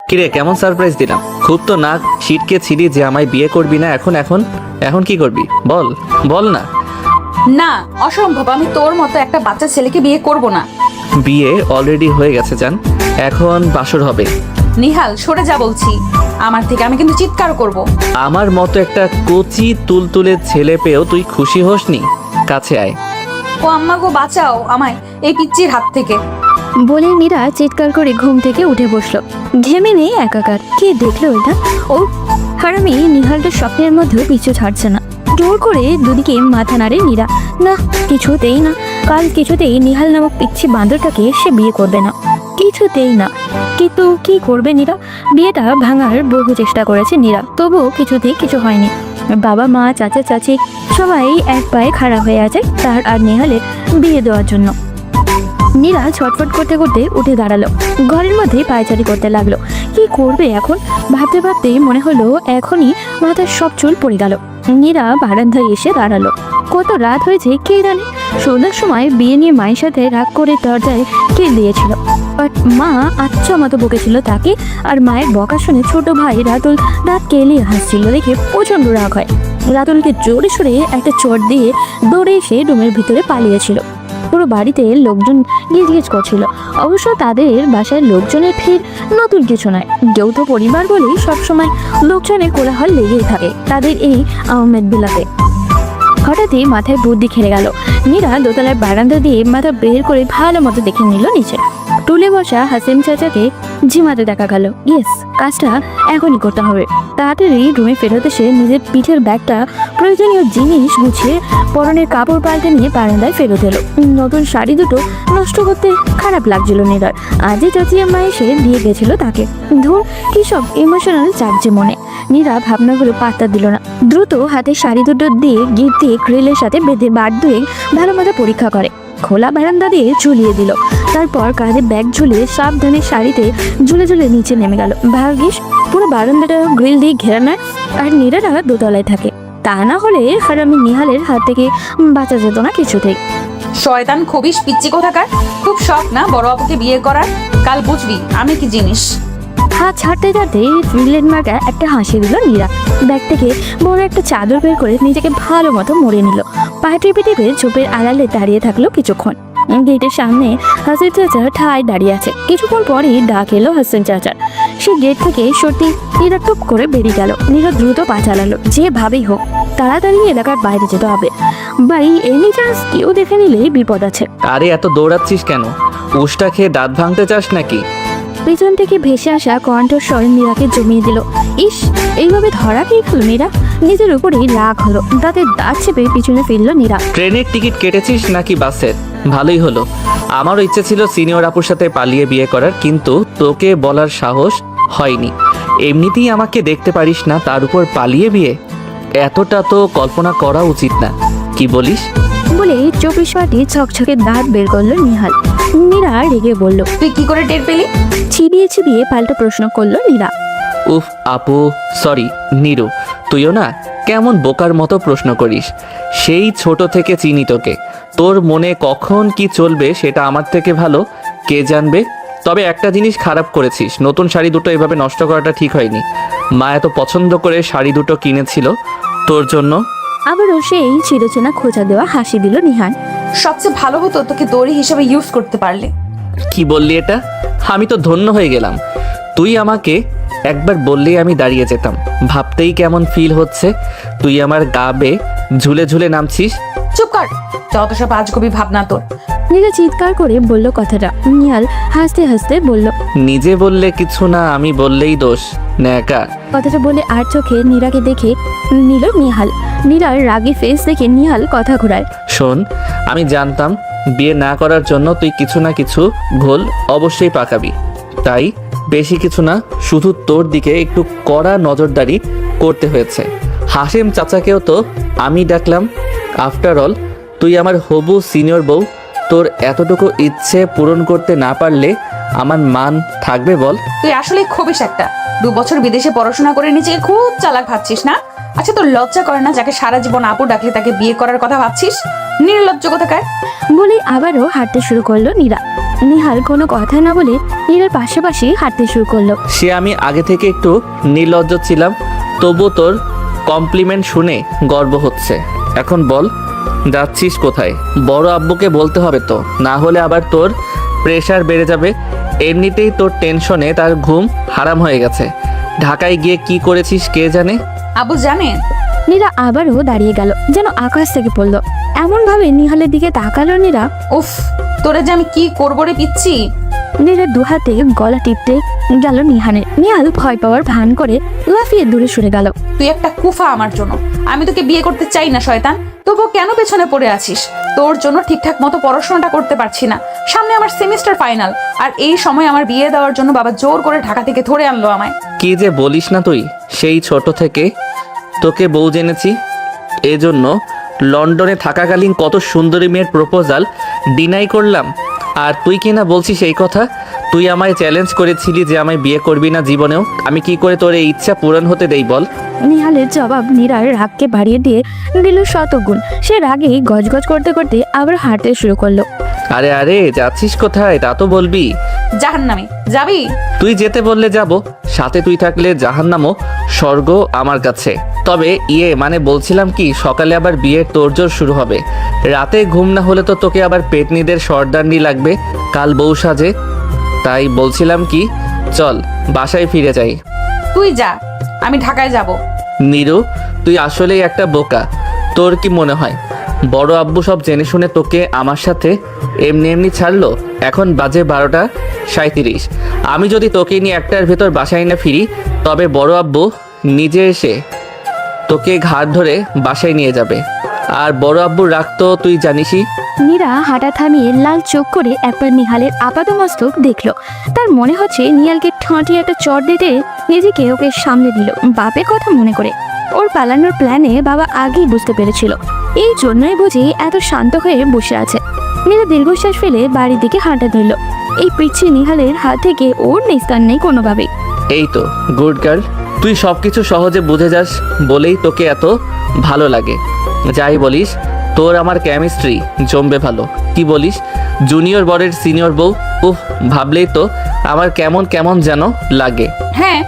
কিরে, কেমন সারপ্রাইজ দিলাম? খুব তো নাক ছিটকে ছিলি যে আমায় বিয়ে করবি না। এখন এখন এখন কি করবি বল, বল না। না, অসম্ভব। আমি তোর মতো একটা বাচ্চা ছেলেকে বিয়ে করব না। বিয়ে অলরেডি হয়ে গেছে জান, এখন বাসর হবে। নিহাল, সরে যা বলছি আমার থেকে। আমি কিন্তু চিৎকার করব। আমার মতো একটা কচি তুলতুলে ছেলে পেয়েও তুই খুশি হোসনি? কাছে আয়। ও আম্মা গো, বাঁচাও আমায় এই পিচ্চির হাত থেকে। বলে মীরা চিৎকার করে ঘুম থেকে উঠে বসলো। ঘেমে নেই একাকার। কে দেখলো এটা? ও হারামি নিহালটা স্বপ্নের মধ্যেও পিছু ছাড়ছে না। জোর করে দুদিকে মাথা নাড়ে নীরা। না, কিছুতেই না। কাল কিছুতেই নিহাল নামক পিচ্ছি বাঁদরটাকে সে বিয়ে করবে না, কিছুতেই না। কিন্তু কি করবে নীরা? বিয়েটা ভাঙার বহু চেষ্টা করেছে নীরা, তবুও কিছুতেই কিছু হয়নি। বাবা মা চাচা চাচি সবাই এক পায়ে খাড়া হয়ে আছে তার আর নেহালের বিয়ে দেওয়ার জন্য। নীরা ছটফট করতে করতে উঠে দাঁড়ালো, ঘরের মধ্যে পায়চারি করতে লাগলো। কি করবে এখন? ভাবতে ভাবতেই মনে হলো এখনই মাথার সব চুল পড়ে গেল। নীরা বারান্দায় এসে দাঁড়ালো। কত রাত হয়েছে কে জানে। সন্ধ্যার সময় বিয়ে নিয়ে মায়ের সাথে রাগ করে দরজায় কিল দিয়েছিল, বাট মা আচ্ছা মতো বকেছিল তাকে। আর মায়ের বকা শুনে ছোট ভাই রাতুল দাঁত কেলিয়ে হাসছিল দেখে প্রচন্ড রাগ হয়। রাতুলকে জোরে সরে একটা চট দিয়ে দৌড়ে এসে রুমের ভিতরে পালিয়েছিল। পুরো বাড়িতে লোকজন গিজগিজ করছিল। অবশ্য তাদের বাসায় লোকজনের ভিড় নতুন কিছু নয়। যৌথ পরিবার বলেই সবসময় লোকজনের কোলাহল লেগেই থাকে তাদের এই আহমেদ বিলাতে। হঠাৎই মাথায় বুদ্ধি খেলে গেল। নীরা দোতলার বারান্দা দিয়ে মাথা বের করে ভালো মতো দেখে নিল নিচে। টুলে বসা হাসিম চাচাকে ঝিমাতে দেখা গেল। ইয়েস, কাজটা এখনই করতে হবে। তাড়াতাড়ি রুমে ফেরত এসে নিজের পিঠের ব্যাগটা প্রয়োজনীয় জিনিস গুছিয়ে পরনের কাপড় পাল্টে নিয়ে বারান্দায় ফেরত এলো। নতুন শাড়ি দুটো নষ্ট করতে খারাপ লাগছিল নীরার। আজই চাচিয়াম্মা এসে দিয়ে গেছিল তাকে। ধুর, কি সব ইমোশনাল চাপছে মনে। নীরা ভাবনাগুলো পাত্তা দিল না। দ্রুত হাতে শাড়ি দুটো দিয়ে গিট দিয়ে গ্রিলের সাথে বেঁধে বার দুয়ে ভালো মতো পরীক্ষা করে খোলা বারান্দা দিয়ে ঝুলিয়ে দিল। তারপর কাঁধে ব্যাগ ঝুলিয়ে সাবধানে শাড়িতে ঝুলে ঝুলে নিচে নেমে গেল। ভাগ্যিস পুরো বারান্দাটা গ্রিল দিয়ে ঘেরা নয়, আর নীরারা দোতলায় থাকে। তা না হলে হারামি নিহালের হাত থেকে বাঁচা যেত না কিছুতেই। শয়তান খবিস পিচ্চি কোথাকার। খুব শখ না বড় আপুকে বিয়ে করার? কাল বুঝবি আমি কি জিনিস। হাত ছাড়তে ছাড়তে ফিনল্যান্ড মার্কা একটা হাসি দিল নীরা। ব্যাগ থেকে বড় একটা চাদর বের করে নিজেকে ভালো মতো মুড়ে নিল। পা টিপে টিপে ঝোপের আড়ালে দাঁড়িয়ে থাকলো কিছুক্ষণ। গেটের সামনে হাসিন চাচা ঠায় দাঁড়িয়ে আছে। কিছুক্ষণ পরেই ডাক এলো হাসিন চাচার। সে গেট থেকে সত্যি নীরা টুপ করে বেরিয়ে গেল। নীরা দ্রুত পা চালালো। যেভাবেই হোক তাড়াতাড়ি এলাকার বাইরে যেতে হবে। ভাই এনি চান্স কেউ দেখে নিলেই বিপদ আছে। আরে এত দৌড়াচ্ছিস কেন? উষ্টা খেয়ে দাঁত ভাঙতে চাস নাকি? পেছন থেকে ভেসে আসা কণ্ঠস্বর নীরাকে জমিয়ে দিল। ইস, এইভাবে ধরা খেয়ে গেল নীরা। নিজের উপরেই রাগ হলো। দাঁতে দাঁত চেপে পিছনে ফিরল নীরা। ট্রেনের টিকিট কেটেছিস নাকি বাসের? ভালোই হলো। আমারও ইচ্ছে ছিল সিনিয়র আপুর সাথে পালিয়ে বিয়ে করার, কিন্তু তোকে বলার সাহস হয়নি। এমনিতেই আমাকে দেখতে পারিস না, তার উপর পালিয়ে বিয়ে? এতটা তো কল্পনা করা উচিত না, কি বলিস? বলে 24 পাটি ছকছকে দাঁত বের করলো নিহাল। নীরা রেগে বলল। তুই কি করে টের পেলি? চিবিয়ে চিবিয়ে পাল্টা প্রশ্ন করলো নীরা। উফ আপু, সরি। নীরু, তুইও না কেমন বোকার মতো প্রশ্ন করিস। সেই ছোট থেকে চিনি তোকে। তোর মনে কখন কি চলবে সেটা আমার থেকে ভালো কে জানবে। তবে একটা জিনিস খারাপ করেছিস, নতুন শাড়ি দুটো এভাবে নষ্ট করাটা ঠিক হয়নি। মা এত পছন্দ করে শাড়ি দুটো কিনেছিল তোর জন্য। আবারও সেই চিরচেনা খোঁচা দেওয়া হাসি দিল নিহান। সবচেয়ে ভালো হতো তোকে দড়ি হিসেবে ইউজ করতে পারলে। কি বললি এটা? আমি তো ধন্য হয়ে গেলাম। তুই আমাকে একবার বললেই আমি দাঁড়িয়ে যেতাম। ভাবতেই কেমন ফিল হচ্ছে, তুই আমার গা বেয়ে ঝুলে ঝুলে নামছিস। চুপ কর, যত সব আজগুবি ভাবনা তোর। নীরা চিৎকার করে বলল কথাটা। নিহাল হাসতে হাসতে বলল, নিজে বললে কিছু না, আমি বললেই দোষ। ন্যাকা। কথাটা বলে আর চোখে নীরাকে দেখে নিল নিহাল। নীরার রাগী ফেস দেখে নিহাল কথা ঘোরায়। শোন, আমি জানতাম বিয়ে না করার জন্য তুই কিছু না কিছু ঘোল অবশ্যই পাকাবি। তাই বেশি কিছু না, শুধু তোর দিকে একটু কড়া নজরদারি করতে হয়েছে। হাসিম চাচাকেও তো আমি ডাকলাম। আফটার অল তুই আমার হবু সিনিয়র বউ। তোর এতটুকু ইচ্ছে পূরণ করতে না পারলে আমার মান থাকবে বল? তুই আসলে খবিস একটা। 2 বছর বিদেশে পড়াশোনা করে নিজেকে খুব চালাক ভাবছিস না? আচ্ছা, তোর লজ্জা করে না যাকে সারা জীবন আপু ডাকলে তাকে বিয়ে করার কথা ভাবছিস? নির্লজ্জ কোথাকার। বলে আবারও হাঁটতে শুরু করলো নীরা। নিহাল কোনো কথা না বলে নীরার পাশাপাশি হাঁটতে শুরু করলো। সে আমি আগে থেকে একটু নির্লজ্জ ছিলাম, তবু তোর কমপ্লিমেন্ট শুনে গর্ব হচ্ছে। এখন বল যাচ্ছিস কোথায়? বড় আব্বুকে বলতে হবে তো, না হলে আবার তোর প্রেশার বেড়ে যাবে। এমনিতেই তোর টেনশনে তার ঘুম হারাম হয়ে গেছে। ঢাকায় গিয়ে কি করেছিস কে জানে। আবু জানে? নীরা আবারও দাঁড়িয়ে গেল, যেন আকাশ থেকে পড়লো। এমন ভাবে নিহালের দিকে তাকালো নীরা। উফ, তোরে যে আমি কি করবো রে পিচ্ছি। নীরার দুহাতে গলা টিপতে গেল নিহানের। নিহাল ভয় পাওয়ার ভান করে লাফিয়ে দূরে সরে গেল। তুই একটা কুফা আমার জন্য। আমি তোকে বিয়ে করতে চাই না শয়তান, তবুও কেন পেছনে পড়ে আছিস? তোর জন্য ঠিকঠাক মতো পড়াশোনাটা করতে পারছি না। সামনে আমার সেমিস্টার ফাইনাল, আর এই সময় আমার বিয়ে দেওয়ার জন্য বাবা জোর করে ঢাকা থেকে ধরে আনলো আমায়। কি যে বলিস না তুই, সেই ছোট থেকে তোকে বউ জেনেছি। এজন্য লন্ডনে থাকাকালীন কত সুন্দরী মেয়ের প্রপোজাল ডিনাই করলাম, আর তুই কি না বলছিস এই কথা? তুই আমায় চ্যালেঞ্জ করেছিলি যে আমায় বিয়ে করবি না জীবনেও। আমি কি করে তোর এই ইচ্ছা পূরণ হতে দেই বল? নিহালের জবাব নীরার রাগকে বাড়িয়ে দিয়ে দিল শতগুণ। সে রাগে গজগজ করতে করতে আবার হাঁটতে শুরু করলো। আরে আরে যাচ্ছিস কোথায় তা তো বলবি। জাহান্নামে যাবি? তুই যেতে বললে যাব, সাথে তুই থাকলে জাহান্নামও স্বর্গ আমার কাছে। তবে মানে বলছিলাম কি, সকালে আবার বিয়ের তোড়জোড় শুরু হবে। রাতে ঘুম না হলে তো তোকে আবার পেতনিদের সর্দারনি লাগবে কাল বউ সাজে। তাই বলছিলাম কি, চল বাসায় ফিরে যাই। তুই যা, আমি ঢাকায় যাব। নীরু, তুই আসলেই একটা বোকা। তোর কি মনে হয় বড় আব্বু সব জেনে শুনে তোকে আমার সাথে এমনি এমনি ছাড়লো? এখন বাজে 12:37। আমি যদি তোকে নিয়ে একটার ভেতর বাসায় না ফিরি, তবে বড় আব্বু নিজে এসে তোকে ঘাট ধরে বাসায় নিয়ে যাবে। আর বড় আব্বুর রাগ তো তুই জানিসই। নীরা হাঁটা থামিয়ে লাল চোখ করে একবার নিহালের আপাতমস্তক দেখলো। তার মনে হচ্ছে নিহালকে ঠাঁটি একটা চট দিতে নিজেকে ওকে সামলে দিল বাপের কথা মনে করে। ওর পালানোর প্ল্যানে বাবা আগেই বুঝতে পেরেছিল, এই জন্যই বুঝি এত শান্ত হয়ে বসে আছে। নীরা দীর্ঘশ্বাস ফেলে বাড়ির দিকে হাঁটা ধরল। এই পিচ্ছি নিহালের হাত থেকে ওর নিস্তার নেই কোনোভাবে। এই তো গুড গার্ল, তুই সব কিছু সহজে বুঝে যাস বলেই তোকে এত ভালো লাগে। যাই বলিস, তোর আমার কেমিস্ট্রি জমবে ভালো। কি বলিস? জুনিয়র বরের সিনিয়র বউ, উফ, ভাবলেই তো আমার কেমন কেমন যেন লাগে। হ্যাঁ,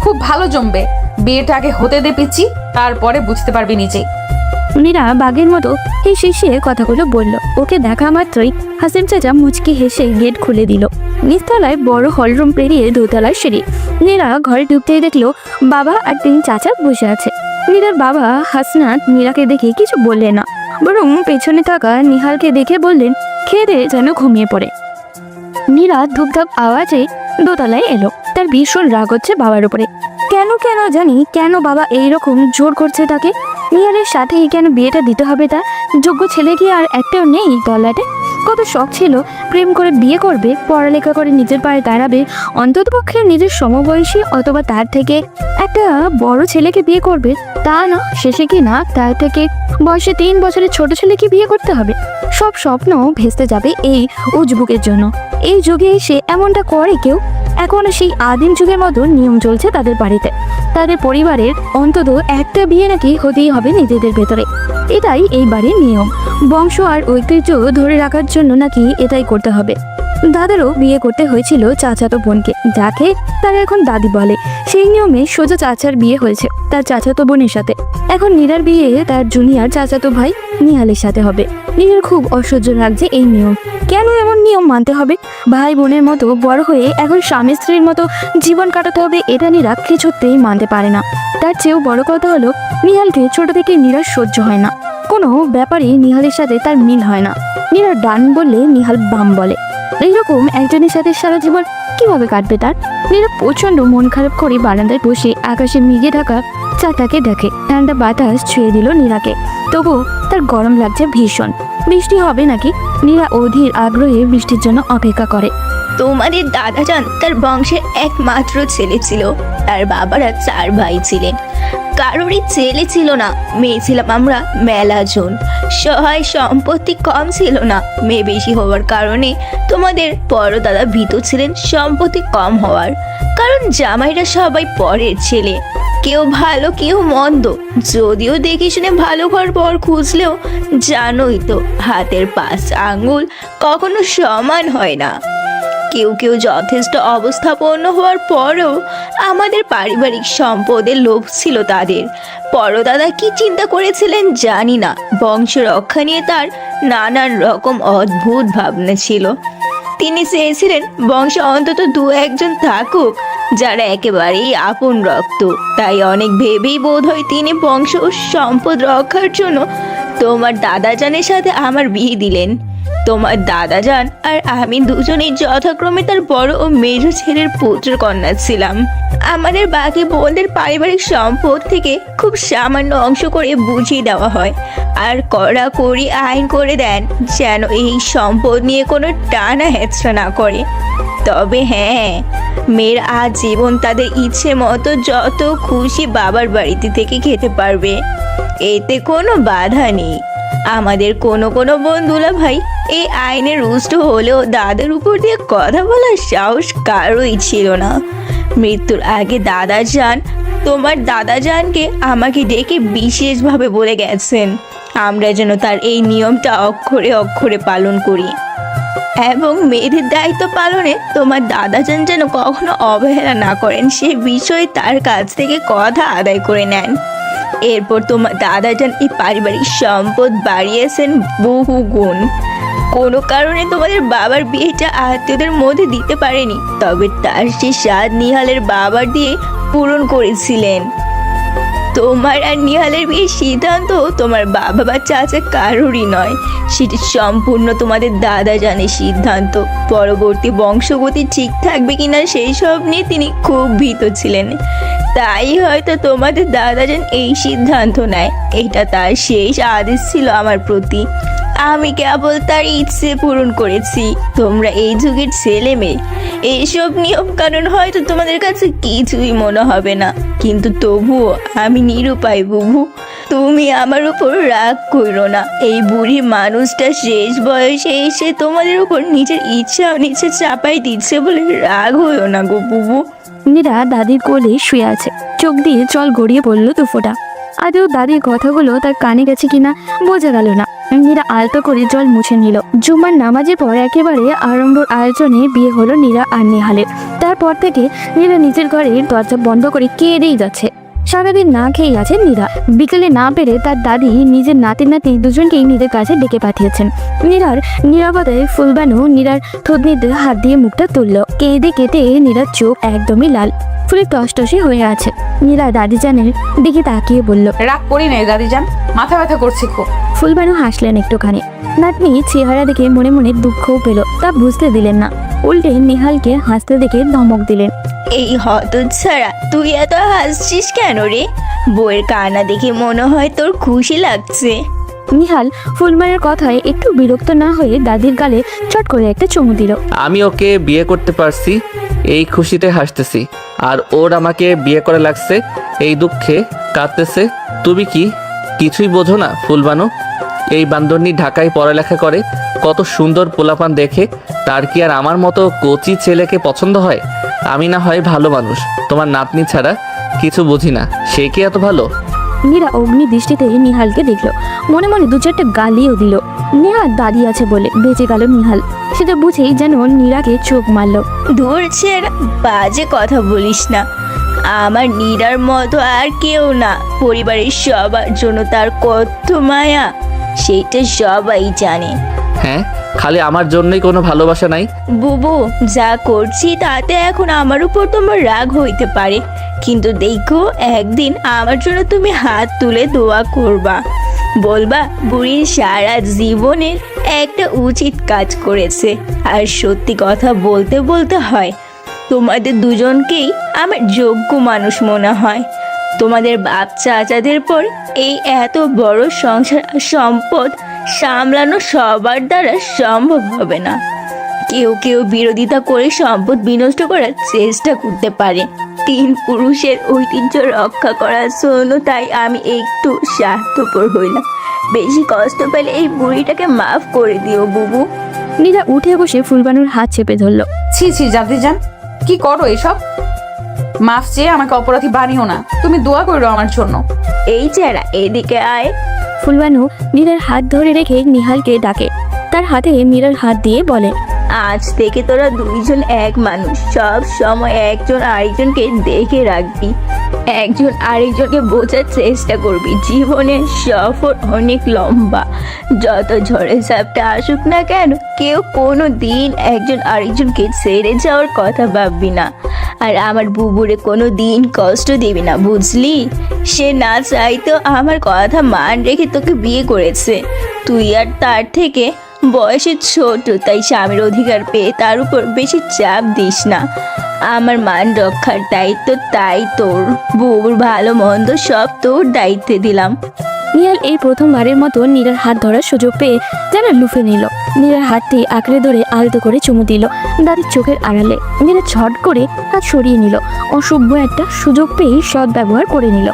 খুব ভালো জমবে। বিয়েটা আগে হতে দে পিচ্ছি, তারপরে বুঝতে পারবি নিজেই। নীরা বাঘের মতো এই শিশিয়ে কথাগুলো বলল। ওকে দেখা মাত্রই হাসিম চাচা মুচকি হেসে গেট খুলে দিল। নিচতলায় বড় হলরুম পেরিয়ে দোতলার সিঁড়ি। নীরা ঘরে ঢুকতেই দেখলো বাবা আর 3 চাচা বসে আছে। নীরার বাবা হাসনাত নীরাকে দেখে কিছু বললেন না, বরং পেছনে থাকা নিহালকে দেখে বললেন খেয়ে যেন ঘুমিয়ে পড়ে। নীরা ধূপধাপ আওয়াজে দোতলায় এলো। তার ভীষণ রাগ হচ্ছে বাবার উপরে। কেন জানি কেন বাবা এইরকম জোর করছে তাকে। নিহালের সাথে কেন বিয়েটা দিতে হবে? তার যোগ্য ছেলে কি আর একটাও নেই তল্লাটে? কত শখ ছিল প্রেম করে বিয়ে করবে, পড়ালেখা করে নিজের পায়ে দাঁড়াবে, অন্ততপক্ষে নিজের সমবয়সী অথবা তার থেকে একটা বড় ছেলেকে বিয়ে করবে। তা না, শেষে কি না তার থেকে বয়সে 3 বছরের ছোট ছেলেকে বিয়ে করতে হবে। সব স্বপ্ন ভেস্তে যাবে এই উজবুকের জন্য। এই যুগে এসে এমনটা করে কেউ? এখন সেই আদিম যুগের মতো নিয়ম চলছে তাদের বাড়িতে। তাদের পরিবারের অন্তত একটা বিয়ে নাকি হতেই হবে নিজেদের ভেতরে। এটাই এই বাড়ির নিয়ম। বংশ আর ঐতিহ্য ধরে রাখার জন্য নাকি এটাই করতে হবে। দাদারও বিয়ে করতে হয়েছিল চাচাতো বোনকে, যাকে তারা এখন দাদি বলে। সেই নিয়মে সোজা চাচার বিয়ে হয়েছে তার চাচাতো বোনের সাথে। এখন নীরার বিয়ে তার জুনিয়র চাচাতো ভাই নিহালের সাথে হবে। নীরার খুব অসহ্য লাগছে এই নিয়ম। কেন এমন নিয়ম মানতে হবে? ভাই বোনের মতো বড় হয়ে এখন স্বামী স্ত্রীর মতো জীবন কাটাতে হবে, এটা নীরা কিছুতেই মানতে পারে না। তার চেয়েও বড় কথা হলো, নিহালকে ছোট থেকে নীরার সহ্য হয় না। কোনো ব্যাপারে নিহালের সাথে তার মিল হয় না। নীরা ডান বললে নিহাল বাম বলে। এইরকম একজনের সাথে সারা জীবন কিভাবে কাটবে তার? নীরা প্রচন্ড মন খারাপ করে বারান্দায় বসে আকাশে মেঘে ঢাকা চাঁদটাকে দেখে। ঠান্ডা বাতাস ছুঁয়ে দিল নীরাকে, তবু তার গরম লাগছে ভীষণ। বৃষ্টি হবে নাকি? নীরা অধীর আগ্রহে বৃষ্টির জন্য অপেক্ষা করে। তোমাদের দাদাজান তার বংশের একমাত্র ছেলে ছিল। তার বাবারা 4 ভাই ছিলেন, কারোরই ছেলে ছিল না। মেয়ে ছিলাম আমরা মেলাজন। সহায় সম্পত্তি কম ছিল না। মেয়ে বেশি হওয়ার কারণে তোমাদের বড় দাদা ভীত ছিলেন সম্পত্তি কম হওয়ার, কারণ জামাইরা সবাই পরের ছেলে। কেউ ভালো কেউ মন্দ। যদিও দেখে শুনে ভালো ঘর বর খুঁজলেও জানোই তো হাতের 5 আঙ্গুল কখনো সমান হয় না। কেউ কেউ যথেষ্ট অবস্থাপন্ন হওয়ার পরেও আমাদের পারিবারিক সম্পদের লোভ ছিল তাদের। পরদাদা কি চিন্তা করেছিলেন জানি না, বংশ রক্ষা নিয়ে তার নানান রকম অদ্ভুত ভাবনা ছিল। তিনি চেয়েছিলেন বংশে অন্তত 2-1 থাকুক যারা একেবারেই আপন রক্ত। তাই অনেক ভেবেই বোধ হয় তিনি বংশ ও সম্পদ রক্ষার জন্য তোমার দাদাজানের সাথে আমার বিয়ে দিলেন। তোমার দাদাজান আর আমি দুজনেই যথাক্রমে তার বড় ও মেজ ছেলের পুত্র কন্যা ছিলাম। আমাদের বাকি বোনদের পারিবারিক সম্পদ থেকে খুব সামান্য অংশ করে বুঝিয়ে দেওয়া হয় আর কড়াকড়ি আইন করে দেন যেন এই সম্পদ নিয়ে কোনো টানা হেঁচড়া না করে। তবে হ্যাঁ, মেয়ের আজীবন তাদের ইচ্ছে মতো যত খুশি বাবার বাড়িতে থেকে খেতে পারবে, এতে কোনো বাধা নেই। আমাদের কোনো কোনো বন্ধুলা ভাই এই আইনে রুষ্ট হলেও দাদার উপর দিয়ে কথা বলার সাহস কারোই ছিল না। মৃত্যুর আগে দাদাজান তোমার দাদাজানকে আমাকে ডেকে বিশেষভাবে বলে গেছেন আমরা যেন তার এই নিয়মটা অক্ষরে অক্ষরে পালন করি এবং মেয়েদের দায়িত্ব পালনে তোমার দাদাজান যেন কখনো অবহেলা না করেন সে বিষয়ে তার কাছ থেকে কথা আদায় করে নেন। এরপর তোমার দাদাজান এই পারিবারিক সম্পদ বাড়িয়েছেন বহু গুণ। কোনো কারণে তোমাদের বাবার বিয়েটা আত্মীয়দের মধ্যে দিতে পারেনি, তবে তার সে স্বাদ নিহালের বাবার দিয়ে পূরণ করেছিলেন। তোমার আর নিহালের বিয়ের সিদ্ধান্ত তোমার বাবা বা চাচা কারোরই নয়, সেটি সম্পূর্ণ তোমাদের দাদাজানের সিদ্ধান্ত। পরবর্তী বংশগতি ঠিক থাকবে কিনা সেই সব নিয়ে তিনি খুব ভীত ছিলেন, তাই হয়তো তোমাদের দাদাজান এই সিদ্ধান্ত নেয়। এটা তার শেষ আদেশ ছিল আমার প্রতি। আমি কেবল তার ইচ্ছে পূরণ করেছি। তোমরা এই যুগের ছেলে মেয়ে, এইসব নিয়ম কানুন হয়তো তোমাদের কাছে কিছুই মনে হবে না, কিন্তু তবুও আমি নিরুপায় বুবু। তুমি আমার উপর রাগ করো না। এই বুড়ি মানুষটা শেষ বয়সে এসে তোমাদের উপর নিজের ইচ্ছা নিচে চাপাই দিচ্ছে বলে রাগ হইও না গো বুবু। নীরা দাদির কোলে শুয়ে আছে, চোখ দিয়ে জল গড়িয়ে পড়লো দুফোঁটা। আদৌ দাদির কথাগুলো তার কানে গেছে কিনা বোঝা গেল না। নীরা আলতো করে জল মুছে নিল। জুম্মার নামাজের পর একেবারে আড়ম্বর আয়োজনে বিয়ে হলো নীরা আর নিহালের। তারপর থেকে নীরা নিজের ঘরের দরজা বন্ধ করে কেঁদেই যাচ্ছে। সারাদিন না খেয়ে আছে নীরা। বিকেলে না পেরে তার দাদি নিজের নাতি দুজনকেই নিজের কাছে ডেকে পাঠিয়েছেন। নীরার নীরবতায় ফুলবানু নীরার থুতনিতে হাত দিয়ে মুখটা তুলল। কেঁদে কেটে নীরার চোখ একদমই লাল, ফুলে টসটসে হয়ে আছে। নীরা দাদিজানের দিকে তাকিয়ে বলল, রাগ করি নাই দাদিজান, মাথা ব্যথা করছে খুব। ফুলবানু হাসলেন একটুখানি। নাতনি চেহারা দেখে মনে মনে দুঃখও পেল, তা বুঝতে দিলেন না। উল্টে নিহালকে হাসতে দেখে ধমক দিলেন, এই হতচ্ছাড়া, তুই এত হাসছিস কেন রে? বইয়ের কান্না দেখে মনে হয় তোর খুশি লাগছে। নিহাল ফুলবানুর কথায় একটু বিরক্ত না হয়ে দাদির গালে চট করে একটা চুমু দিল। আমি ওকে বিয়ে করতে পারছি এই খুশিতে হাসতেছি, আর ওর আমাকে বিয়ে করা লাগছে এই দুঃখে কাঁদতেছে। তুমি কি কিছুই বোঝো না ফুলবানু? এই বান্দরনি ঢাকায় পড়ালেখা করে, কত সুন্দর পোলাপান দেখে, তার কি আর আমার মতো কচি ছেলেকে পছন্দ হয়? আমি না হয় ভালো মানুষ, তোমার নাতনি ছাড়া কিছু বুঝি না, সে কি এত ভালো? নীরা অগ্নি দৃষ্টিতে নিহালকে দেখলো, মনে মনে 2-4টা গালিও দিল। নেহা দাদি আছে বলে বেঁচে গেল নিহাল, সেটা বুঝেই যেন নীরাকে চোখ মারল। ধুর ছেড়া, বাজে কথা বলিস না। আমার নীরার মতো আর কেউ না। পরিবারের সবার জন্য তার কত মায়া সেটা সবাই জানে। হ্যাঁ, খালি আমার জন্যই কোনো ভালোবাসা নাই? বুবু, যা করছি তাতে এখন আমার উপর তোমার রাগ হইতে পারে, কিন্তু দেখো একদিন আমার জন্য তুমি হাত তুলে দোয়া করবা, বলবা বুড়ির সারা জীবনের একটা উচিত কাজ করেছে। আর সত্যি কথা বলতে বলতে হয়, তোমাদের দুজনকেই আমার যোগ্য মানুষ মনে হয়। তোমাদের বাপ চাচাদের পর এই এত বড় সংসার সম্পদ সামলানো সবার দ্বারা সম্ভব হবে না। কেউ কেউ বিরোধিতা করে সম্পদ বিনষ্ট করার চেষ্টা করতে পারে 3 পুরুষের ঐতিহ্য রক্ষা করার জন্য। তাই আমি একটু স্বার্থপর হইলাম। বেশি কষ্ট পেলে এই বুড়িটাকে মাফ করে দিও বুবু। নীরা উঠে বসে ফুলবানুর হাত চেপে ধরল। ছি ছি দাদিজান, কি করো এসব? মাফ চেয়ে আমাকে অপরাধী বানিও না, তুমি দোয়া করো আমার জন্য। এই চেহারা এদিকে আয়। ফুলবানু নীরার হাত ধরে রেখে নিহালকে ডাকে। তার হাতে নীরার হাত দিয়ে বলে, আজ থেকে তোরা দুইজন এক মানুষ, সব সময় একজন আরেকজনকে দেখে রাখবি, একজন আরেকজনকে বোঝার চেষ্টা করবি। জীবনের সফর অনেক লম্বা, যত ঝড়ে ঝাপটা আসুক না কেন কেউ কোনো দিন একজন আরেকজনকে ছেড়ে যাওয়ার কথা ভাববি না। আর আমার বুবুরে কোনো দিন কষ্ট দিবি না, বুঝলি? সে না চাইতো আমার কথা মান রেখে তোকে বিয়ে করেছে। তুই আর তার থেকে বয়সে ছোট, তাই স্বামীর অধিকার পেয়ে তার উপর বেশি চাপ দিস না। আমার মান রক্ষার দায়িত্ব তাই তোর, বউর ভালো মন্দ সব তোর দায়িত্বে দিলাম। নিহাল এই প্রথমবারের মতো নীরার হাত ধরার সুযোগ পেয়ে যেন লুফে নিল। নীরার হাতটি আঁকড়ে ধরে আলতো করে চুমু দিল দাদির চোখের আড়ালে। নীরা ছট করে হাত সরিয়ে নিল। অসভ্য একটা সুযোগ পেয়ে সৎ ব্যবহার করে নিল।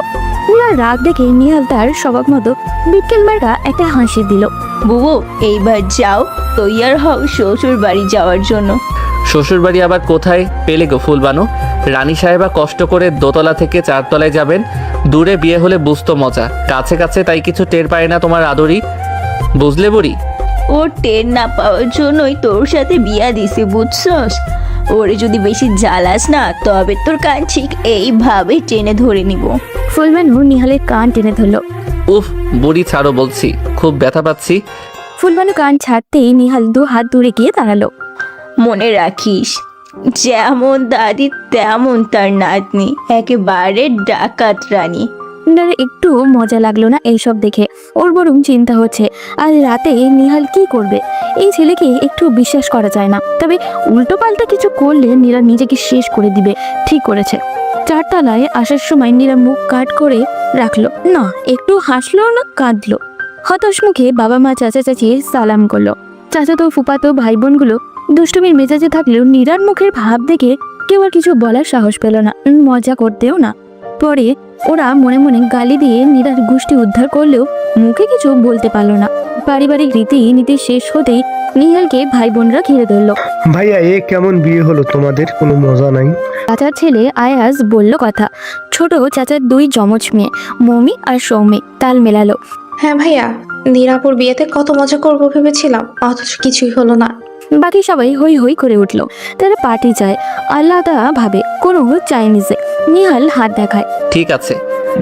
নীরার রাগ দেখে নিহাল তার স্বভাব মতো বিটকেল মার্কা একটা হাসি দিল। বুবু এইবার যাও, তৈয়ার হও শ্বশুর বাড়ি যাওয়ার জন্য। শ্বশুরবাড়ি আবার কোথায় পেলে গো ফুলবানু? রানী সাহেবা কষ্ট করে দোতলা থেকে 4 তলায় যাবেন। দূরে বিয়ে হলে বুঝতো মজা, কাছে কাছে তাই কিছু টের পায় না তোমার আদরি, বুঝলে বুড়ি? ও টের না পাওয়ার জন্যই তোর সাথে বিয়া দিছে, বুঝছস? ওরে যদি বেশি জ্বালাস না তবে তোর কান ঠিক এইভাবে টেনে ধরে নিব। ফুলবানু নিহালের কান টেনে ধরল। উফ বুড়ি ছাড়ো বলছি, খুব ব্যথা পাচ্ছি। ফুলবানু কান ছাড়তেই নিহাল 2 হাত দূরে গিয়ে দাঁড়ালো। মনে রাখিস, যেমন দাদি তেমন তার নাতনি, একেবারে ডাকাত রানী। নীলার একটু মজা লাগলো না এইসব দেখে। ওর বরং চিন্তা হচ্ছে আজ রাতে নিহাল কি করবে। এই ছেলেকে একটু বিশ্বাস করা যায় না, তবে উল্টো পাল্টা কিছু করলে নীরা নিজেকে শেষ করে দিবে। ঠিক করেছে। 4 তলায় আসার সময় নীরা মুখ কাট করে রাখলো না, একটু হাসলো না কাঁদলো। হতাশ মুখে বাবা মা চাচা চাচি সালাম করলো। চাচাতো ফুপাতো ভাই বোনগুলো দুষ্টুমির মেজাজে থাকলেও নীরার মুখের ভাব দেখে কেউ আর কিছু বলার সাহস পেল না, মজা করতেও না। পরে ওরা মনে মনে গালি দিয়ে নীরার গোষ্ঠী উদ্ধার করলেও মুখে কিছু বলতে পারলো না। পারিবারিক রীতি শেষ হতেই নিহালকে ভাই বোনরা ঘিরে ধরলো। ভাইয়া এ কেমন বিয়ে হলো তোমাদের, কোনো মজা নাই? চাচার ছেলে আয়াজ বলল কথা। ছোট চাচার 2 যমজ মেয়ে মৌমি আর সৌমি তাল মেলালো। হ্যাঁ ভাইয়া, নীরাপুর বিয়েতে কত মজা করবো ভেবেছিলাম, অথচ কিছুই হলো না। বাকি সবাই হই হই করে উঠলো। তারা পার্টি চায়, আলাদা ভাবে কোনো চাইনিজে। নিহাল হাত দেখায়। ঠিক আছে,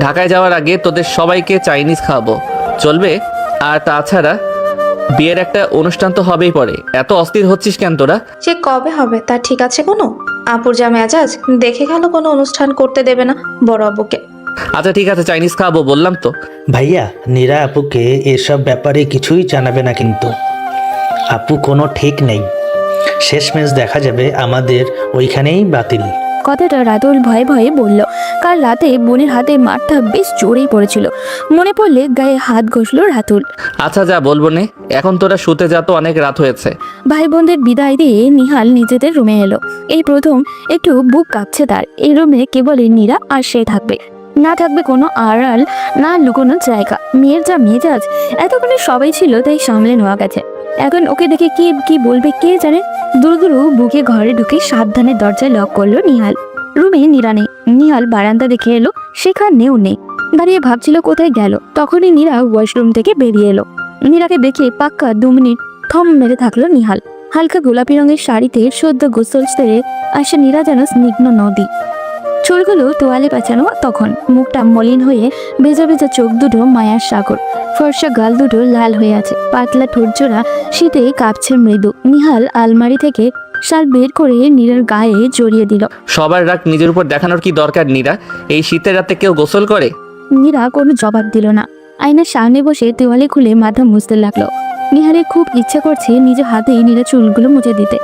ঢাকায় যাওয়ার আগে তোদের সবাইকে চাইনিজ খাওয়াবো, চলবে? আর তাছাড়া বিয়ের একটা অনুষ্ঠান তো হবেই পরে, এত অস্থির হচ্ছিস কেন তোরা? যে কবে হবে তা ঠিক আছে কোনো? আপুর যা মেজাজ, দেখে গেল কোনো অনুষ্ঠান করতে দেবে না বড় আব্বুকে। আচ্ছা ঠিক আছে, চাইনিজ খাওয়াবো বললাম তো। ভাইয়া নীরা আপুকে এসব ব্যাপারে কিছুই জানাবে না, কিন্তু আপু কোনো ঠিক নেই, শেষমেশ দেখা যাবে আমাদের ওইখানেই বাতিল। কথাটা রাতুল ভয়ে ভয়ে বলল। কাল রাতে বোনের হাতে মারটা বেশ জোরেই পড়েছিল। মনে পড়লে গায়ে হাত ঘষল রাতুল। আচ্ছা যা বলবো নে, এখন তোরা শুতে যা, তো অনেক রাত হয়েছে। ভাই বোনদের বিদায় দিয়ে নিহাল নিজেদের রুমে এলো। এই প্রথম একটু বুক কাঁপছে তার। এই রুমে কেবল নীরা আর সে থাকবে, না থাকবে কোনো আড়াল, না লুকোনোর জায়গা। মেয়ের যা মেজাজ, এতক্ষণে সবাই ছিল তাই সামলে নেওয়া গেছে। এখন ওকে দেখে কি বলবে কে জানে। দ্রুত বুকে ঘরে ঢুকে সাবধানে দরজায় লক করলো নিহাল। রুমে নীরা নেই। নিহাল বারান্দা দেখে এলো, সেখানেও নেই। দাঁড়িয়ে ভাবছিল কোথায় গেল, তখনই নীরা ওয়াশরুম থেকে বেরিয়ে এলো। নীরাকে দেখে পাক্কা 2 মিনিট থম মেরে থাকলো নিহাল। হালকা গোলাপি রঙের শাড়িতে সদ্য গোসল সেরে আসে নীরা যেন স্নিগ্ধ নদী। চুলগুলো তোয়ালে পেঁচানো, তখন মুখটা মলিন হয়ে ভেজা ভেজা চোখ দুটো মায়ার সাগর। ফর্সা গাল দুটো লাল হয়ে আছে, পাতলা ঠোঁটজোড়া শীতে কাঁপছে মৃদু। নিহাল আলমারি থেকে শাল বের করে নীরার গায়ে জড়িয়ে দিল। সবার রাগ নিজের উপর দেখানোর কি দরকার নীরা? এই শীতের রাতে কেউ গোসল করে? নীরা কোনো জবাব দিল না। আয়নার সামনে বসে তোয়ালে খুলে মাথা মুছতে লাগলো। নিহালের খুব ইচ্ছা করছে নিজের হাতেই নীরা চুলগুলো মুছে দিতে।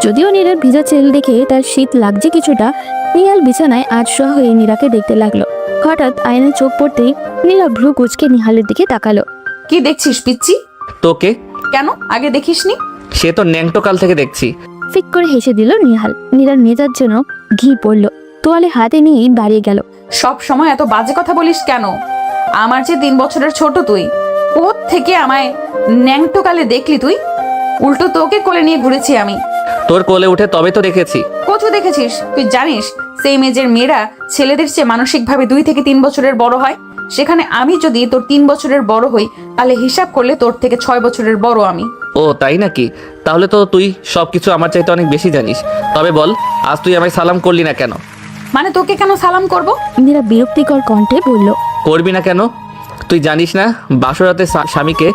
যদিও নীরার ভিজা চেল দেখে তার শীত লাগছে কিছুটা। নিহাল বিছানায় আধশোয়া হয়ে নীরাকে দেখতে লাগলো। হঠাৎ আয়নায় চোখ পড়তেই নীরা ভ্রু কুঁচকে নিহালের দিকে তাকালো। কি দেখছিস পিচ্ছি? তোকে? কেন আগে দেখিসনি? সে তো ন্যাংটো কাল থেকে দেখছি। ফিক করে হেসে দিল নিহাল। নীরার মেজার জন্য ঘি পড়লো। তোয়ালে হাতে নিয়ে দাঁড়িয়ে গেল। সব সময় এত বাজে কথা বলিস কেন? আমার যে 3 বছরের ছোট তুই, কোথ থেকে আমায় ন্যাংটো কালে দেখলি তুই? উল্টো তোকে কোলে নিয়ে ঘুরেছি আমি। তোর কোলে উঠে তবে তো দেখেছি। কচু দেখেছিস? তুই জানিস সেম এজের মেয়েরা ছেলেদের চেয়ে মানসিকভাবে 2 থেকে 3 বছরের বড় হয়। সেখানে আমি যদি তোর 3 বছরের বড় হই, তাহলে হিসাব করলে তোর থেকে 6 বছরের বড় আমি। ও তাই নাকি? তাহলে তো তুই সবকিছু আমার চাইতে অনেক বেশি জানিস। তবে বল, আজ তুই আমায় সালাম করলি না কেন? মানে তোকে কেন সালাম করব? নীরা বিরক্তিকর কণ্ঠে বলল। করবি না কেন? তুই জানিস না বাসরাতে স্বামীকে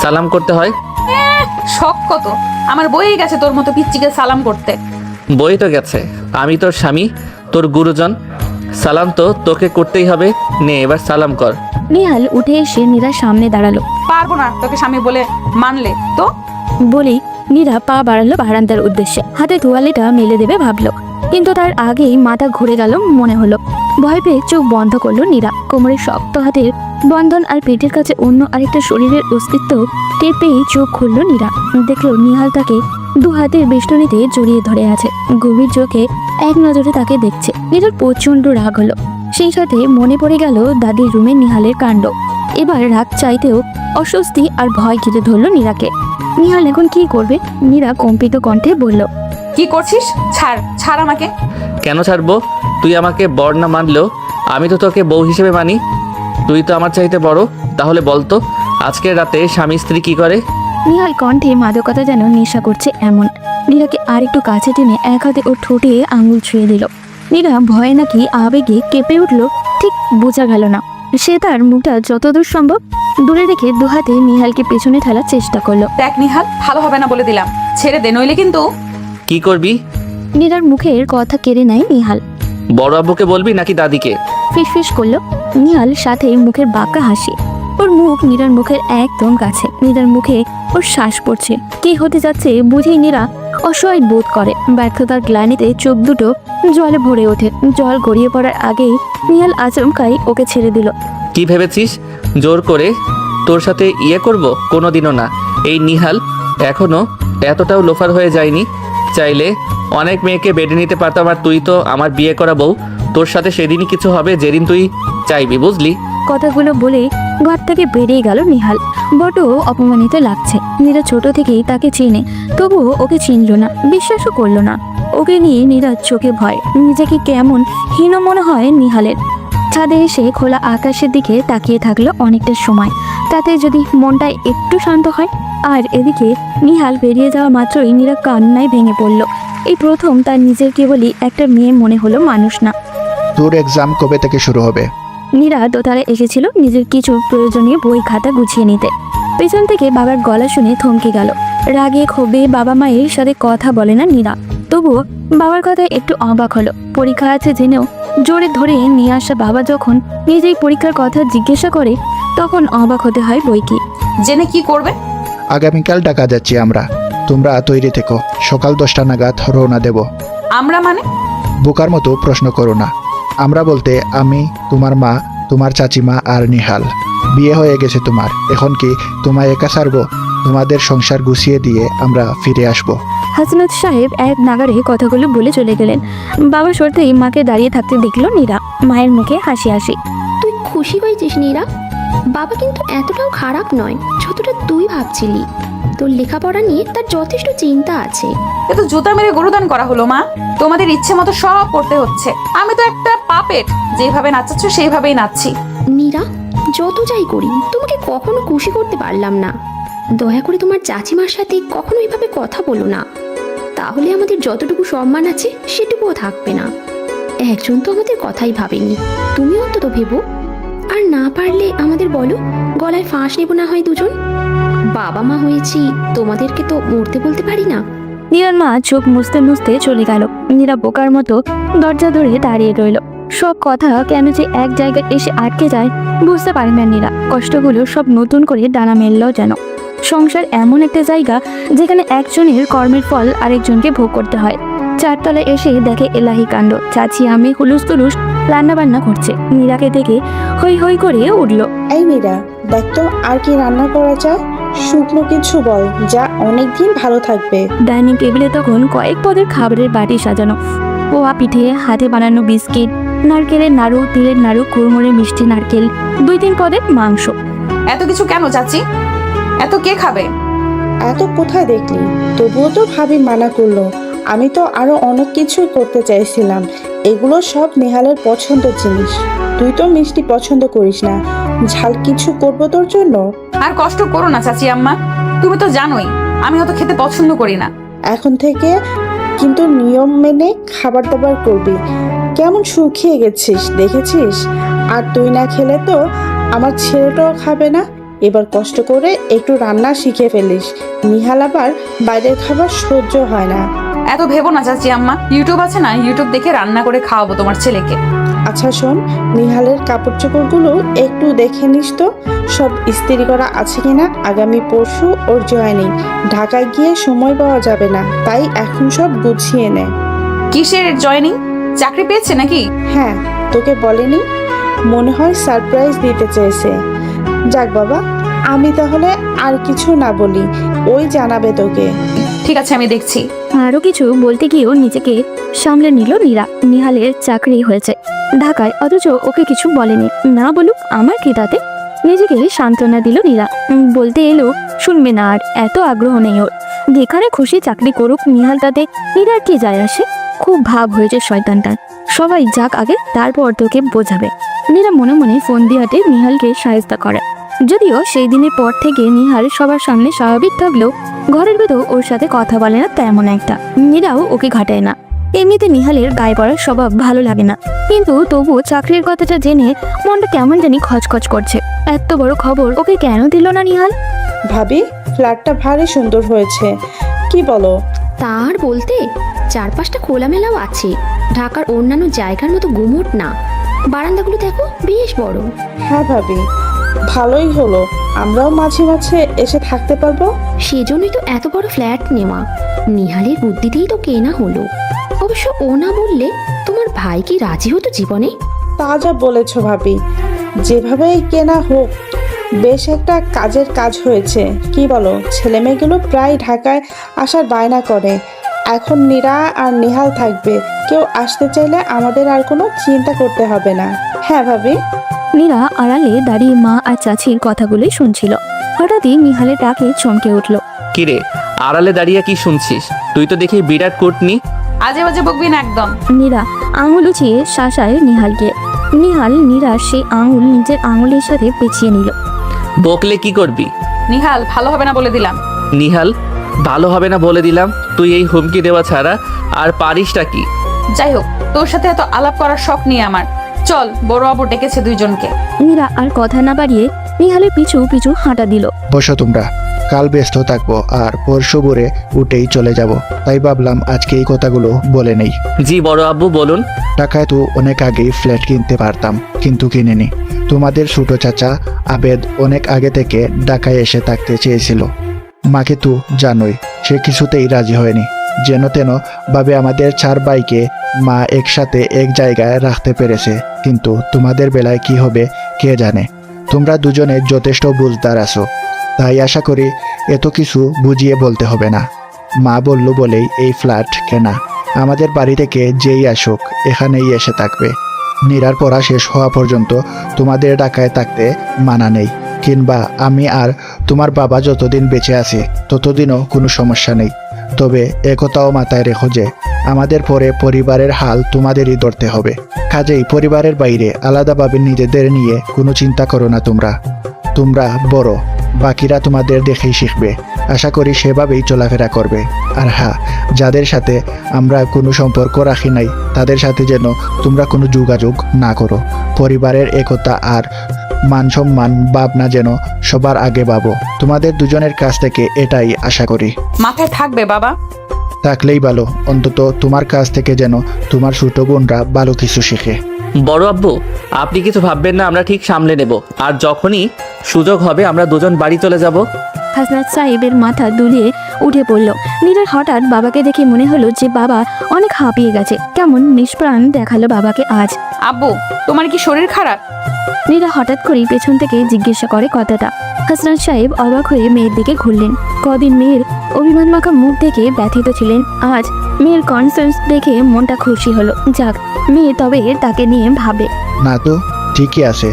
সালাম করতে হয়? শখ কত, আমার বইয়ে গেছে তোর মতো পিচ্চিকে সালাম করতে। বই তো গেছে, আমি তোর স্বামী, তোর গুরুজন, সালাম তো তোকে করতেই হবে। নে এবার সালাম কর। নিহাল উঠে এসে নীরার সামনে দাঁড়ালো। পারবো না তোকে স্বামী বলে মানলে তো। বলেই নীরা পা বাড়ালো বারান্দার উদ্দেশ্যে। হাতে তোয়ালেটা মেলে দেবে ভাবলো, কিন্তু তার আগেই মাথা ঘুরে গেল মনে হলো। ভয় পেয়ে চোখ বন্ধ করলো নীরা। কোমরের শক্ত হাতের বন্ধন আর পেটের কাছে অন্য আরেকটা শরীরের অস্তিত্ব টের পেয়ে চোখ খুললো নীরা। দেখলো নিহাল তাকে 2 হাতের বেষ্টনীতে জড়িয়ে ধরে আছে। গভীর চোখে এক নজরে তাকে দেখছে। নীরার প্রচন্ড রাগ হলো। সেই সাথে মনে পড়ে গেল দাদির রুমে নিহালের কাণ্ড। এবার রাগ চাইতেও অস্বস্তি আর ভয় ঘিরে ধরলো নীরাকে। নিহাল এখন কি করবে? নীরা কম্পিত কণ্ঠে বলল। কি করছিস? ছাড় ছাড় আমাকে। কেন ছাড়বো? তুই আমাকে বর না মানলেও আমি তো তোকে বউ হিসেবে মানি। তুই তো আমার চাইতে বড়। তাহলে বলতো আজকের রাতে স্বামী স্ত্রী কি করে? নিহাল কণ্ঠে মাদকতা যেন নেশা করছে এমন। নীরাকে আর একটু কাছে টেনে এক হাতে ওর ঠোঁটে আঙুল ছুঁয়ে দিল। নীরা ভয়ে নাকি আবেগে কেঁপে উঠল, ঠিক বোঝা গেল না। সে তার মুখটা যতদূর সম্ভব দূরে রেখে 2 হাতে নিহালকে পেছনে ঠেলার চেষ্টা করলো। দেখ নিহাল, ভালো হবে না বলে দিলাম, ছেড়ে দে, নইলে কিন্তু। কি করবি? নীরার মুখের কথা কেড়ে নেয় নিহাল। বড় আব্বুকে বলবি নাকি দাদিকে? ফিসফিস করলো নিহাল, সাথে মুখের বাঁকা হাসি। ওর মুখ নীরার মুখের একদম কাছে। নীরার মুখে ওর শ্বাস পড়ছে। কি হতে যাচ্ছে বুঝেই নীরা অসহায় বোধ করে। ব্যর্থতার গ্লানিতে চোখ দুটো জলে ভরে ওঠে। জল গড়িয়ে পড়ার আগেই নিহাল আচমকাই ওকে ছেড়ে দিল। কি ভেবেছিস জোর করে তোর সাথে করব? কোনোদিনও না। এই নিহাল এখনো এতটাও লোফার হয়ে যায়নি। চাইলে অনেক মেয়েকে বেডে নিতে পারতাম, আর তুই তো আমার বিয়ে করা বউ। তোর সাথে সেদিনই কিছু হবে যেদিন তুই চাইবি, বুঝলি? কথাগুলো বলে ঘর থেকে বেরিয়ে গেল নিহাল। বড় অপমানিত লাগছে। নীরা ছোট থেকেই তাকে চেনে, তবুও ওকে চিনল না, বিশ্বাসও করলো না। ওকে নিয়ে নীরার চোখে ভয়। নিজেকে কেমন হীন মনে হয় নিহালের। ছাদে এসে খোলা আকাশের দিকে তাকিয়ে থাকলো অনেকটা সময়। তাতে যদি মনটা একটু শান্ত হয়। আর এদিকে নিহাল বেরিয়ে যাওয়া মাত্রই নীরা কান্নায় ভেঙে পড়ল। এই প্রথম তার নিজের কেবলই একটা মেয়ে মনে হলো, মানুষ না। তোর এক্সাম কবে থেকে শুরু হবে? নীরা দোতলায় এসেছিল নিজের কিছু প্রয়োজনীয় বই খাতা গুছিয়ে নিতে। পেছন থেকে বাবার গলা শুনে থমকে গেল। রাগে ক্ষোভে বাবা মায়ের সাথে কথা বলে না নীরা, তবুও বাবার কথায় একটু অবাক হলো। পরীক্ষা আছে জেনেও জোরে ধরে নিয়ে আসা বাবা যখন নিজেই পরীক্ষার কথা জিজ্ঞাসা করে, তখন অবাক হতে হয় বই কি। জেনে কি করবে? আগামীকাল ঢাকা যাচ্ছি আমরা। তোমরা তৈরি থেকো। সকাল 10টা নাগাদ রওনা দেব। আমরা মানে? বোকার মতো প্রশ্ন করো না। আমরা বলতে আমি, তোমার মা, তোমার চাচিমা আর নিহাল। বিয়ে হয়ে গেছে তোমার। এখন কি তোমায় একা ছাড়বো? তোমাদের সংসার গুছিয়ে দিয়ে আমরা ফিরে আসব। হাসনাত সাহেব এক নাগারে কথাগুলো বলে চলে গেলেন। বাবা সরতেই মাকে দাঁড়িয়ে থাকতে দেখলো নীরা। মায়ের মুখে হাসি হাসি। তুই খুশি হয়েছিস নীরা? বাবা কিন্তু এতটাও খারাপ নয় যতটা তুই ভাবছিলি। তোর লেখাপড়া নিয়ে তার যথেষ্ট চিন্তা আছে। এ তো জুতা মেরে গরুদান করা হলো মা। তোমাদের ইচ্ছে মতো সব করতে হচ্ছে। আমি তো একটা পাপেট, যেভাবে নাচাচ্ছ সেইভাবেই নাচছি। নীরা, যত যাই করি তোমাকে কখনো খুশি করতে পারলাম না। দয়া করে তোমার চাচিমার সাথে কখনো এইভাবে কথা বলো না, তাহলে আমাদের যতটুকু সম্মান আছে সেটুকুও থাকবে না। একজন তো আমাদের কথাই ভাবেনি, তুমি অন্তত ভেবো। আর না পারলে আমাদের বলো, গলায় ফাঁস নেব না হয় দুজন। বাবা মা হয়েছি, তোমাদেরকে তো মরতে বলতে পারি না। নীরার মা চোখ মুছতে মুছতে চলে গেল। নীরা বোকার মতো দরজা ধরে দাঁড়িয়ে রইল। সব কথা কেন যে এক জায়গায় এসে আটকে যায় বুঝতে পারে না নীরা। কষ্টগুলো সব নতুন করে ডানা মেলল যেন। সংসার এমন একটা জায়গা যেখানে একজনের কর্মের ফল আরেকজনকে ভোগ করতে হয়। 4 তলায় এসে দেখে এলাহি কাণ্ড। চাচি আমি হুলুস তুলুস রান্না বান্না করছে। নীরাকে দেখে হই হই করে উঠল। এই মীরা, দেখ তো আর কি রান্না করা যায়। শুকনো কিছু বল, যা অনেকদিন ভালো থাকবে। ডাইনিং টেবিলে তখন কয়েক পদের খাবারের বাটি সাজানো। পোয়া পিঠে, হাতে বানানো বিস্কিট, নারকেলের নাড়ু, তিলের নাড়ু, কুড়মুড়ে মিষ্টি নারকেল, 2-3 পদের মাংস। এত কিছু কেন চাচি? এত কে খাবে? এত কোথায় দেখলি? তবুও তো ভাবি মানা করলো। আমি তো আরো অনেক কিছুই করতে চাইছিলাম। এগুলো সব নেহালের পছন্দের জিনিস। তুই তো মিষ্টি পছন্দ করিস না, ঝাল কিছু করবো তোর জন্য? আর কষ্ট করো না চাচি আম্মা, তুমি তো জানোই আমি হয়তো খেতে পছন্দ করি না। এখন থেকে কিন্তু নিয়ম মেনে খাবার দাবার করবি। কেমন শুকিয়ে গেছিস দেখেছিস? আর তুই না খেলে তো আমার ছেলেটাও খাবে না। এবার কষ্ট করে একটু রান্না শিখে ফেলিস। নিহাল আবার বাইরের খাবার সহ্য হয় না। এত ভেবো না চাচি আম্মা, ইউটিউব আছে না, ইউটিউব দেখে রান্না করে খাওয়াবো তোমার ছেলেকে। আচ্ছা শোন, নিহালের কাপড় চোপড়গুলো একটু দেখে নিস তো সব ইস্ত্রি করা আছে কিনা। আগামী পরশু ওর জয়েনিং, ঢাকায় গিয়ে সময় পাওয়া যাবে না, তাই এখন সব গুছিয়ে নে। কিসের জয়েনিং? চাকরি পেয়েছে নাকি? হ্যাঁ, তোকে বলেনি? মনে হয় সারপ্রাইজ দিতে চেয়েছে। যাক বাবা, আমি তাহলে আর কিছু না বলি, ওই জানাবে তোকে। ঠিক আছে, আমি দেখছি। আরও কিছু বলতে গিয়েও নিজেকে সামলে নিল নীরা। নিহালের চাকরি হয়েছে ঢাকায়, অথচ ওকে কিছু বলেনি। না বলুক, আমার কি তাতে? নিজেকে সান্ত্বনা দিল নীরা। বলতে এলো শুনবে না, আর এত আগ্রহ নেই ওর। যেখানে খুশি চাকরি করুক নিহাল, তাতে নীরার কি যায় আসে? খুব ভাব হয়েছে শয়তানটার। সবাই যাক আগে, তারপর তোকে বোঝাবে। নীরা মনে মনে ফোন দিয়ে হাতে নিহালকে সাহায্য করে। যদিও সেই দিনের পর থেকে নিহাল সবার সামনে স্বাভাবিক থাকলেও ঘরের ভেতর ওর সাথে কথা বলে না তেমন একটা। নীরাও ওকে ঘাটায় না। এমনিতে নিহালের গায়ে পড়ার স্বভাব ভালো লাগে না, কিন্তু তবুও চাকরির কথাটা জেনে মনটা কেমন জানি খচখচ করছে। এত বড় খবর ওকে কেন দিল না নিহাল? ভাবি, ফ্ল্যাটটা ভারী সুন্দর হয়েছে, কি বলো? তার বলতে চারপাশটা খোলামেলাও আছে, ঢাকার অন্যান্য জায়গার মতো গুমোট না। বারান্দাগুলো দেখো, বেশ বড়। হ্যাঁ ভাবি, ভালোই হলো, আমরাও মাঝে মাঝে এসে থাকতে পারবো। সেজন্যই তো এত বড় ফ্ল্যাট নেওয়া। নিহালের বুদ্ধিতেই তো কেনা হলো। অবশ্য ও না বললে তোমার ভাই কি রাজি হতো জীবনে? তা যা বলেছো ভাবি, যেভাবেই কেনা হোক বেশ একটা কাজের কাজ হয়েছে। কি বলো? ছেলে মেয়েগুলো প্রায় ঢাকায় আসার বায়না করে। এখন নীরা আর নিহাল থাকবে, কেউ আসতে চাইলে আমাদের আর কোনো চিন্তা করতে হবে না। হ্যাঁ ভাবি। নীরা আড়ালে দাঁড়িয়ে মা আর চাচির কথাগুলোই শুনছিল। হঠাৎই নিহালের ডাকে চমকে উঠল। কিরে, আড়ালে দাঁড়িয়ে কি শুনছিস? তুই তো দেখি বিরাট কোটনি। আজে বাজে বকবি না একদম। নীরা আঙুল উঁচিয়ে শাসায় নিহালকে। নিহাল নীরার সেই আঙুল নিজের আঙুলের সাথে পেঁচিয়ে নিল। বকলে কি করবি? নিহাল, ভালো হবে না বলে দিলাম। নিহাল, ভালো হবে না বলে দিলাম? তুই এই হুমকি দেওয়া ছাড়া আর পারিসটা কি? যাই হোক, তোর সাথে এত আলাপ করার শখ নিয়ে আমার। চল, বড় বাবু ডেকেছে দুইজনকে। নীরা আর কথা না বাড়িয়ে নিহালের পিছু পিছু হাঁটা দিল। বসো তোমরা, কাল ব্যস্ত থাকবো আর পরশু ভোরে উঠেই চলে যাব, তাই ভাবলাম আজকে এই কথাগুলো বলে নেই। জি বড় আব্বু, বলুন। টাকায় তো অনেক আগেই ফ্ল্যাট কিনতে পারতাম, কিন্তু কিনিনি। তোমাদের ছোট চাচা আবেদ অনেক আগে থেকে ঢাকায় এসে থাকতে চেয়েছিল। মাকে তো জানোই, সে কিছুতেই রাজি হয়নি। যেন তেন ভাবে আমাদের 4 ভাইকে মা একসাথে এক জায়গায় রাখতে পেরেছে, কিন্তু তোমাদের বেলায় কি হবে কে জানে। তোমরা দুজনে যথেষ্ট বুঝদার আছো, তাই আশা করি এত কিছু বুঝিয়ে বলতে হবে না। মা বলল বলেই এই ফ্ল্যাট কেনা। আমাদের বাড়ি থেকে যেই আসুক এখানেই এসে থাকবে। নীরার পড়া শেষ হওয়া পর্যন্ত তোমাদের ঢাকায় থাকতে মানা নেই, কিংবা আমি আর তোমার বাবা যতদিন বেঁচে আছি ততদিনও কোনো সমস্যা নেই। তবে একথাও মাথায় রেখো যে আমাদের পরে পরিবারের হাল তোমাদেরই ধরতে হবে। কাজেই পরিবারের বাইরে আলাদাভাবে নিজেদের নিয়ে কোনো চিন্তা করো না। তোমরা বড়, বাকিরা তোমাদের দেখেই শিখবে। আশা করি সেভাবেই চলাফেরা করবে। আর হ্যাঁ, যাদের সাথে আমরা কোনো সম্পর্ক রাখি নাই তাদের সাথে যেন তোমরা কোনো যোগাযোগ না করো। পরিবারের একতা আর মান সম্মান ভাবনা যেন সবার আগে ভাবো। তোমাদের দুজনের কাছ থেকে এটাই আশা করি। মাথায় থাকবে বাবা। থাকলেই ভালো, অন্তত তোমার কাছ থেকে যেন তোমার ছোট বোনরা ভালো কিছু শেখে। বড় আব্বু, আপনি কিছু ভাববেন না, আমরা ঠিক সামলে নেব। আর যখনই সুযোগ হবে আমরা দুজন বাড়ি চলে যাব। হাসনাত সাহেবের মাথা দুলিয়ে উঠে পড়ল। নীরার হঠাৎ বাবাকে দেখে মনে হলো যে বাবা অনেক হাঁপিয়ে গেছে। কেমন নিষ্প্রাণ দেখালো বাবাকে আজ। আব্বু, তোমার কি শরীর খারাপ? নীরা হঠাৎ করেই পেছন থেকে জিজ্ঞাসা করে কথাটা। হাসনাত সাহেব অবাক হয়ে মেয়ের দিকে ঘুরলেন। কদিন মেয়ের অভিমান মাখা মুখ দেখে ব্যথিত ছিলেন, আজ মেয়ের কনসার্ন দেখে মনটা খুশি হলো। যাক, মেয়ে তবে তাকে নিয়ে ভাবে না তো, ঠিকই আছে,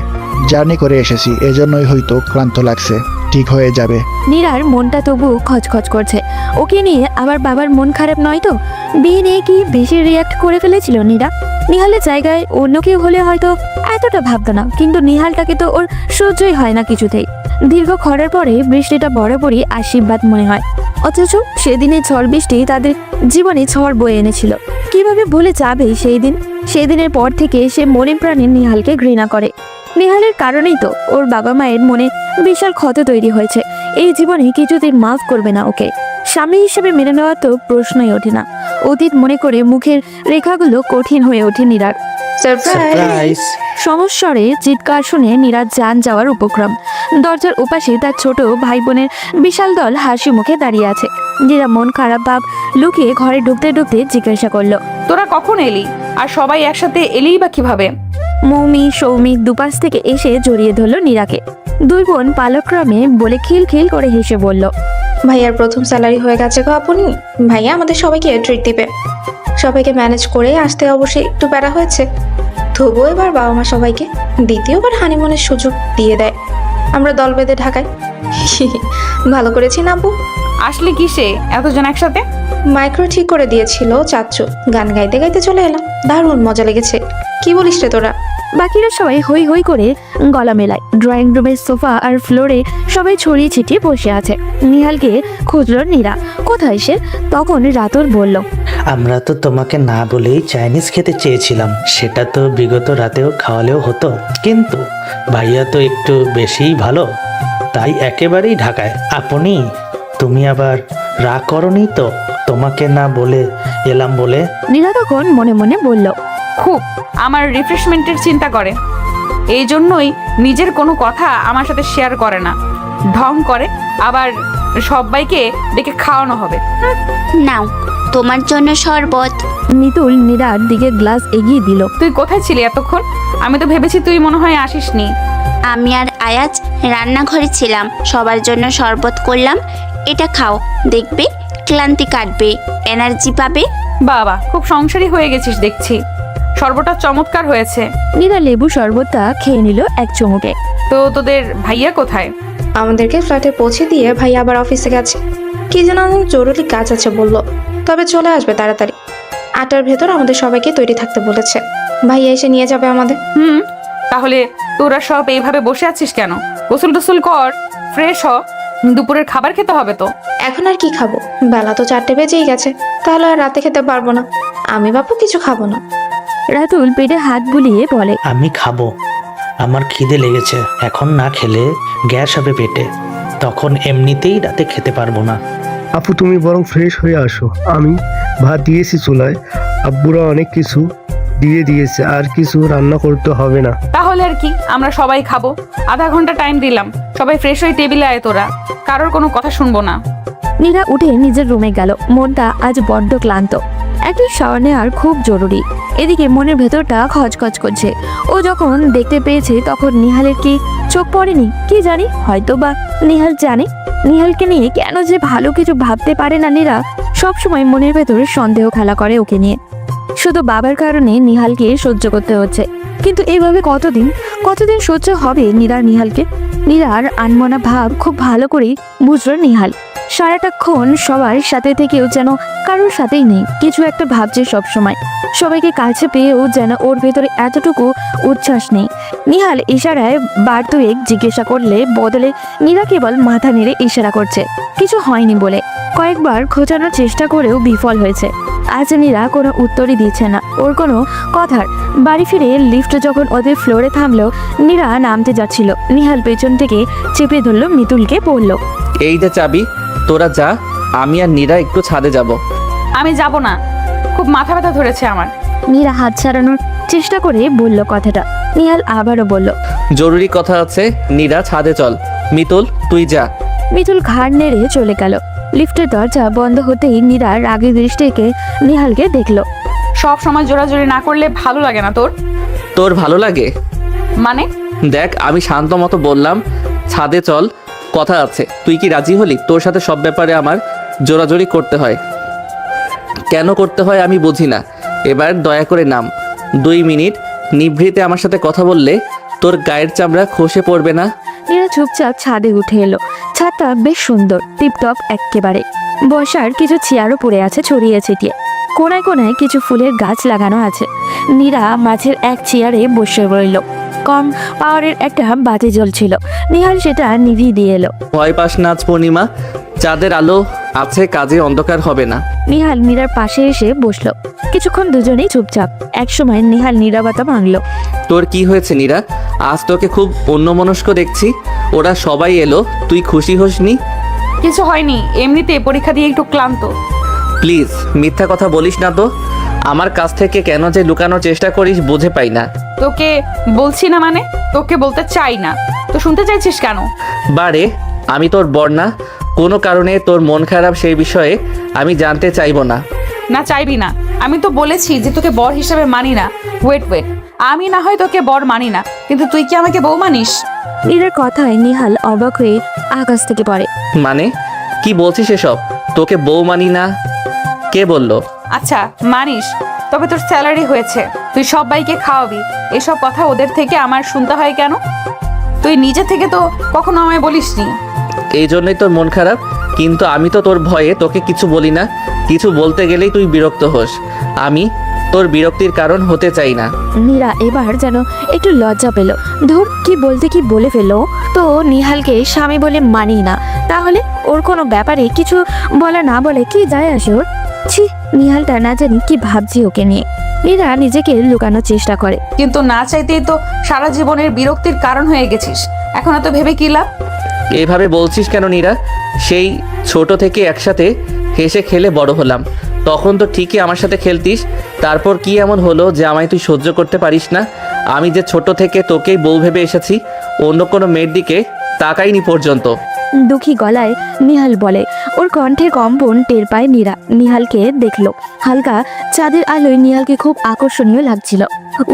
জার্নি করে এসেছি, এজন্যই হয়তো ক্লান্ত লাগছে, ঠিক হয়ে যাবে। নীরার মনটা তবু খচখচ করছে। ওকে নিয়ে আবার বাবার মন খারাপ নয় তো? বিয়ে নিয়ে কি বেশি রিয়াক্ট করে ফেলেছিল নীরা? নিহালের জায়গায় অন্য কেউ হলে হয়তো এতটা ভাবতো না, কিন্তু নিহালটাকে তো ওর সহ্যই হয় না কিছুতেই। দীর্ঘ খরার পরে বৃষ্টিটা বরাবরই আশীর্বাদ মনে হয়, অথচ সেদিনের ঝড় বৃষ্টি তাদের জীবনে ঝড় বয়ে এনেছিল। কিভাবে ভুলে যাবে সেই দিন? সেই দিনের পর থেকে সে মনে প্রাণে নিহালকে ঘৃণা করে। নিহালের কারণেই তো ওর বাবা মায়ের মনে বিশাল ক্ষত তৈরি হয়েছে। এই জীবনে কিছুতেই মাফ করবে না ওকে। স্বামী হিসেবে মেনে নেওয়া তো প্রশ্নই ওঠে না। অতীত মনে করে মুখের রেখাগুলো কঠিন হয়ে ওঠে নীরার। সারপ্রাইজ। সমস্বরে চিৎকার শুনে নীরার যান যাওয়ার উপক্রম। দরজার ওপাশে তার ছোট ভাই বোনের বিশাল দল হাসি মুখে দাঁড়িয়ে আছে। নীরা মন খারাপ ভাব লুকিয়ে ঘরে ঢুকতে ঢুকতে জিজ্ঞাসা করলো, তোরা কখন এলি? আর সবাই একসাথে এলিই বা কিভাবে? মৌমি সৌমিক দুপাশ থেকে এসে জড়িয়ে ধরলো নীরাকে। দুই বোন পালক্রমে বলে খিলখিল করে হেসে বলল, ভাইয়ার প্রথম স্যালারি হয়ে গেছে গো আপনি। ভাইয়া আমাদের সবাইকে ট্রিট দিবে। সবাইকে ম্যানেজ করে আসতে অবশ্যই একটু প্যারা হয়েছে, তবুও এবার বাবা মা সবাইকে দ্বিতীয়বার হানিমুনের সুযোগ দিয়ে দেয়। আমরা দল বেঁধে ঢাকায় ভালো করেছি না আপু? আসলে কিসে এতজন একসাথে? মাইক্রো ঠিক করে দিয়েছিল চাচ্চু, গান গাইতে গাইতে চলে এলাম, দারুণ মজা লেগেছে। কি বলিস রে তোরা? বাকিরা সবাই হই হই করে গলা মেলায়। ড্রয়িং রুমের সোফা আর ফ্লোরে সবাই ছড়িয়ে ছিটিয়ে বসে আছে। নিহালকে খুঁজল নীরা, কোথায় সে? তখন রাতুল বলল, আমরা তো তোমাকে না বলেই চাইনিজ খেতে চেয়েছিলাম, সেটা তো বিগত রাতেও খাওয়ালেও হতো, কিন্তু ভাইয়া তো একটু বেশিই ভালো, তাই একেবারেই ঢাকায়। আপনি তুমি আবার রাগ করনি তো তোমাকে না বলে এলাম বলে? নীরা তখন মনে মনে বলল, খুব আমার রিফ্রেশমেন্টের চিন্তা করে, এই জন্যই নিজের কোনো কথা আমার সাথে শেয়ার করে না। ঢং করে, আবার সবাইকে ডেকে খাওয়ানো হবে। নাও তোমার জন্য শরবত। মিতুল নীরার দিকে গ্লাস এগিয়ে দিল। তুই কোথায় ছিলি এতক্ষণ? আমি তো ভেবেছি তুই মনে হয় আসিসনি। আমি আর আয়াজ রান্নাঘরে ছিলাম, সবার জন্য শরবত করলাম। এটা খাও, দেখবে ক্লান্তি কাটবে, এনার্জি পাবে। বাবা, খুব সংসারী হয়ে গেছিস দেখছি। শরবতটা চমৎকার হয়েছে। নীরা লেবু শরবতটা খেয়ে নিল এক চুমুকে। তো তোদের ভাইয়া কোথায়? আমাদেরকে ফ্ল্যাটে পৌঁছে দিয়ে ভাইয়া আবার অফিসে গেছে, কি যেন জরুরি কাজ আছে বললো, তবে চলে আসবে তাড়াতাড়ি। 8টার ভেতর আমাদের সবাইকে তৈরি থাকতে বলেছে, ভাইয়া এসে নিয়ে যাবে আমাদের। তাহলে তোরা সব এইভাবে বসে আছিস কেন? গোসল টোসল কর, ফ্রেশ হ, দুপুরের খাবার খেতে হবে তো। এখন আর কি খাবো? বেলা তো 4টে বেজেই গেছে, তাহলে আর রাতে খেতে পারবো না। আমি বাপু কিছু খাবো না। রাতুল পেটে হাত বুলিয়ে বলে, আমি খাবো, আমার খিদে লেগেছে, এখন না খেলে গ্যাস হবে পেটে, তখন এমনিতেই রাতে খেতে পারবো না। আপু তুমি বরং ফ্রেশ হয়ে আসো, আমি ভাত দিয়েছি চুলায়, আব্বুরা অনেক কিছু দিয়ে দিয়েছে, আর কিছু রান্না করতে হবে না। তাহলে আর কি, আমরা সবাই খাবো। আধা ঘন্টা টাইম দিলাম, সবাই ফ্রেশ হয়ে টেবিলে আয়। তোরা কারোর কোনো কথা শুনবো না। নীরা উঠে নিজের রুমে গেল। মনটা আজ বড্ড ক্লান্ত, একটু শাওয়ার নেওয়ার খুব জরুরি। এদিকে মনের ভেতরটা খচখচ করছে। ও যখন দেখতে পেয়েছে তখন নিহালের কি চোখ পড়েনি? কি জানি, হয়তো বা নিহাল জানে। নিহালকে নিয়ে কেন যে ভালো কিছু ভাবতে পারে না নীরা, সবসময় মনের ভেতরে সন্দেহ খেলা করে ওকে নিয়ে। শুধু বাবার কারণে নিহালকে সহ্য করতে হচ্ছে, কিন্তু এইভাবে কতদিন সহ্য হবে নীরার নিহালকে? নীরার আনমনা ভাব খুব ভালো করেই বুঝলো নিহাল। সারাটাক্ষণ সবার সাথে থেকেও যেন কারোর সাথেই নেই, কিছু একটা ভাবছে সবসময়। সবাইকে কাছে পেয়েও যেন ওর ভেতরে এতটুকু উচ্ছ্বাস নেই। নিহাল ইশারায় বার দুয়েক জিজ্ঞাসা করলে বদলে নীরা কেবল মাথা নেড়ে ইশারা করছে, কিছু হয়নি বলে। কয়েকবার খোঁচানোর চেষ্টা করেও বিফল হয়েছে। আজ নীরা কোনো উত্তরই দিচ্ছে না ওর কোনো কথার। বাড়ি ফিরে লিফট যখন ওদের ফ্লোরে থামলো, নীরা নামতে যাচ্ছিল, নিহাল পেছন থেকে চেপে ধরলো মিতুলকে, বলল, এই যে চাবি, তোরা যা, আমি আর নীরা একটু ছাদে যাব। আমি যাব না, খুব মাথা ব্যথা ধরেছে আমার। নীরা হাত ছাড়ানোর চেষ্টা করে বলল কথাটা। নিহাল আবারও বলল, জরুরি কথা আছে, নীরা ছাদে চল। মিতুল তুই যা। মিতুল ঘাড় নেড়ে চলে গেল। লিফটের দরজা বন্ধ হতেই নীরা রাগী দৃষ্টিকে নিহালকে দেখলো। সব সময় জোরাজোরি না করলে ভালো লাগে না তোর? তোর ভালো লাগে মানে? দেখ, আমি শান্ত মতো বললাম ছাদে চল, কথা আছে। তুই কি রাজি হলি? তোর সাথে সব ব্যাপারে আমার জোরাজোরি করতে হয়। কেন করতে হয় আমি বুঝি না। এবার দয়া করে নাম। 2 মিনিট নিভৃতে আমার সাথে কথা বললে তোর গায়ের চামড়া খসে পড়বে না? নীরা চুপচাপ ছাদে উঠে এলো। ছাদটা বেশ সুন্দর, টিপটপ এক্কেবারে। বসার কিছু চেয়ারও পড়ে আছে ছড়িয়ে ছিটিয়ে। কোনায় কোনায় কিছু ফুলের গাছ লাগানো আছে। নীরা মাঝের এক চেয়ারে বসে রইল। কম পাওয়ারের একটা বাতি জ্বলছিল। নিহাল সেটা নিভিয়ে দিয়ে এলো। ভয় পাস না আজ পূর্ণিমা, চাঁদের আলো আছে, কাজে অন্ধকার হবে না। নিহাল নীরার পাশে এসে বসলো। কিছুক্ষণ দুজনেই চুপচাপ। একসময় নিহাল নীরবতা ভাঙলো। তোর কি হয়েছে নীরা? আজ তোকে খুব অন্যমনস্ক দেখছি। ওরা সবাই এলো, তুই খুশি হোসনি? কিছু হয়নি, এমনিতে পরীক্ষা দিয়ে একটু ক্লান্ত। প্লিজ মিথ্যা কথা বলিস না তো। আমার কাছ থেকে কেন যে লুকানোর চেষ্টা করিস বুঝে পাই না। তোকে বলছি না মানে? তোকে বলতে চাই না তো শুনতে চাইছিস কেন? বারে, আমি তোর বর না, কোনো কারণে তোর মন খারাপ সেই বিষয়ে আমি জানতে চাইবো না। না চাইবি না? আমি তো বলেছি যে তোকে বর হিসাবে মানি না। ওয়েট, আমি না হয় তোকে বর মানি না, কিন্তু তুই কি আমাকে বউ মানিস? নীরার কথায় নিহাল অবাক হয়ে আকাশ থেকে পড়ে। মানে কি বলছিস এসব? তোকে বউ মানি না কে বললো? আচ্ছা মানিস, তবে তোর স্যালারি হয়েছে, তুই সবাইকে খাওয়াবি, এসব কথা ওদের থেকে আমার শুনতে হয় কেন? তুই নিজে থেকে তো কখনো আমায় বলিসনি। এই জন্যই তোর মন খারাপ, কিন্তু আমি তো তোর ভয়ে তোকে কিছু বলি না। কিছু বলতে গেলেই তুই বিরক্ত হোস। আমি তোর বিরক্তির কারণ হতে চাই না। নীরা এবার যেন একটু লজ্জা পেল। ধুর, কি বলতে কি বলে ফেললো। তো নিহালকে স্বামী বলে মানি না, তাহলে ওর কোনো ব্যাপারে কিছু বলা না বলে কি যায় আসে ওর? ছি, নিহালটা না জানি কি ভাবছি ওকে নিয়ে। নীরা নিজেকে লুকানোর চেষ্টা করে। কিন্তু না চাইতেই তো সারা জীবনের বিরক্তির কারণ হয়ে গেছিস, এখন এত ভেবে কি লাভ? এইভাবে বলছিস কেন নীরা? সেই ছোট থেকে একসাথে হেসে খেলে বড় হলাম, তখন তো ঠিকই আমার সাথে খেলতিস। তারপর কি এমন হলো যে আমায় তুই সহ্য করতে পারিস না? আমি যে ছোট থেকে তোকেই বউ ভেবে এসেছি, অন্য কোনো মেয়ের দিকে তাকাইনি পর্যন্ত। দুঃখী গলায় নিহাল বলে। ওর কণ্ঠে কম্পন টের পায় নীরা। নিহালকে দেখলো। হালকা চাঁদের আলোয় নিহালকে খুব আকর্ষণীয় লাগছিল।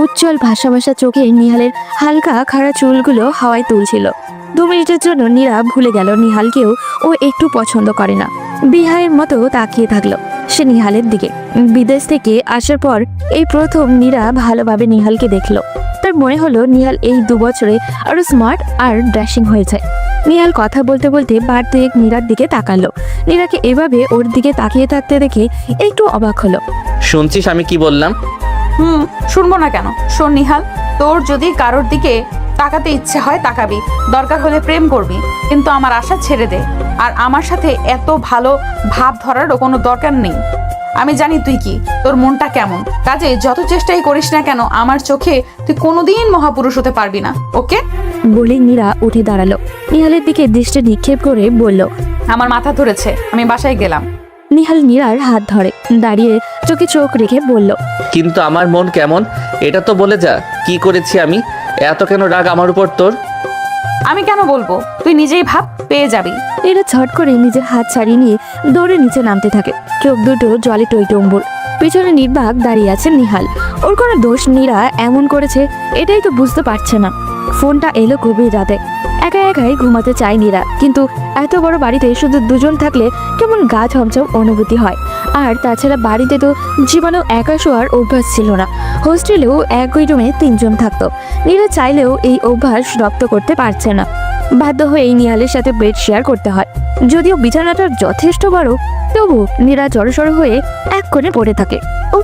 উজ্জ্বল ভাষা ভাষা চোখে নিহালের হালকা খাড়া চুলগুলো হাওয়ায় তুলছিল। 2 মিনিটের জন্য নীরা ভুলে গেল নিহালকেও ও একটু পছন্দ করে না। বিহায়ের মতো তাকিয়ে থাকলো সে নিহালের দিকে। বিদেশ থেকে আসার পর এই প্রথম নীরা ভালোভাবে নিহালকে দেখলো। তার মনে হলো নিহাল এই 2 বছরে আরো স্মার্ট আর ড্রেসিং হয়েছে। নিহাল কথা বলতে বলতে বার দুয়েক নীরার দিকে তাকালো। নীরাকে এভাবে ওর দিকে তাকিয়ে থাকতে দেখে একটু অবাক হলো। শুনছিস আমি কি বললাম? শুনবো না কেন? শোন নিহাল, তোর যদি কারোর দিকে তাকাতে ইচ্ছে হয় তাকাবি, দরকার হলে প্রেম করবি, কিন্তু আমার আশা ছেড়ে দে। আর আমার সাথে এত ভালো ভাব ধরারও কোনো দরকার নেই। আমি জানি তুই কি, তোর মনটা কেমন। কাজে যত চেষ্টাই করিস না কেন, আমার চোখে তুই কোনোদিন মহাপুরুষ হতে পারবি না, ওকে? বলে নীরা উঠে দাঁড়ালো। নিহালের দিকে দৃষ্টি নিক্ষেপ করে বলল, আমার মাথা ধরেছে, আমি বাসায় গেলাম। নিহাল নীরার হাত ধরে দাঁড়িয়ে চোখে চোখ রেখে বলল, কিন্তু আমার মন কেমন এটা তো বলে যা। কি করেছি আমি? এত কেন রাগ আমার উপর তোর? আমি কেন বলবো? তুই নিজেই ভাব, পেয়ে যাবি। নীরা ছট করে নিজের হাত ছাড়িয়ে নিয়ে দৌড়ে নিচে নামতে থাকে। চোখ দুটো জলে টইটম্বুর। পিছনে নির্বাক দাঁড়িয়ে আছে নিহাল। ওর কোনো দোষ নীরা এমন করেছে এটাই তো বুঝতে পারছে না। ফোনটা এলো গভীর রাতে। একা একাই ঘুমাতে চায় নীরা, কিন্তু এত বড় বাড়িতে শুধু দুজন থাকলে কেমন গা ছমছম অনুভূতি হয়। আর তাছাড়া বাড়িতে তো জীবনেও একা শোয়ার অভ্যাস ছিল না। হোস্টেলেও একই রুমে 3 জন থাকতো। নীরা চাইলেও এই অভ্যাস রপ্ত করতে পারছে না। বাধ্য হয়ে নিহালের সাথে বেড শেয়ার করতে হয়। যদিও বিছানাটা যথেষ্ট বড়, তবু নীরা জড়সড় হয়ে এক কোণে পড়ে থাকে। ও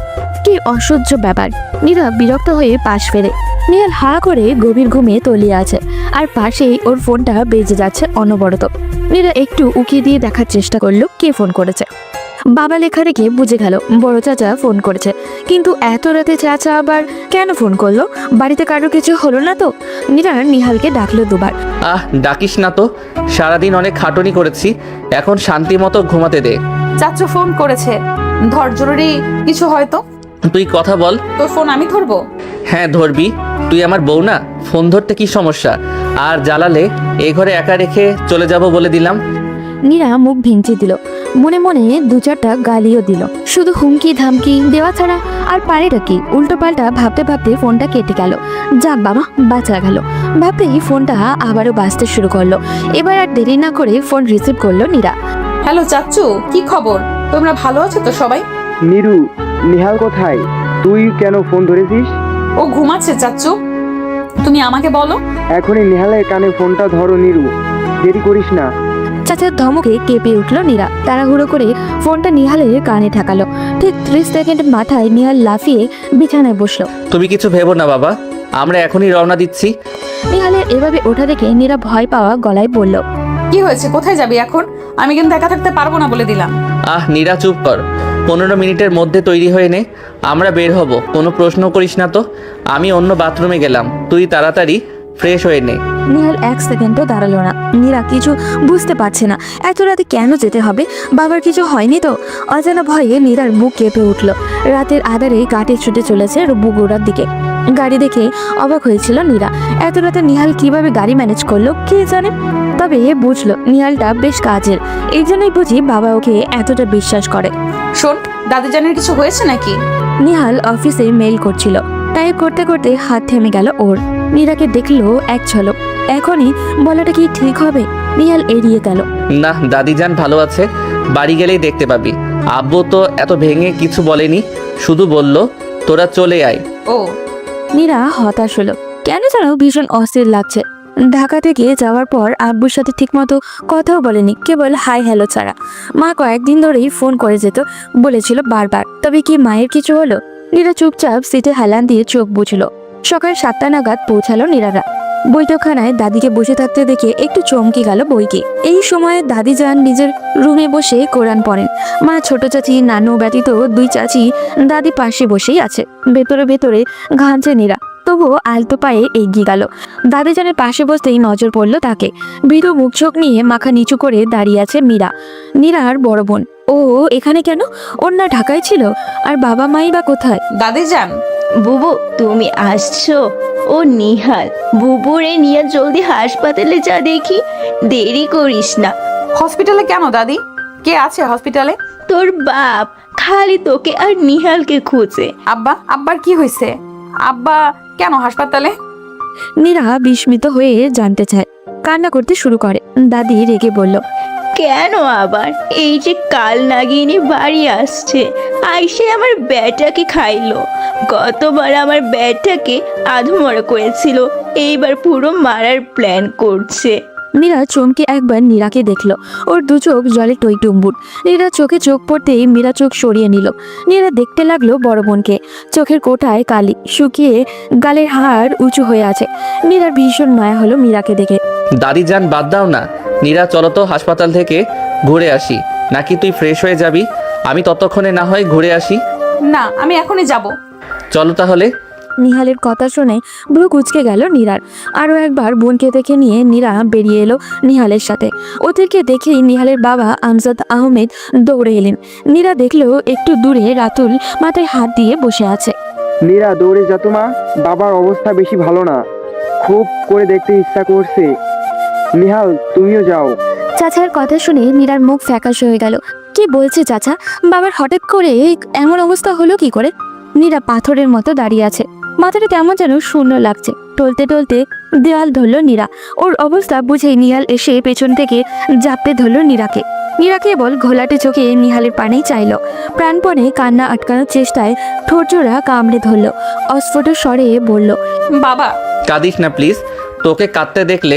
কি অসহ্য ব্যাপার। নীরা বিরক্ত হয়ে পাশ ফেরে। নিহাল হা করে গভীর ঘুমে তলিয়ে আছে, আর পাশেই ওর ফোনটা বেজে যাচ্ছে অনবরত। নীরা একটু উকিয়ে দিয়ে দেখার চেষ্টা করলো কে ফোন করেছে। বাবা লেখা রেখে বুঝে গেল বড় চাচা ফোন করেছে, কিন্তু এত রাতে চাচা আবার কেন ফোন করলো? বাড়িতে কারো কিছু হলো না তো? নীরা নিহালকে ডাকলো 2 বার। ডাকিস না তো, সারাদিন অনেক খাটুনি করেছি, এখন শান্তি মতো ঘুমাতে দে। চাচু ফোন করেছে, ধর, জরুরি কিছু হয়তো। তুই কথা বল। তোর ফোন আমি ধরবো? হ্যাঁ ধরবি, তুই আমার বউ না? ফোন ধরতে কি সমস্যা? আর জ্বালালে এই ঘরে একা রেখে চলে যাব বলে দিলাম। নীরা মুখ ভিঞ্চি দিল, মনে মনে 2-4টা গালিও দিল। শুধু হুমকি ধামকি দেওয়া ছাড়া আর পারেটা কি? উল্টো পাল্টা ভাবতে ভাবতে ফোনটা কেটে গেল। যাক বাবা, বাঁচা গেল ভাবতেই ফোনটা আবারও বাজতে শুরু করলো। এবার আর দেরি না করে ফোন রিসিভ করলো নীরা। হ্যালো চাচু, কি খবর? তোমরা ভালো আছো তো সবাই? নীরু, নিহাল কোথায়? তুই কেন ফোন ধরেছিস? ও ঘুমাচ্ছে চাচু। তুমি আমাকে বলো। এখনই নেহালের কানে ফোনটা ধরো নিরু, দেরি করিস না। চাচার ধমকে কেঁপে উঠল নীরা। তাড়াহুড়ো করে ফোনটা নিহালের কানে ঠাকালো। ঠিক 30 সেকেন্ড মাথায় নিহাল লাফিয়ে বিছানায় বসলো। তুমি কিছু ভেবো না বাবা, আমরা এখনই রওনা দিচ্ছি। নিহালের এভাবে ওঠা দেখে নীরা ভয় পাওয়া গলায় বলল, কি হয়েছে, কোথায় যাবি এখন? আমি কিন্তু একা থাকতে পারবো না বলে দিলাম। নীরা চুপ কর, 15 মিনিটের মধ্যে তৈরি হয়ে নে, আমরা বের হব। কোনো প্রশ্ন করিস না তো। আমি অন্য বাথরুমে গেলাম, তুই তাড়াতাড়ি ফ্রেশ হয়ে নে। নিহাল 1 সেকেন্ডও দাঁড়ালো না। নীরা কিছু বুঝতে পারছে না, এত রাতে কেন যেতে হবে? বাবার কিছু হয়নি তো? অজানা ভয়ে নীরার বুক কেঁপে উঠল। রাতের আধারে গাড়ি ছুটে চলেছে বগুড়ার দিকে। গাড়ি দেখে অবাক হয়েছিল নীরা। এত রাতে নিহাল কিভাবে গাড়ি ম্যানেজ করলো কে জানে। তবে বুঝলো নিহালটা বেশ কাজের, এই জন্যই বুঝি বাবা ওকে এতটা বিশ্বাস করে। শোন, দাদিজানের কিছু হয়েছে নাকি? নিহাল অফিসে মেইল করছিল, তাই করতে করতে হাত থেমে গেল ওর। নীরাকে দেখলো এক ঝলক। এখনই বলাটা কি ঠিক হবে? নিহাল এড়িয়ে গেল। না, দাদিজান ভালো আছে, বাড়ি গেলেই দেখতে পাবি। আব্বু তো এত ভেঙে কিছু বলেনি, শুধু বলল তোরা চলে আয়। ও। নীরা হতাশ হলো, কেন যেন ভীষণ অস্থির লাগছে। ঢাকা থেকে যাওয়ার পর আব্বুর সাথে ঠিকমতো কথাও বলেনি, কেবল হাই হ্যালো ছাড়া। মা কয়েকদিন ধরেই ফোন করে যেত বলেছিল বারবার। তবে কি মায়ের কিছু হলো? নীরা চুপচাপ সিটে হেলান দিয়ে চোখ বুঝলো। সকাল 7টা নাগাদ পৌঁছালো নীরারা। বৈঠকখানায় দাদিকে বসে থাকতে দেখে একটু চমকে গেল বইকে। এই সময় দাদি যান নিজের রুমে বসে কোরআন পড়েন। মা, ছোট চাচি, নানু ব্যতীত 2 চাচি দাদি পাশে বসেই আছে। ভেতরে ভেতরে ঘামছে নীরা, তবুও আলতো পায়ে এগিয়ে গেল। দাদিজানের পাশে বসতেই নজর পড়লো তাকে। ভীরু মুখ চোখ নিয়ে মাথা নিচু করে দাঁড়িয়ে আছে মীরা, নীরার বড় বোন। ও এখানে কেন? ওর না ঢাকায় ছিল? আর বাবা মাই বা কোথায়? দাদিজান। বুবু, তুমি আসছো? ও নিহাল, বুবুরে নিয়ে জলদি হাসপাতালে যা দেখি, দেরি করিস না। হসপিটালে কেন দাদি? কে আছে হসপিটালে? তোর বাপ খালি তোকে আর নিহালকে খুঁজে। আব্বার কি হয়েছে? আব্বা কেন হাসপাতালে? নীরা বিস্মিত হয়ে জানতে চায়, কান্না করতে শুরু করে। দাদি রেগে বলল, কেন আবার? এই যে কাল নাগিনী বাড়ি আসছে, আইসে আমার ব্যাটাকে খাইলো। গতবার আমার ব্যাটাকে আধমরা করেছিল, এইবার পুরো মারার প্ল্যান করছে। নীরা চমকে একবার নীরাকে দেখলো। ওর 2 চোখ জলে টইটুম্বুর। নীরা চোখে চোখ পড়তেই মীরা চোখ সরিয়ে নিল। নীরা দেখতে লাগলো বড় বোনকে। চোখের কোটায় কালি শুকিয়ে, গালের হাড় উঁচু হয়ে আছে। নীরার ভীষণ মায়া হলো মীরাকে দেখে। দাদিজান বাদ দাও না, নীরা চলো তো হাসপাতাল থেকে ঘুরে আসি। নাকি তুই ফ্রেশ হয়ে যাবি? আমি ততক্ষণে না হয় ঘুরে আসি। না, আমি এখনই যাব। চলো তাহলে। নিহালের কথা শুনে ব্রু কুচকে গেল নীরার। আরও একবার বোনকে দেখে নিয়ে নীরা বেরিয়ে এলো নিহালের সাথে। ওদেরকে দেখেই নিহালের বাবা আমজাদ আহমেদ দৌড়ে এলেন। নীরা দেখলো একটু দূরে রাতুল মাথায় হাত দিয়ে বসে আছে। নীরা, দৌড়ে যা তো মা, বাবার অবস্থা বেশি ভালো না, খুব করে দেখতে ইচ্ছা করছে। নিহাল, তুমিও যাও। চাচার কথা শুনে নীরার মুখ ফ্যাকাশ হয়ে গেল। কি বলছে চাচা? বাবার হঠাৎ করে এমন অবস্থা হলো কি করে? নীরা পাথরের মতো দাঁড়িয়ে আছে, মাথাটা কেমন যেন শূন্য লাগছে। টলতে টলতে দেওয়াল ধরলো নীরা। ওর অবস্থা বুঝেই নিহাল এসে পেছন থেকে জাপটে ধরলো নীরাকে। নীরা কেবল ঘোলাটে চোখে নিহালের পানেই চাইলো। প্রাণপণে কান্না আটকানোর চেষ্টায় ঠোঁটজোড়া কামড়ে ধরলো। অস্ফুট স্বরে বলল, বাবা। কাঁদিস না প্লিজ, তোকে কাঁদতে দেখলে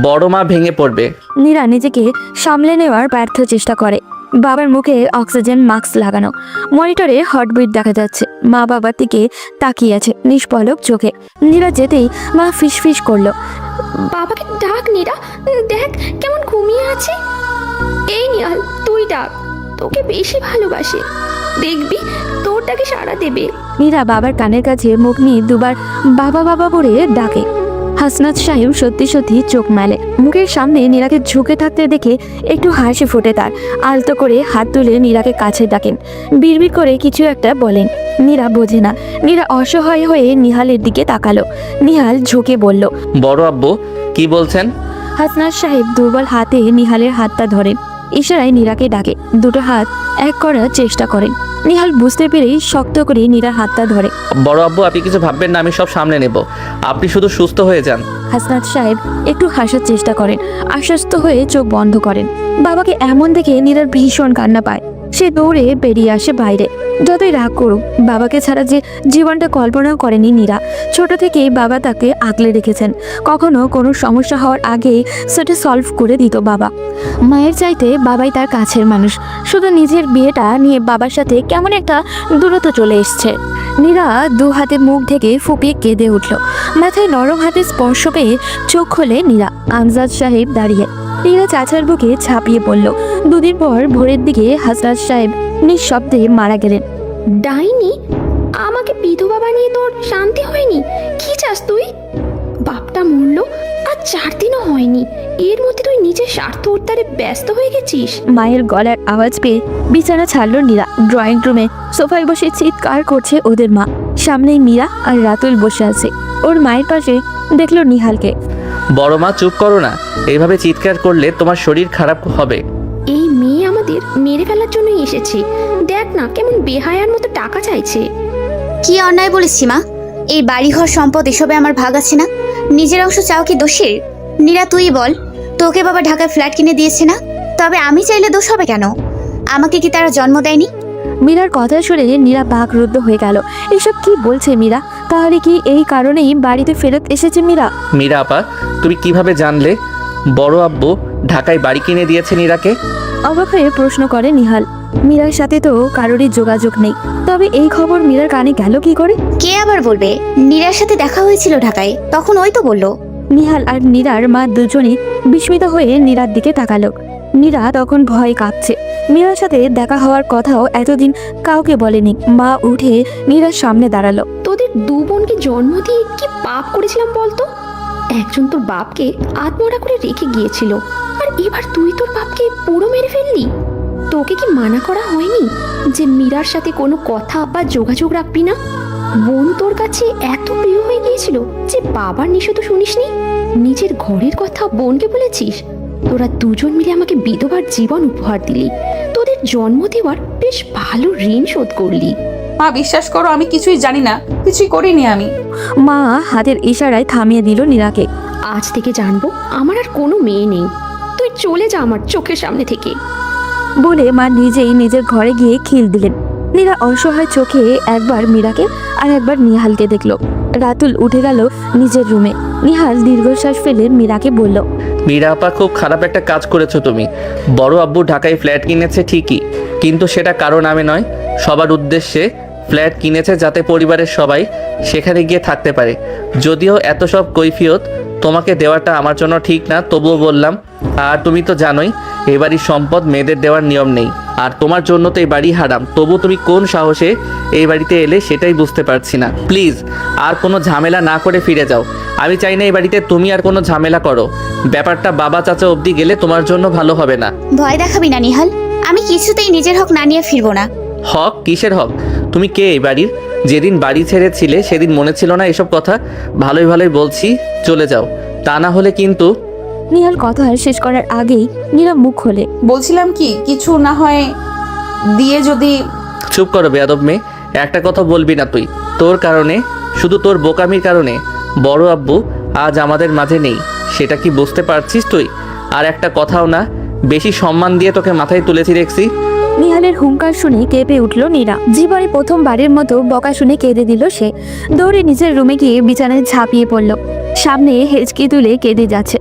বড় মা ভেঙে পড়বে। নীরা নিজেকে সামলে নেওয়ার ব্যর্থ চেষ্টা করে। বাবার মুখে অক্সিজেন মাস্ক লাগানো, মনিটরে হার্টবিট দেখা যাচ্ছে। মা বাবার দিকে তাকিয়ে আছে নিষ্পলক চোখে। নীরা যেতেই মা ফিসফিস করলো, বাবাকে ডাক নীরা, দেখ কেমন ঘুমিয়ে আছে। এই নিহাল, তুই ডাক, তোকে বেশি ভালোবাসে, দেখবি তোর ডাকে সাড়া দেবে। নীরা বাবার কানের কাছে মুখ নিয়ে 2 বার বাবা বাবা বলে ডাকে। হাসনাত সাহেব সত্যি সত্যি চোখ মেলে। মুখের সামনে নীরাকে ঝুঁকে থাকতে দেখে একটু হাসি ফোটে তার। আলতো করে হাত তুলে নীরাকে কাছে ডাকেন, বিড়বিড় করে কিছু একটা বলেন। নীরা বোঝে না। নীরা অসহায় হয়ে নিহালের দিকে তাকালো। নিহাল ঝুঁকে বলল, বড় আব্বু কি বলছেন? হাসনাত সাহেব দুর্বল হাতে নিহালের হাতটা ধরেন। ইশারায় নীরাকে ডাকে। 2টো হাত এক করার চেষ্টা করেন। নিহাল বুঝতে পেরেই শক্ত করে নীরার হাতটা ধরে। বড় আব্বু, আপনি কিছু ভাববেন না, আমি সব সামলে নেব, আপনি শুধু সুস্থ হয়ে যান। হাসনাত সাহেব একটু হাসার চেষ্টা করেন, আশ্বস্ত হয়ে চোখ বন্ধ করেন। বাবাকে এমন দেখে নীরার ভীষণ কান্না পায়। সে দৌড়ে বেরিয়ে আসে বাইরে। যতই রাগ করুক, বাবাকে ছাড়া যে জীবনটা কল্পনাও করেনি নীরা। ছোট থেকেই বাবা তাকে আগলে রেখেছেন। কখনো কোনো সমস্যা হওয়ার আগেই সেটা সলভ করে দিত বাবা। মায়ের চাইতে বাবাই তার কাছের মানুষ। শুধু নিজের বিয়েটা নিয়ে বাবার সাথে কেমন একটা দূরত্ব চলে এসছে। নীরা দু হাতে মুখ ঢেকে ফুপিয়ে কেঁদে উঠল। মাথায় নরম হাতে স্পর্শ পেয়ে চোখ খোলে নীরা। আমজাদ সাহেব দাঁড়িয়ে। নীরা চাচার বুকে ঝাঁপিয়ে পড়ল। দুদিন পর ভোরের দিকে হাজরাত সাহেব নিঃশব্দে মারা গেলেন। ডাইনি, আমাকে বিধবা বানিয়ে তোর শান্তি হয়নি? কি চাস তুই? বাপটা মরলো আর 4 দিনও হয়নি, এর মধ্যে তুই নিজের স্বার্থ উদ্ধারে ব্যস্ত হয়ে গেছিস। মায়ের গলার আওয়াজ পেয়ে বিছানা ছাড়ল নীরা। ড্রয়িং রুমে সোফায় বসে চিৎকার করছে ওদের মা। সামনেই মীরা আর রাতুল বসে আছে। ওর মায়ের পাশে দেখলো নিহালকে। বড় মা চুপ করো না, এইভাবে চিৎকার করলে তোমার শরীর খারাপ হবে। এই মেয়ে আমাদের মেরে ফেলার জন্যই এসেছে। দেখ না কেমন বেহায়ার মতো টাকা চাইছে। কি অন্যায় বলেছি মা? এই বাড়িঘর সম্পদ এসবে আমার ভাগ আছে না? নিজের অংশ চাও কি দোষের? নীরা তুই বল, তোকে বাবা ঢাকায় ফ্ল্যাট কিনে দিয়েছে না? তবে আমি চাইলে দোষ হবে কেন? আমাকে কি তারা জন্ম দেয়নি? মীরার কথা শুনে নীরা বাকরুদ্ধ হয়ে গেল। এসব কি বলছে মীরা? তাহলে কি এই কারণেই বাড়িতে ফেরত এসেছে মীরা? মীরা আপা, তুমি কিভাবে জানলে বড় আব্বু ঢাকায় বাড়ি কিনে দিয়েছে নীরাকে? অবাক হয়ে প্রশ্ন করে নিহাল। মীরার সাথে তো কারোরই যোগাযোগ নেই, তবে এই খবর মীরার কানে গেল কি করে? কে আবার বলবে? নীরার সাথে দেখা হয়েছিল ঢাকায়, তখন ওই তো বললো। নিহাল আর নীরার মা দুজনেই বিস্মিত হয়ে নীরার দিকে তাকালো। নীরা তখন ভয়ে কাঁপছে। মীরার সাথে দেখা হওয়ার কথাও এতদিন কাউকে বলেনি। মা উঠে নীরার সামনে দাঁড়ালো। তোদের 2 বোনকে জন্ম দিয়ে কি পাপ করেছিলাম বলতো? একজন তোর বাপকে আত্মহত্যা করে রেখে গিয়েছিল, আর এবার তুই তোর বাপকে পুরো মেরে ফেললি। তোকে কি মানা করা হয়নি যে মীরার সাথে কোনো কথা বা যোগাযোগ রাখবি না? বোন তোর কাছে এত প্রিয় হয়ে গিয়েছিল যে বাবার নিষেধ শুনিসনি? নিজের ঘরের কথা বোনকে বলেছিস? তোরা দুজন মিলে আমাকে বিধবার জীবন উপহার দিলি। তোদের জন্ম দেওয়ার বেশ ভালো ঋণ শোধ করলি। মা বিশ্বাস করো, আমি কিছুই জানি না, কিছুই করিনি আমি। মা হাতের ইশারায় থামিয়ে দিল নীরাকে। আজ থেকে জানবো আমার আর কোনো মেয়ে নেই। তুই চলে যা আমার চোখের সামনে থেকে। বলে মা নিজেই নিজের ঘরে গিয়ে খিল দিলেন। নীরা অসহায় চোখে একবার মীরাকে আর একবার নিহালকে দেখলো। রাতুল উঠে গেল নিজের রুমে। নিহাল দীর্ঘশ্বাস ফেলে মীরাকে বলল, মীরা আপা, খুব খারাপ একটা কাজ করেছো তুমি। বড় আব্বু ঢাকায় ফ্ল্যাট কিনেছে ঠিকই, কিন্তু সেটা কারো নামে নয়, সবার উদ্দেশ্যে ফ্ল্যাট কিনেছে যাতে পরিবারের সবাই সেখানে গিয়ে থাকতে পারে। যদিও এত সব কৈফিয়ত তোমাকে দেওয়াটা আমার জন্য ঠিক না, তবুও বললাম। আর তুমি তো জানোই এই বাড়ির সম্পদ মেয়েদের দেওয়ার নিয়ম নেই, আর তোমার জন্য তো এই বাড়ি হারাম। তবু তুমি কোন সাহসে এই বাড়িতে এলে সেটাই বুঝতে পারছি না। প্লিজ আর কোনো ঝামেলা না করে ফিরে যাও। আমি চাই না এই বাড়িতে তুমি আর কোনো ঝামেলা করো। ব্যাপারটা বাবা চাচা অবধি গেলে তোমার জন্য ভালো হবে না। ভয় দেখাবি না নিহাল, আমি কিছুতেই নিজের হক না নিয়ে ফিরবো না। হক? কিসের হক? তুমি কে এই বাড়ির? যেদিন বাড়ি ছেড়েছিলে সেদিন মনে ছিল না এসব কথা? ভালোই ভালোই বলছি, চলে যাও, তা না হলে কিন্তু। নিহাল কথা শেষ করার আগেই নীরা মুখ খোলে। বলছিলাম কি, কিছু না হয় দিয়ে যদি। চুপ করো বেয়াদব মেয়ে, একটা কথা বলবি না তুই। তোর কারণে, শুধু তোর বোকামির কারণে বড় আব্বু আজ আমাদের মাঝে নেই, সেটা কি বুঝতে পারছিস তুই? আর একটা কথাও না, বেশি সম্মান দিয়ে তোকে মাথায় তুলেছি দেখছি। নিহালের হুঙ্কার শুনে কেঁপে উঠল নীরা। জীবনে প্রথমবারের মতো বকা শুনে কেঁদে দিল সে। দৌড়ে নিজের রুমে গিয়ে বিছানায় ঝাঁপিয়ে পড়ল। সামনে হেঁচকি তুলে কেঁদে যাচ্ছে।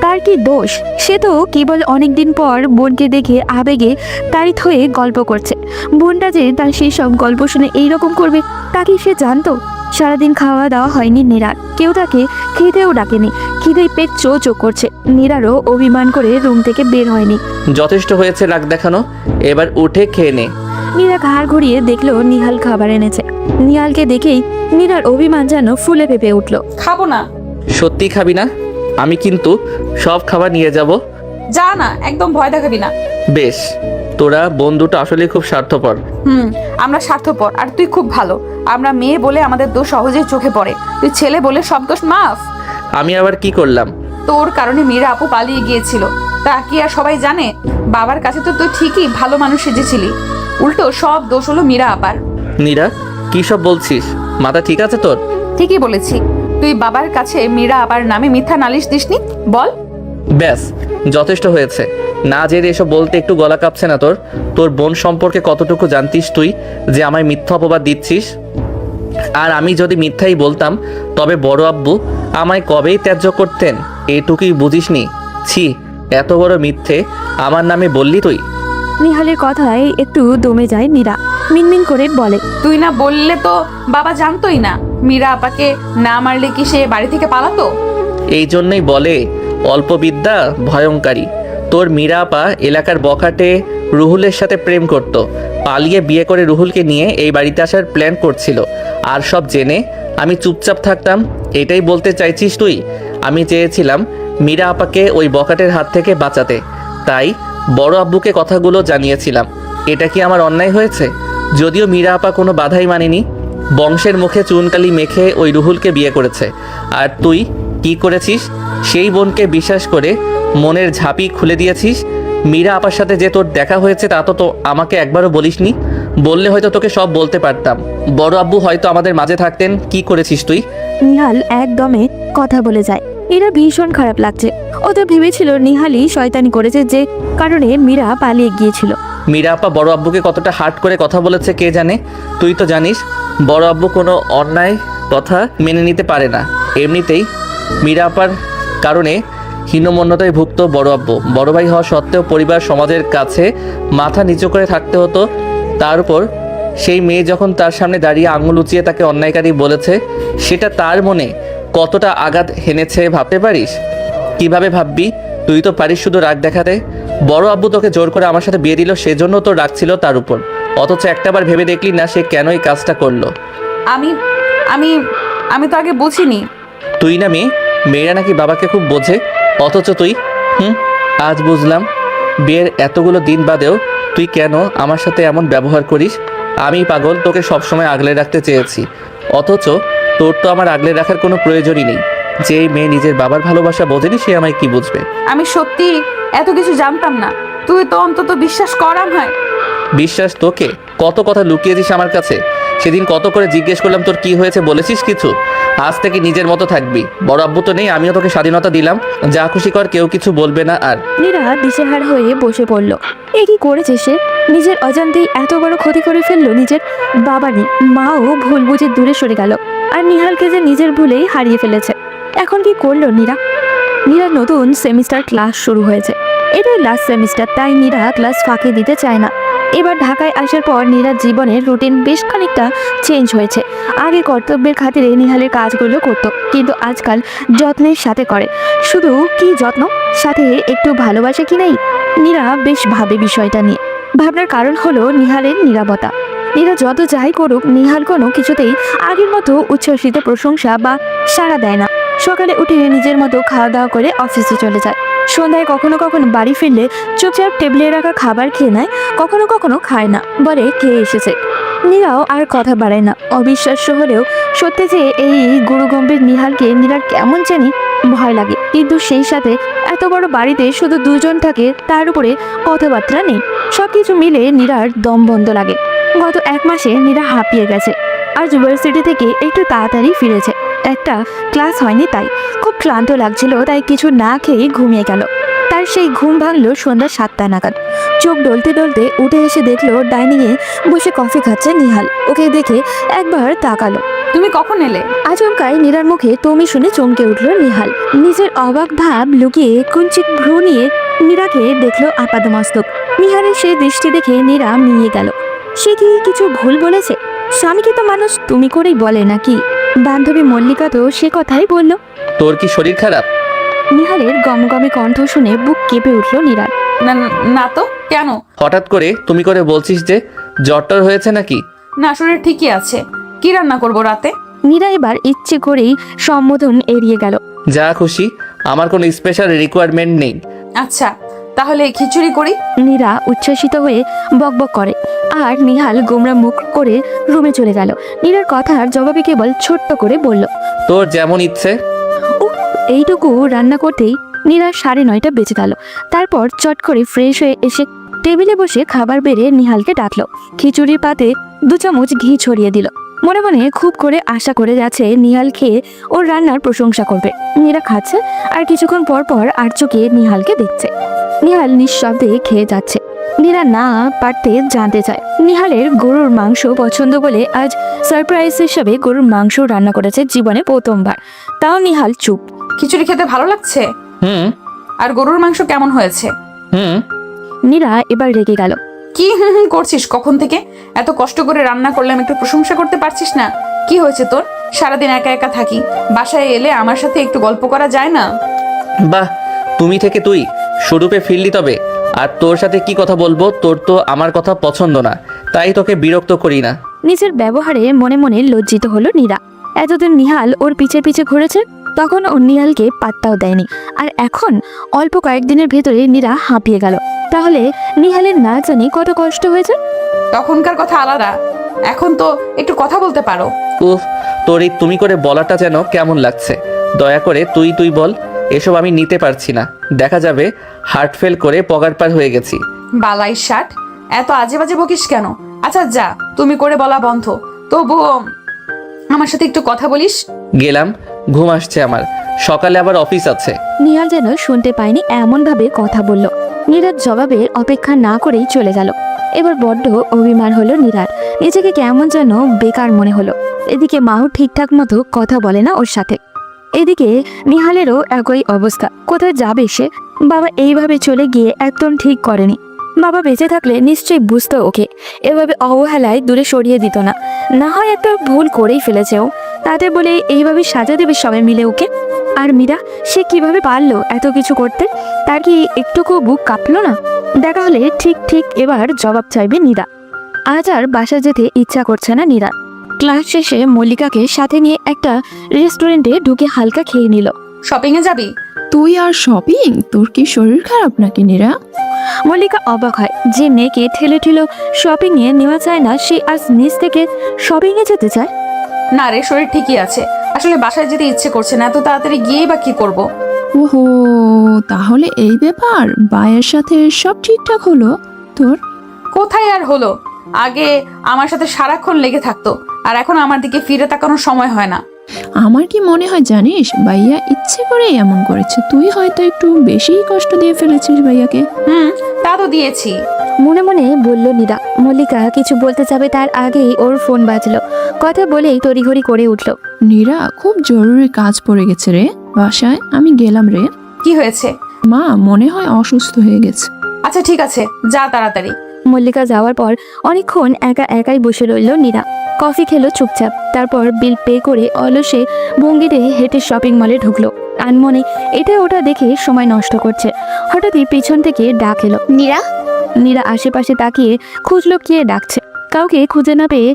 তার কি দোষ? সে তো কেবল অনেকদিন পর বোনকে দেখে আবেগে তাড়িত হয়ে গল্প করছে। বোনটা যে তার সেই সব গল্প শুনে এইরকম করবে তা কি সে জানতো? সারাদিন খাওয়া দাওয়া হয়নি নীরার, কেউ তাকে খেতেও ডাকেনি। খিদে পেট চো চো করছে। নীরারও অভিমান করে রুম থেকে বের হয়নি। যথেষ্ট হয়েছে রাগ দেখানো, এবার উঠে খেয়ে নে। নীরা ঘাড় ঘুরিয়ে দেখলো নিহাল খাবার এনেছে। নিহালকে দেখেই নীরার অভিমান যেন ফুলে ফেপে উঠল। খাবো না। সত্যি খাবি না? আমি কিন্তু সব খাবার নিয়ে যাব। যা না, একদম ভয় দেখাবি না। বেশ, তোরা বন্ধুটা আসলে খুব স্বার্থপর। আমরা স্বার্থপর আর তুই খুব ভালো। আমরা মেয়ে বলে আমাদের দোষ সহজেই চোখে পড়ে, তুই ছেলে বলে সব দোষ মাফ। আমি আবার কি করলাম? তোর কারণে মীরা আপু পালিয়ে গিয়েছিল, তা কি আর সবাই জানে? বাবার কাছে তো তুই ঠিকই ভালো মানুষ সেজেছিলি, উল্টো সব দোষ হলো মীরা আপার। নীরা, কি সব বলছিস? মাথা ঠিক আছে তোর? ঠিকই বলেছি। তুই বাবার কাছে মীরা আপার নামে মিথ্যা নালিশ দিসনি, বল। ব্যাস, যথেষ্ট হয়েছে। না জেনে এসব বলতে একটু গলা কাঁপছে না তোর? তোর বোন সম্পর্কে কতটুকু জানতিস তুই যে আমায় মিথ্যা অপবাদ দিচ্ছিস? আর আমি যদি মিথ্যাই বলতাম তবে বড় আব্বু আমায় কবেই ত্যায্য করতেন, এটুকুই বুঝিসনি? ছি, এত বড় মিথ্যে আমার নামে বললি তুই? নিহালের কথায় একটু দমে যায় নীরা, মিনমিন করে বলে, তুই না বললে তো বাবা জানতোই না। মীরা আপাকে না মারলে কি সে বাড়ি থেকে পালাতো? এই জন্যই বলে অল্প বিদ্যা ভয়ঙ্করী। তোর মীরা আপা এলাকার বখাটে রুহুলের সাথে প্রেম করত, পালিয়ে বিয়ে করে রুহুলকে নিয়ে এই বাড়িতে আসার প্ল্যান করছিল। আর সব জেনে আমি চুপচাপ থাকতাম, এটাই বলতে চাইছিস তুই? আমি চেয়েছিলাম মীরা আপাকে ওই বখাটের হাত থেকে বাঁচাতে, তাই বড় আব্বুকে কথাগুলো জানিয়েছিলাম। এটা কি আমার অন্যায় হয়েছে? যদিও মীরা আপা কোনো বাধাই মানেনি, বংশের মুখে চুনকালি মেখে ওই রুহুলকে বিয়ে করেছে। আর তুই কি করেছিস? সেই বোনকে বিশ্বাস করে মনের ঝাঁপি খুলে দিয়েছিস। মীরা আপার সাথে যে তোর দেখা হয়েছে তা তো আমাকে একবারও বলিসনি। বললে হয়তো তোকে সব বলতে পারতাম। বড় আব্বু হয়তো আমাদের মাঝে থাকতেন। কি করেছিস তুই? নিহাল একদমে কথা বলে যায়। এরা ভীষণ খারাপ লাগছে। ও তো ভেবেছিল নিহালই শয়তানি করেছে, যে কারণে মীরা পালিয়ে গিয়েছিল। মীরা আপা বড় আব্বুকে কতটা হার্ট করে কথা বলেছে কে জানে। তুই তো জানিস বড় আব্বু কোনো অন্যায় কথা মেনে নিতে পারে না। এমনিতেই মীরা আপার কারণে হীনমন্যতায় ভুক্ত বড় আব্বু। বড় ভাই হওয়া সত্ত্বেও পরিবার সমাজের কাছে মাথা নিচু করে থাকতে হতো। তার উপর সেই মেয়ে যখন তার সামনে দাঁড়িয়ে আঙুল উঁচিয়ে তাকে অন্যায়কারী বলেছে, সেটা তার মনে কতটা আঘাত হেনেছে ভাবতে পারিস? কিভাবে ভাববি? তুই তো পারিস শুধু রাগ দেখাতে। বড় আব্বু তোকে জোর করে আমার সাথে বিয়ে দিল, সেজন্য তো রাগ ছিল তার উপর। অথচ একটাবার ভেবে দেখলি না সে কেন এই কাজটা করলো? আমি আমি আমি তো আগে বুঝিনি। তুই না মেয়েরা নাকি বাবাকে খুব বোঝে, অথচ তুই আজ বুঝলাম। বিয়ের এতগুলো দিন বাদেও তুই কেন আমার সাথে এমন ব্যবহার করিস। আমি পাগল, তোকে সবসময় আগলে রাখতে চেয়েছি, অথচ তোর তো আমার আগলে রাখার কোনো প্রয়োজনই নেই। যে মেয়ে নিজের বাবার ভালোবাসা বোঝেনি সে আমায় কি বুঝবে? আমি সত্যি এত কিছু জানতাম না। তুই তো অন্তত বিশ্বাস করাম হয়। বিশ্বাস তোকে? কত কথা লুকিয়েছিস আমার কাছে। সেদিন কত করে জিজ্ঞেস করলাম তোর কি হয়েছে, বলেছিস কিছু? আজ থেকে নিজের মতো থাকবি। বড় আব্বু তো নেই, আমিও তোকে স্বাধীনতা দিলাম, যা খুশি কর, কেউ কিছু বলবে না। আর নীরা দিশেহার হয়ে বসে পড়ল। এ কি করেছে সে? নিজের অজান্তেই এত বড় ক্ষতি করে ফেললো। নিজের বাবা নেই, মাও ভুল বুঝে দূরে সরে গেল, আর নিহালকে যে নিজের ভুলেই হারিয়ে ফেলেছে। এখন কি করলো নীরা? নীরার নতুন সেমিস্টার ক্লাস শুরু হয়েছে। এটাই লাস্ট সেমিস্টার, তাই নীরা ক্লাস ফাঁকি দিতে চায় না। এবার ঢাকায় আসার পর নীরার জীবনের রুটিন বেশ খানিকটা চেঞ্জ হয়েছে। আগে কর্তব্যের খাতিরে নিহালের কাজগুলো করতো, কিন্তু আজকাল যত্নের সাথে করে। শুধু কি যত্ন, সাথে একটু ভালোবাসা কি নেই? নীরা বেশ ভাবে বিষয়টা নিয়ে। ভাবনার কারণ হলো নিহালের নীরবতা। নীরা যত যাই করুক, নিহাল কোনো কিছুতেই আগের মতো উচ্ছ্বসিত প্রশংসা বা সাড়া দেয় না। সকালে উঠে নিজের মতো খাওয়া দাওয়া করে অফিসে চলে যায়। সন্ধ্যায় কখনো কখনো বাড়ি ফিরলে চুপচাপ টেবিলে রাখা খাবার খেয়ে নেয়, কখনো কখনো খায় না, বলে খেয়ে এসেছে। নীরাও আর কথা বাড়ায় না। অবিশ্বাস্য হলেও সত্যি যে এই গুরুগম্ভীর নিহালকে নীরার কেমন জানি ভয় লাগে। কিন্তু সেই সাথে এত বড় বাড়িতে শুধু দুজন থাকে, তার উপরে কথাবার্তা নেই। সবকিছু মিলে নীরার দম বন্ধ লাগে। গত 1 মাসে নীরা হাঁপিয়ে গেছে। আর ইউনিভার্সিটি থেকে একটু তাড়াতাড়ি ফিরেছে। একটা ক্লাস হয়নি, তাই খুব ক্লান্ত লাগছিল, তাই কিছু না খেয়ে ঘুমিয়ে গেল। তার সেই ঘুম ভাঙলো সন্ধ্যা 7টা নাগাদ। চোখ ডলতে ডলতে উঠে এসে দেখলো ডাইনিংয়ে বসে কফি খাচ্ছে নিহাল। ওকে দেখে একবার তাকালো। তুমি কখন এলে? আচমকাই নীরার মুখে তমি শুনে চমকে উঠল নিহাল। নিজের অবাক ভাব লুকিয়ে কুঞ্চিত ভ্রু নিয়ে নীরাকে দেখলো আপাদমস্তক। নিহালের সেই দৃষ্টি দেখে নীরা মিলিয়ে গেল। সে কি কিছু ভুল বলেছে? স্বামীকে তো মানুষ তুমি করেই বলে নাকি? বান্ধবী মল্লিকা তো সে কথাই বলল। তোর কি শরীর খারাপ? নিহালের গমগমে কণ্ঠ শুনে বুক কেঁপে উঠল নীরার। না না তো, কেন? হঠাৎ করে তুমি করে বলছিস যে জ্বরটর হয়েছে নাকি? না, শরীর ঠিকই আছে। কি রান্না করবো রাতে? নীরা এবার ইচ্ছে করেই সম্বোধন এড়িয়ে গেল। যা খুশি, আমার কোনো স্পেশাল রিকোয়ারমেন্ট নেই। আচ্ছা, তাহলে খিচুড়ি করি। নীরা উচ্ছ্বসিত হয়ে বকবক করে, আর নিহাল গোমরা মুখ করে রুমে চলে গেল। নীরার কথার জবাবে কেবল ছোট্ট করে বলল, তোর যেমন ইচ্ছে। এইটুকু রান্না করতেই নীরা 9:30 বেজে গেল। তারপর চট করে ফ্রেশ হয়ে এসে টেবিলে বসে খাবার বেড়ে নিহালকে ডাকলো। খিচুড়ির পাতে 2 চামচ ঘি ছড়িয়ে দিল। মনে মনে খুব করে আশা করে যাচ্ছে নিহাল খেয়ে ওর রান্নার প্রশংসা করবে। নীরা খাচ্ছে আর কিছুক্ষণ পর পর আর চোখে নিহালকে দেখছে। নিহাল নিঃশব্দে খেয়ে যাচ্ছে। নীরা না পারতে জানতে চায়। নিহালের গরুর মাংস পছন্দ বলে আজ সারপ্রাইজ হিসেবে গরুর মাংস রান্না করেছে জীবনে প্রথমবার। তাও নিহাল চুপ। খিচুড়ি খেতে ভালো লাগছে? হুম আর গরুর মাংস কেমন হয়েছে? হুম। নীরা এবার রেগে গেল। কি হুম হুম করছিস কখন থেকে? এত কষ্ট করে রান্না করলাম, একটু প্রশংসা করতে পারছিস না? কি হয়েছে তোর? সারাদিন একা একা থাকি, বাসায় এলে আমার সাথে একটু গল্প করা যায় না? বাহ, তুমি থেকে তুই স্বরূপে ফিরলি তবে। আর তোর সাথে কি কথা বলবো? তোর তো আমার কথা পছন্দ না, তাই তোকে বিরক্ত করি না। নিজের ব্যবহারে মনে মনে লজ্জিত হলো নীরা। এতদিন নিহাল ওর পিছে পিছে ঘুরেছে, তখন ও নিহালকে পাত্তাও দেয়নি। আর এখন অল্প কয়েকদিনের ভেতরে নীরা হাঁপিয়ে গেল। তাহলে নিহালের না জানি কত কষ্ট হয়েছে। তখনকার কথা আলাদা, এখন তো একটু কথা বলতে পারো। উফ, তোর এই তুমি করে বলাটা যেন কেমন লাগছে। দয়া করে তুই তুই বল, এসব আমি নিতে পারছি না। দেখা যাবে হার্ট ফেল করে পগার পার হয়ে গেছি। বালাই ষাট, এত আজে বাজে বকিস কেন? আচ্ছা যা, তুমি করে বলা বন্ধ। তবুও আমার সাথে একটু কথা বলিস। গেলাম, ঘুম আসছে আমার, সকালে আবার অফিস আছে। নিহাল যেন শুনতে পায়নি এমনভাবে কথা বলল। নীরার জবাবের অপেক্ষা না করেই চলে গেল। এবার বড্ড অভিমান হলো নীরার। নিজেকে কেমন যেন বেকার মনে হলো। এদিকে মাও ঠিকঠাক মতো কথা বলে না ওর সাথে। এদিকে নিহালেরও একই অবস্থা। কোথায় যাবে সে? বাবা এইভাবে চলে গিয়ে একদম ঠিক করেনি। বাবা বেঁচে থাকলে নিশ্চয়ই বুঝতো ওকে, এভাবে অবহেলায় দূরে সরিয়ে দিত না। না হয় একটা ভুল করেই ফেলেছে ও, তাতে বলে এইভাবে সাজা দেবে সবাই মিলে ওকে। আর মীরা, সে কিভাবে পারলো এত কিছু করতে? তার কি একটুকু বুক কাঁপলো না? দেখা হলে ঠিক ঠিক এবার জবাব চাইবে নীরা। আজ আর বাসা যেতে ইচ্ছা করছে না নীরা। ক্লাস শেষে মল্লিকাকে সাথে নিয়ে একটা রেস্টুরেন্টে ঢুকে হালকা খেয়ে নিল। শপিং এ যাবি? তুই আর শপিং? তোর কি শরীর খারাপ নাকি নীরা? মল্লিকা অবাক হয়, যে মেয়েকে ঠেলে ঠেলে শপিং এ নেওয়া যায় না, সে আজ নিজ থেকে শপিং এ যেতে চায়। না রে, শরীর ঠিকই আছে। আসলে বাসায় যেতে ইচ্ছে করছে না, এত তাড়াতাড়ি গিয়েই বা কি করব? ওহো, তাহলে এই ব্যাপার। ভাইয়ের সাথে সব ঠিকঠাক হলো তোর? কোথায় আর হলো? আগে আমার সাথে সারাক্ষণ লেগে থাকতো, আর এখন আমার দিকে ফিরে তাকানোর সময় হয় না। আমার কি মনে হয় জানিস, ভাইয়া ইচ্ছে করে এমন করেছে। তুই হয়তো একটু বেশিই কষ্ট দিয়ে ফেলেছিস ভাইয়াকে। তা তো দিয়েছি। মনে মনে বলল নীরা। মল্লিকা কিছু বলতে যাবে তার আগেই ওর ফোন বাজলো। কথা বলেই তড়িঘড়ি করে উঠল। নীরা, খুব জরুরি কাজ পড়ে গেছে রে বাসায়, আমি গেলাম রে। কি হয়েছে? মা মনে হয় অসুস্থ হয়ে গেছে। আচ্ছা ঠিক আছে, যা তাড়াতাড়ি। মল্লিকা যাওয়ার পর অনেকক্ষণ একা একাই বসে রইল নীরা। কফি খেলো চুপচাপ, তারপর বিল পে করে অলসে ভঙ্গিতে হেঁটে শপিং মলে ঢুকলো। আনমনে এটা ওটা দেখে সময় নষ্ট করছে। হঠাৎই পিছন থেকে ডাক এলো। নীরা। নীরা আশেপাশে তাকিয়ে খুঁজলো কে ডাকছে। কাউকে খুঁজে না পেয়ে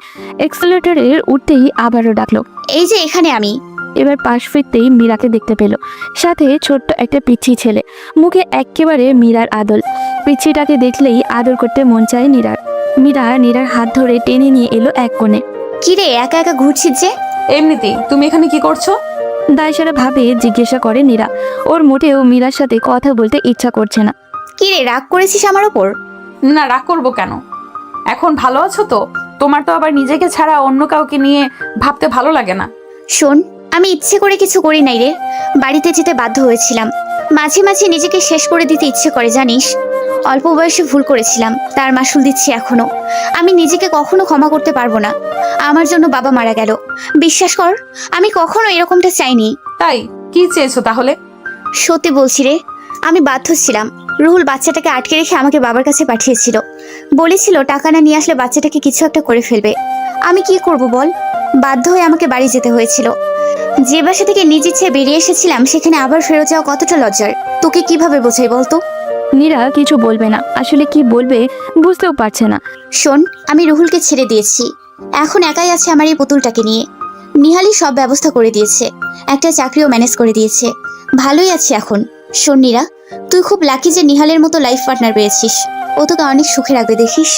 এক্সেলেটরে উঠতেই আবারও ডাকলো। এই যে এখানে আমি। এবার পাশ ফিরতেই মীরাকে দেখতে পেল, সাথে ছোট্ট একটা পিচ্ছি ছেলে, মুখে একেবারে মীরার আদল। পিচ্ছিটাকে দেখলেই আদর করতে মন চায় নীরার। মীরা নীরার হাত ধরে টেনে নিয়ে এলো এক কোণে। কিরে একা একা ঘুরছিস যে? এমনিতেই। তুমি এখানে কি করছো? দায়সারা ভাবে জিজ্ঞাসা করে নীরা। ওর মোটেও মীরার সাথে কথা বলতে ইচ্ছা করছে না। কিরে রাগ করেছিস আমার ওপর? না, রাগ করবো কেন? এখন ভালো আছো তো? তোমার তো আবার নিজেকে ছাড়া অন্য কাউকে নিয়ে ভাবতে ভালো লাগে না? শোন, আমি ইচ্ছে করে কিছু করি নাই রে। বাড়িতে যেতে বাধ্য হয়েছিলাম। মাঝে মাঝে নিজেকে শেষ করে দিতে ইচ্ছে করে জানিস। অল্প বয়সে ভুল করেছিলাম, তার মাসুল দিচ্ছি এখনো। আমি নিজেকে কখনো ক্ষমা করতে পারবো না। আমার জন্য বাবা মারা গেল। বিশ্বাস কর, আমি কখনো এরকমটা চাইনি। তাই কি চেয়েছো তাহলে? সত্যি বলছি রে, আমি বাধ্য ছিলাম। রুহুল বাচ্চাটাকে আটকে রেখে আমাকে বাবার কাছে পাঠিয়েছিল। বলেছিল টাকা না নিয়ে আসলে বাচ্চাটাকে কিছু একটা করে ফেলবে। আমি কি করব বল? বাধ্য হয়ে আমাকে বাড়ি যেতে হয়েছিল। যে বাসা থেকে নিজ ইচ্ছে বেরিয়ে এসেছিলাম, সেখানে আবার ফেরত যাওয়া কতটা লজ্জার। তোকে কিভাবে বোঝাই বলতো? নীরা কিছু বলবে না, আসলে কি বলবে বুঝতেও পারছে না। শোন, আমি রুহুলকে ছেড়ে দিয়েছি। এখন একাই আছে আমার এই পুতুলটাকে নিয়ে। নিহালি সব ব্যবস্থা করে দিয়েছে, একটা চাকরিও ম্যানেজ করে দিয়েছে। ভালোই আছি এখন। শোন নীরা, তুই খুব লাকি যে নিহালের মতো লাইফ পার্টনার পেয়েছিস। ও তোকে অনেক সুখে রাখবে দেখিস।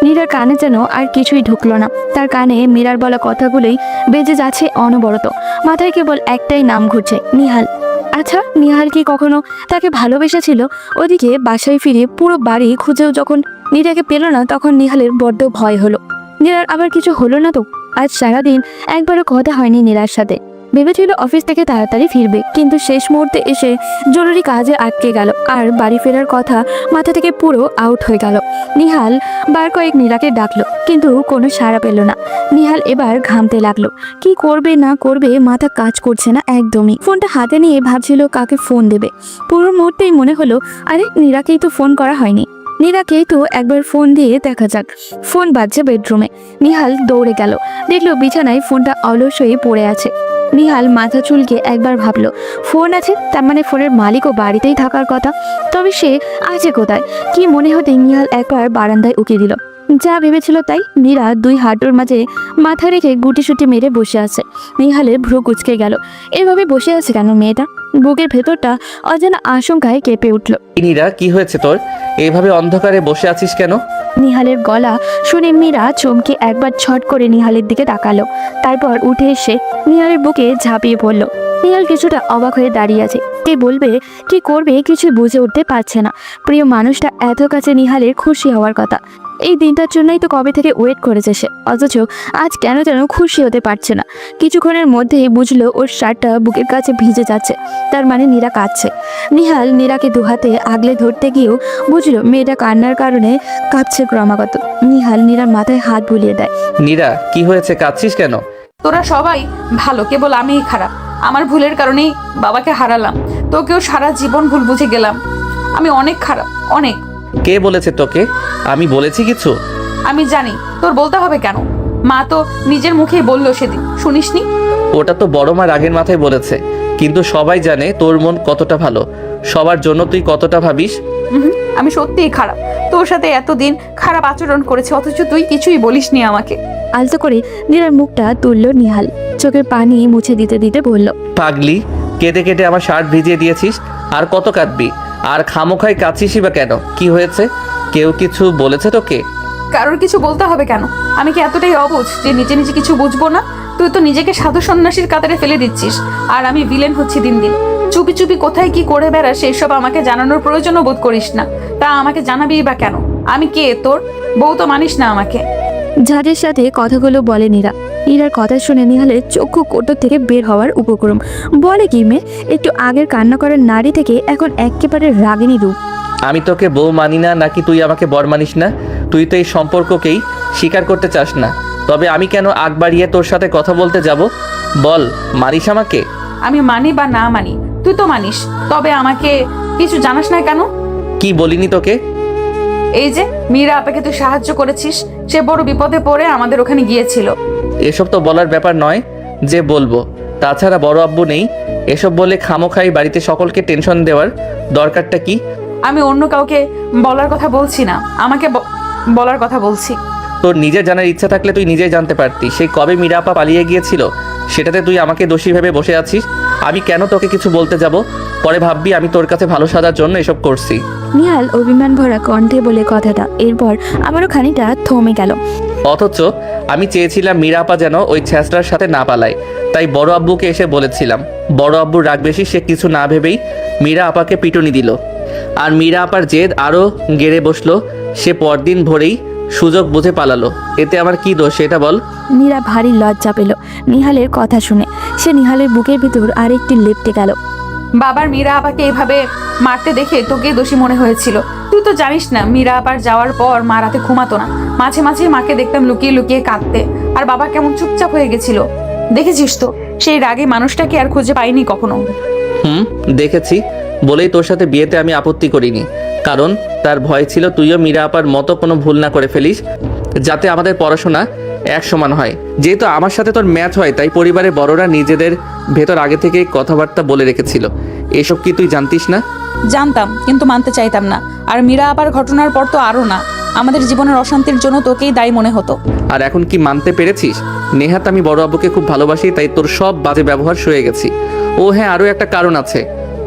নীরার কানে যেন আর কিছুই ঢুকলো না। তার কানে মীরার বলা কথাগুলোই বেজে যাচ্ছে অনবরত। মাথায় কেবল একটাই নাম ঘুরছে, নিহাল। আচ্ছা, নিহাল কি কখনো তাকে ভালোবেসেছিল? ওদিকে বাসায় ফিরে পুরো বাড়ি খুঁজেও যখন নীরাকে পেল না, তখন নিহালের বড্ড ভয় হলো। নীরার আবার কিছু হলো না তো? আজ সারাদিন একবারও কথা হয়নি নীরার সাথে। ভেবেছিল অফিস থেকে তাড়াতাড়ি ফিরবে, কিন্তু শেষ মুহূর্তে এসে জরুরি কাজে আটকে গেল আর বাড়ি ফেরার কথা মাথা থেকে পুরো আউট হয়ে গেল। নিহাল বার কয়েক নীরাকে ডাকলো, কিন্তু কোনো সাড়া পেল না। নিহাল এবার ঘামতে লাগলো। কি করবে না করবে মাথা কাজ করছে না একদমই। ফোনটা হাতে নিয়ে ভাবছিল কাকে ফোন দেবে। পুরো মুহূর্তেই মনে হলো, আরে নীরাকেই তো ফোন করা হয়নি, নীরাকেই তো একবার ফোন দিয়ে দেখা যাক। ফোন বাজছে বেডরুমে। নিহাল দৌড়ে গেল, দেখলো বিছানায় ফোনটা অলস হয়ে পড়ে আছে। নিহাল মাথা চুলকে একবার ভাবলো, ফোন আছে তার মানে ফোনের মালিকও বাড়িতেই থাকার কথা, তবে সে আছে কোথায়? কি মনে হতে নিহাল একবার বারান্দায় উকি দিল। যা ভেবেছিল তাই। নীরা দুই হাঁটুর মাঝে মাথা রেখে গুটিসুটি মেরে বসে আছে। নিহালের ভ্রু কুচকে গেল, এভাবে বসে আছে কেন মেয়েটা? বুকের ভেতরটা অজানা আশঙ্কায় কেঁপে উঠল। নীরা, কি হয়েছে তোর? এইভাবে অন্ধকারে বসে আছিস কেন? নিহালের গলা শুনে মীরা চমকে একবার ছট করে নিহালের দিকে তাকালো, তারপর উঠে এসে নিহালের বুকে ঝাঁপিয়ে পড়ল। নিহাল কিছুটা অবাক হয়ে দাঁড়িয়ে আছে। কে বলবে কি করবে কিছু বুঝে উঠতে পারছে না। প্রিয় মানুষটা এত কাছে নিহালের খুশি হওয়ার কথা, এই দিনটার জন্যই তো কবে থেকে ওয়েট করেছে সে, অথচ আজ কেন যেন খুশি হতে পারছে না। কিছুক্ষণের মধ্যেই বুঝলো ওর শার্টটা বুকের কাছে ভিজে যাচ্ছে, তার মানে নীরা কাঁদছে। নিহাল নীরাকে দুহাতে আগলে ধরতে গিয়েও বুঝলো মেয়েটা কান্নার কারণে কাঁপছে ক্রমাগত। নিহাল নীরার মাথায় হাত বুলিয়ে দেয়। নীরা, কি হয়েছে, কাঁদছিস কেন? তোরা সবাই ভালো, কেবল আমিই খারাপ। আমার ভুলের কারণেই বাবাকে হারালাম, তোকেও সারা জীবন ভুল বুঝে গেলাম। আমি অনেক খারাপ, অনেক। কে বলেছে তোকে? আমি বলেছি কিছু? আমি জানি, তোর বলতে হবে কেন? মা তো নিজের মুখেই বললো সেদিন, শুনিসনি? ওটা তো বড় মা রাগের মাথায় বলেছে, কিন্তু সবাই জানে তোর মন কতটা ভালো, সবার জন্য তুই কতটা ভাবিস। আমি সত্যিই খারাপ, তোর সাথে এতদিন খারাপ আচরণ করেছে, অথচ তুই কিছুই বলিসনি আমাকে। আলতো করে নীরার মুখটা তুললো নিহাল, চোখের পানি মুছে দিতে দিতে বলল, পাগলি, কেঁদে কেটে আমার শার্ট ভিজিয়ে দিয়েছিস, আর কত কাঁদবি? আর খামোখাই কাঁদছিসই বা কেন? কি হয়েছে? কেউ কিছু বলেছে তোকে? কারোর কিছু বলতে হবে কেন? আমি কি এতটাই অবুঝ যে নিজে নিজে কিছু বুঝবো না? তুই তো নিজেকে সাধু সন্ন্যাসীর কাতারে ফেলে দিচ্ছিস, আর আমি ভিলেন হচ্ছি দিন দিন। চুপি চুপি কোথায় কি করে বেড়াস সেসব আমাকে জানানোর প্রয়োজনও বোধ করিস না। তা আমাকে জানাবি বা কেন? আমি কে তোর বউ? তো মানিস না আমাকে। ঝাঁজের সাথে কথাগুলো বলে নীরা। নীরার কথা শুনে নিহালের চক্ষু কোটর থেকে বের হওয়ার উপক্রম। বলে কি মেয়ে, একটু আগের কান্না করার নারী থেকে এখন একেবারে রাগিনী রূপ। আমি তোকে বউ মানি না নাকি তুই আমাকে বর মানিস না? তুই তো এই সম্পর্ককেই স্বীকার করতে চাস না, তবে আমি কেন আগ বাড়িয়ে তোর সাথে কথা বলতে যাব? বল, মানিস আমাকে? আমি মানি বা না মানি, তুই তো মানিস, তবে আমাকে কিছু জানাস না কেন? কি বলিনি তোকে? এই যে মীরা আপাকে তুই সাহায্য করেছিস, সে বড় বিপদে পড়ে আমাদের ওখানে গিয়েছিল। এসব তো বলার ব্যাপার নয় যে বলবো, তাছাড়া বড় আব্বু নেই, এসব বলে খামোখাই বাড়িতে সকলকে টেনশন দেওয়ার দরকারটা কি? আমি অন্য কাউকে বলার কথা বলছি না, আমাকে বলার কথা বলছি। তোর নিজের জানার ইচ্ছা থাকলে তুই নিজেই জানতে পারতি। সেই কবে মীরা আপা পালিয়ে গিয়েছিল, সেটাতে তুই আমাকে দোষী ভেবে বসে আছিস। আমি কেন তোকে কিছু বলতে যাব? পরে ভাববি আমি তোর কাছে ভালো সাজার জন্য এসব করছি। নিহাল অভিমান ভরা কণ্ঠে বলে কথাটা, এরপর আবারও খানিকটা থমে গেল। অথচ আমি চেয়েছিলাম মীরা আপা যেন ওই ছ্যাঁচড়ার সাথে না পালায়, তাই বড় আব্বুকে এসে বলেছিলাম। বড় আব্বুর রাগ বেশি, সে কিছু না ভেবেই মীরা আপাকে পিটুনি দিল, আর মীরা আপার জেদ আরও গেড়ে বসলো। সে পরদিন ভোরেই সুযোগ বুঝে পালালো। এতে আমার কি দোষ সেটা বল? নীরা ভারী লজ্জা পেল নিহালের কথা শুনে। সে নিহালের বুকের ভিতর আরেকটি লেপ্টে গেল। বাবার মীরা আপাকে এভাবে মারতে দেখে তোকে দোষী মনে হয়েছিল। তুই তো জানিস না, মীরা আপার যাওয়ার পর মা রাতে ঘুমাতো না, মাঝে মাঝে মাকে দেখতাম লুকিয়ে লুকিয়ে কাঁদতে, আর বাবা কেমন চুপচাপ হয়ে গেছিল। দেখেছিস তো, সেই রাগে মানুষটাকে আর খুঁজে পাইনি কখনো। দেখেছি বলেই তোর সাথে বিয়েতে আমি আপত্তি করিনি, কারণ তার ভয় ছিল তুইও মীরা আপার মতো কোনো ভুল না করে ফেলিস, যাতে আমাদের পড়াশোনা এক সমান হয়। যেহেতু আমার সাথে তোর ম্যাচ হয়, তাই পরিবারের বড়রা নিজেদের ভেতর আগে থেকে কথাবার্তা বলে রেখেছিল। এসব কি তুই জানতিস না? জানতাম, কিন্তু মানতে চাইতাম না। আর মীরা আপার ঘটনার পর তো আরও না, আমাদের জীবনের অশান্তির জন্য তোকেই দায়ী মনে হতো। আর এখন কি মানতে পেরেছিস? নেহাত আমি বড় আব্বুকে খুব ভালোবাসি, তাই তোর সব বাজে ব্যবহার সয়ে গেছি। ও হ্যাঁ, আরও একটা কারণ আছে।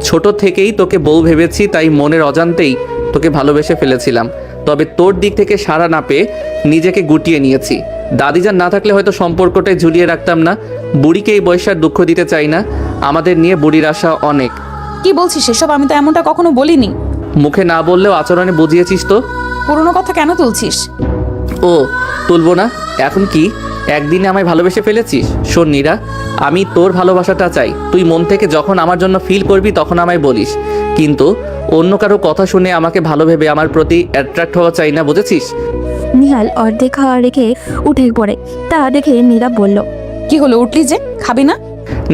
ছোট থেকেই তোকে বউ ভেবেছি, তাই মনের অজান্তেই তোকে ভালোবেসে ফেলেছিলাম। তবে তোর দিক থেকে সাড়া না পেয়ে নিজেকে গুটিয়ে নিয়েছি। দাদিজান না থাকলে হয়তো সম্পর্কটাই ঝুলিয়ে রাখতাম না। বুড়িকে এই বয়সে আর দুঃখ দিতে চাই না। আমাদের নিয়ে বুড়ির আশা অনেক। কি বলছিস এসব? আমি তো এমনটা কখনো বলিনি। মুখে না বললেও আচরণে বুঝিয়েছিস তো। পুরনো কথা কেন তুলছিস? ও তুলবো না? এখন কি একদিনে আমায় ভালোবেসে ফেলেছিস? শোন নীরা, আমি তোর ভালোবাসাটা চাই। তুই মন থেকে যখন আমার জন্য ফিল করবি তখন আমায় বলিস, কিন্তু অন্য কারো কথা শুনে আমাকে ভালো ভেবে আমার প্রতি অ্যাট্রাক্ট হওয়া চাই না, বুঝেছিস? নিহাল অর্ধেক খাওয়া রেখে উঠে পড়ে। তা দেখে নীরা বলল, কি হলো, উঠলি যে? খাবি না?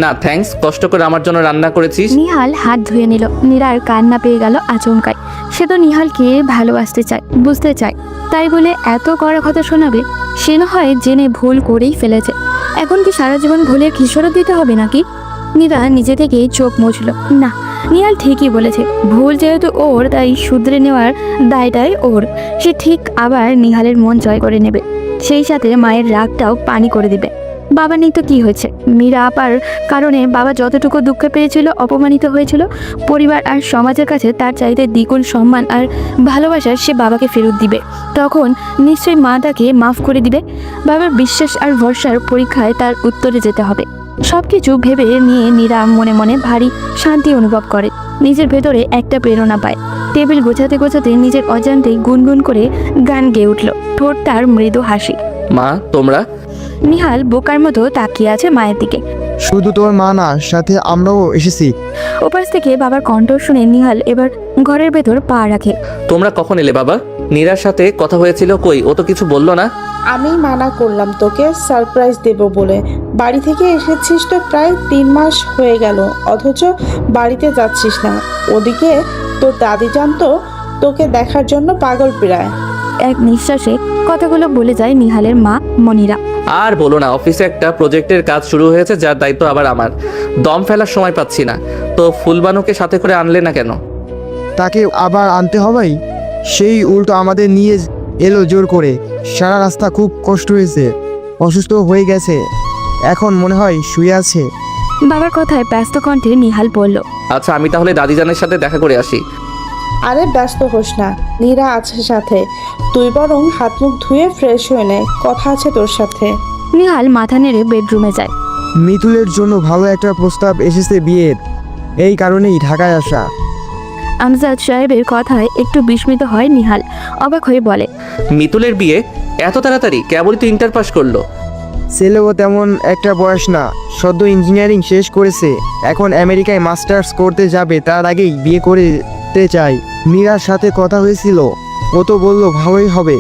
না থ্যাঙ্কস, কষ্ট করে আমার জন্য রান্না করেছিস। নিহাল হাত ধুয়ে নিল। নীরার কান্না পেয়ে গেল আচমকায়। সে তো নিহালকে ভালোবাসতে চায়, বুঝতে চায়, তাই বলে এত কড়া কথা শোনাবে? সে না হয় জেনে ভুল করেই ফেলেছে, এখন কি সারা জীবন ভুলের কিশোরও দিতে হবে নাকি? নীরা নিজে থেকেই চোখ মুছল। না, নিহাল ঠিকই বলেছে, ভুল যেহেতু ওর, তাই শুধরে নেওয়ার দায়টাই ওর। সে ঠিক আবার নিহালের মন জয় করে নেবে, সেই সাথে মায়ের রাগটাও পানি করে দিবে। বাবা নেই তো কি হয়েছে? মীরা আপার কারণে বাবা যতটুকু দুঃখ পেয়েছিল, অপমানিত হয়েছিল, পরিবার আর সমাজের কাছে তার চাইতে দ্বিগুণ সম্মান আর ভালোবাসা সে বাবাকে ফেরত দিবে। তখন নিশ্চয়ই মা তাকে মাফ করে দিবে। বাবার বিশ্বাস আর ভরসার পরীক্ষায় তার উত্তরে যেতে হবে। সবকিছু ভেবে নিয়ে নীরা মনে মনে ভারী শান্তি অনুভব করে। নিজের ভেতরে একটা প্রেরণা পায়। টেবিল গোছাতে গোছাতে নিজের অজান্তেই গুনগুন করে গান গেয়ে উঠল, ঠোঁট তার মৃদু হাসি। মা, তোমরা? নিহাল বোকার মতো তাকিয়ে আছে মায়ের দিকে। শুধু তোর মা না, সাথে আমরাও এসেছি। ওপাশ থেকে বাবার কণ্ঠ শুনে নিহাল এবার ঘরের ভেতর পা রাখে। তোমরা কখন এলে বাবা? নীরার সাথে কথা হয়েছিল, কই? ও তো কিছু বললো না। আমি মানা করলাম তোকে সারপ্রাইজ দেব বলে। বাড়ি থেকে এসেছিস তো প্রায় 3 মাস হয়ে গেল, অথচ বাড়িতে যাচ্ছিস না। ওদিকে তোর দাদি জানতো তোকে দেখার জন্য পাগল প্রায়। এক নিঃশ্বাসে কথাগুলো বলে যায় নিহালের মা মনিরা। আর বলো না, অফিসে একটা প্রজেক্টের কাজ শুরু হয়েছে, যার দায়িত্ব আবার আমার। দম ফেলার সময় পাচ্ছি না। তো ফুলবানুকে সাথে করে আনলে না কেন? তাকে আবার আনতে হবেই, সেই উল্টো আমাদের নিয়ে এলো জোর করে। সারা রাস্তা খুব কষ্ট হয়েছে, অসুস্থ হয়ে গেছে, এখন মনে হয় শুয়ে আছে। বাবার কথায় ব্যস্ত কণ্ঠে নিহাল বলল, আচ্ছা, আমি তাহলে দাদিজানের সাথে দেখা করে আসি। আরে ব্যস্ত হোস না, নীরা আছে সাথে। তুই বরং হাত মুখ ধুয়ে ফ্রেশ হয়ে নে, কথা আছে তোর সাথে। নিহাল মাথা নেড়ে বেডরুমে যায়। মিতুলের জন্য ভালো একটা প্রস্তাব এসেছে বিয়ের, এই কারণেই ঢাকায় আসা। আমজাদ সাহেবের কথায় একটু বিস্মিত হয় নিহাল। অবাক হয়ে বলে, মিতুলের বিয়ে এত তাড়াতাড়ি? কেবলই তো ইন্টার পাস করলো। ছেলেও তেমন একটা বয়স না, সদ্য ইঞ্জিনিয়ারিং শেষ করেছে, এখন আমেরিকায় মাস্টার্স করতে যাবে, তার আগেই বিয়ে করতে চাই। মীরার সাথে কথা হয়েছিল, ও তো বললো ভালোই হবে।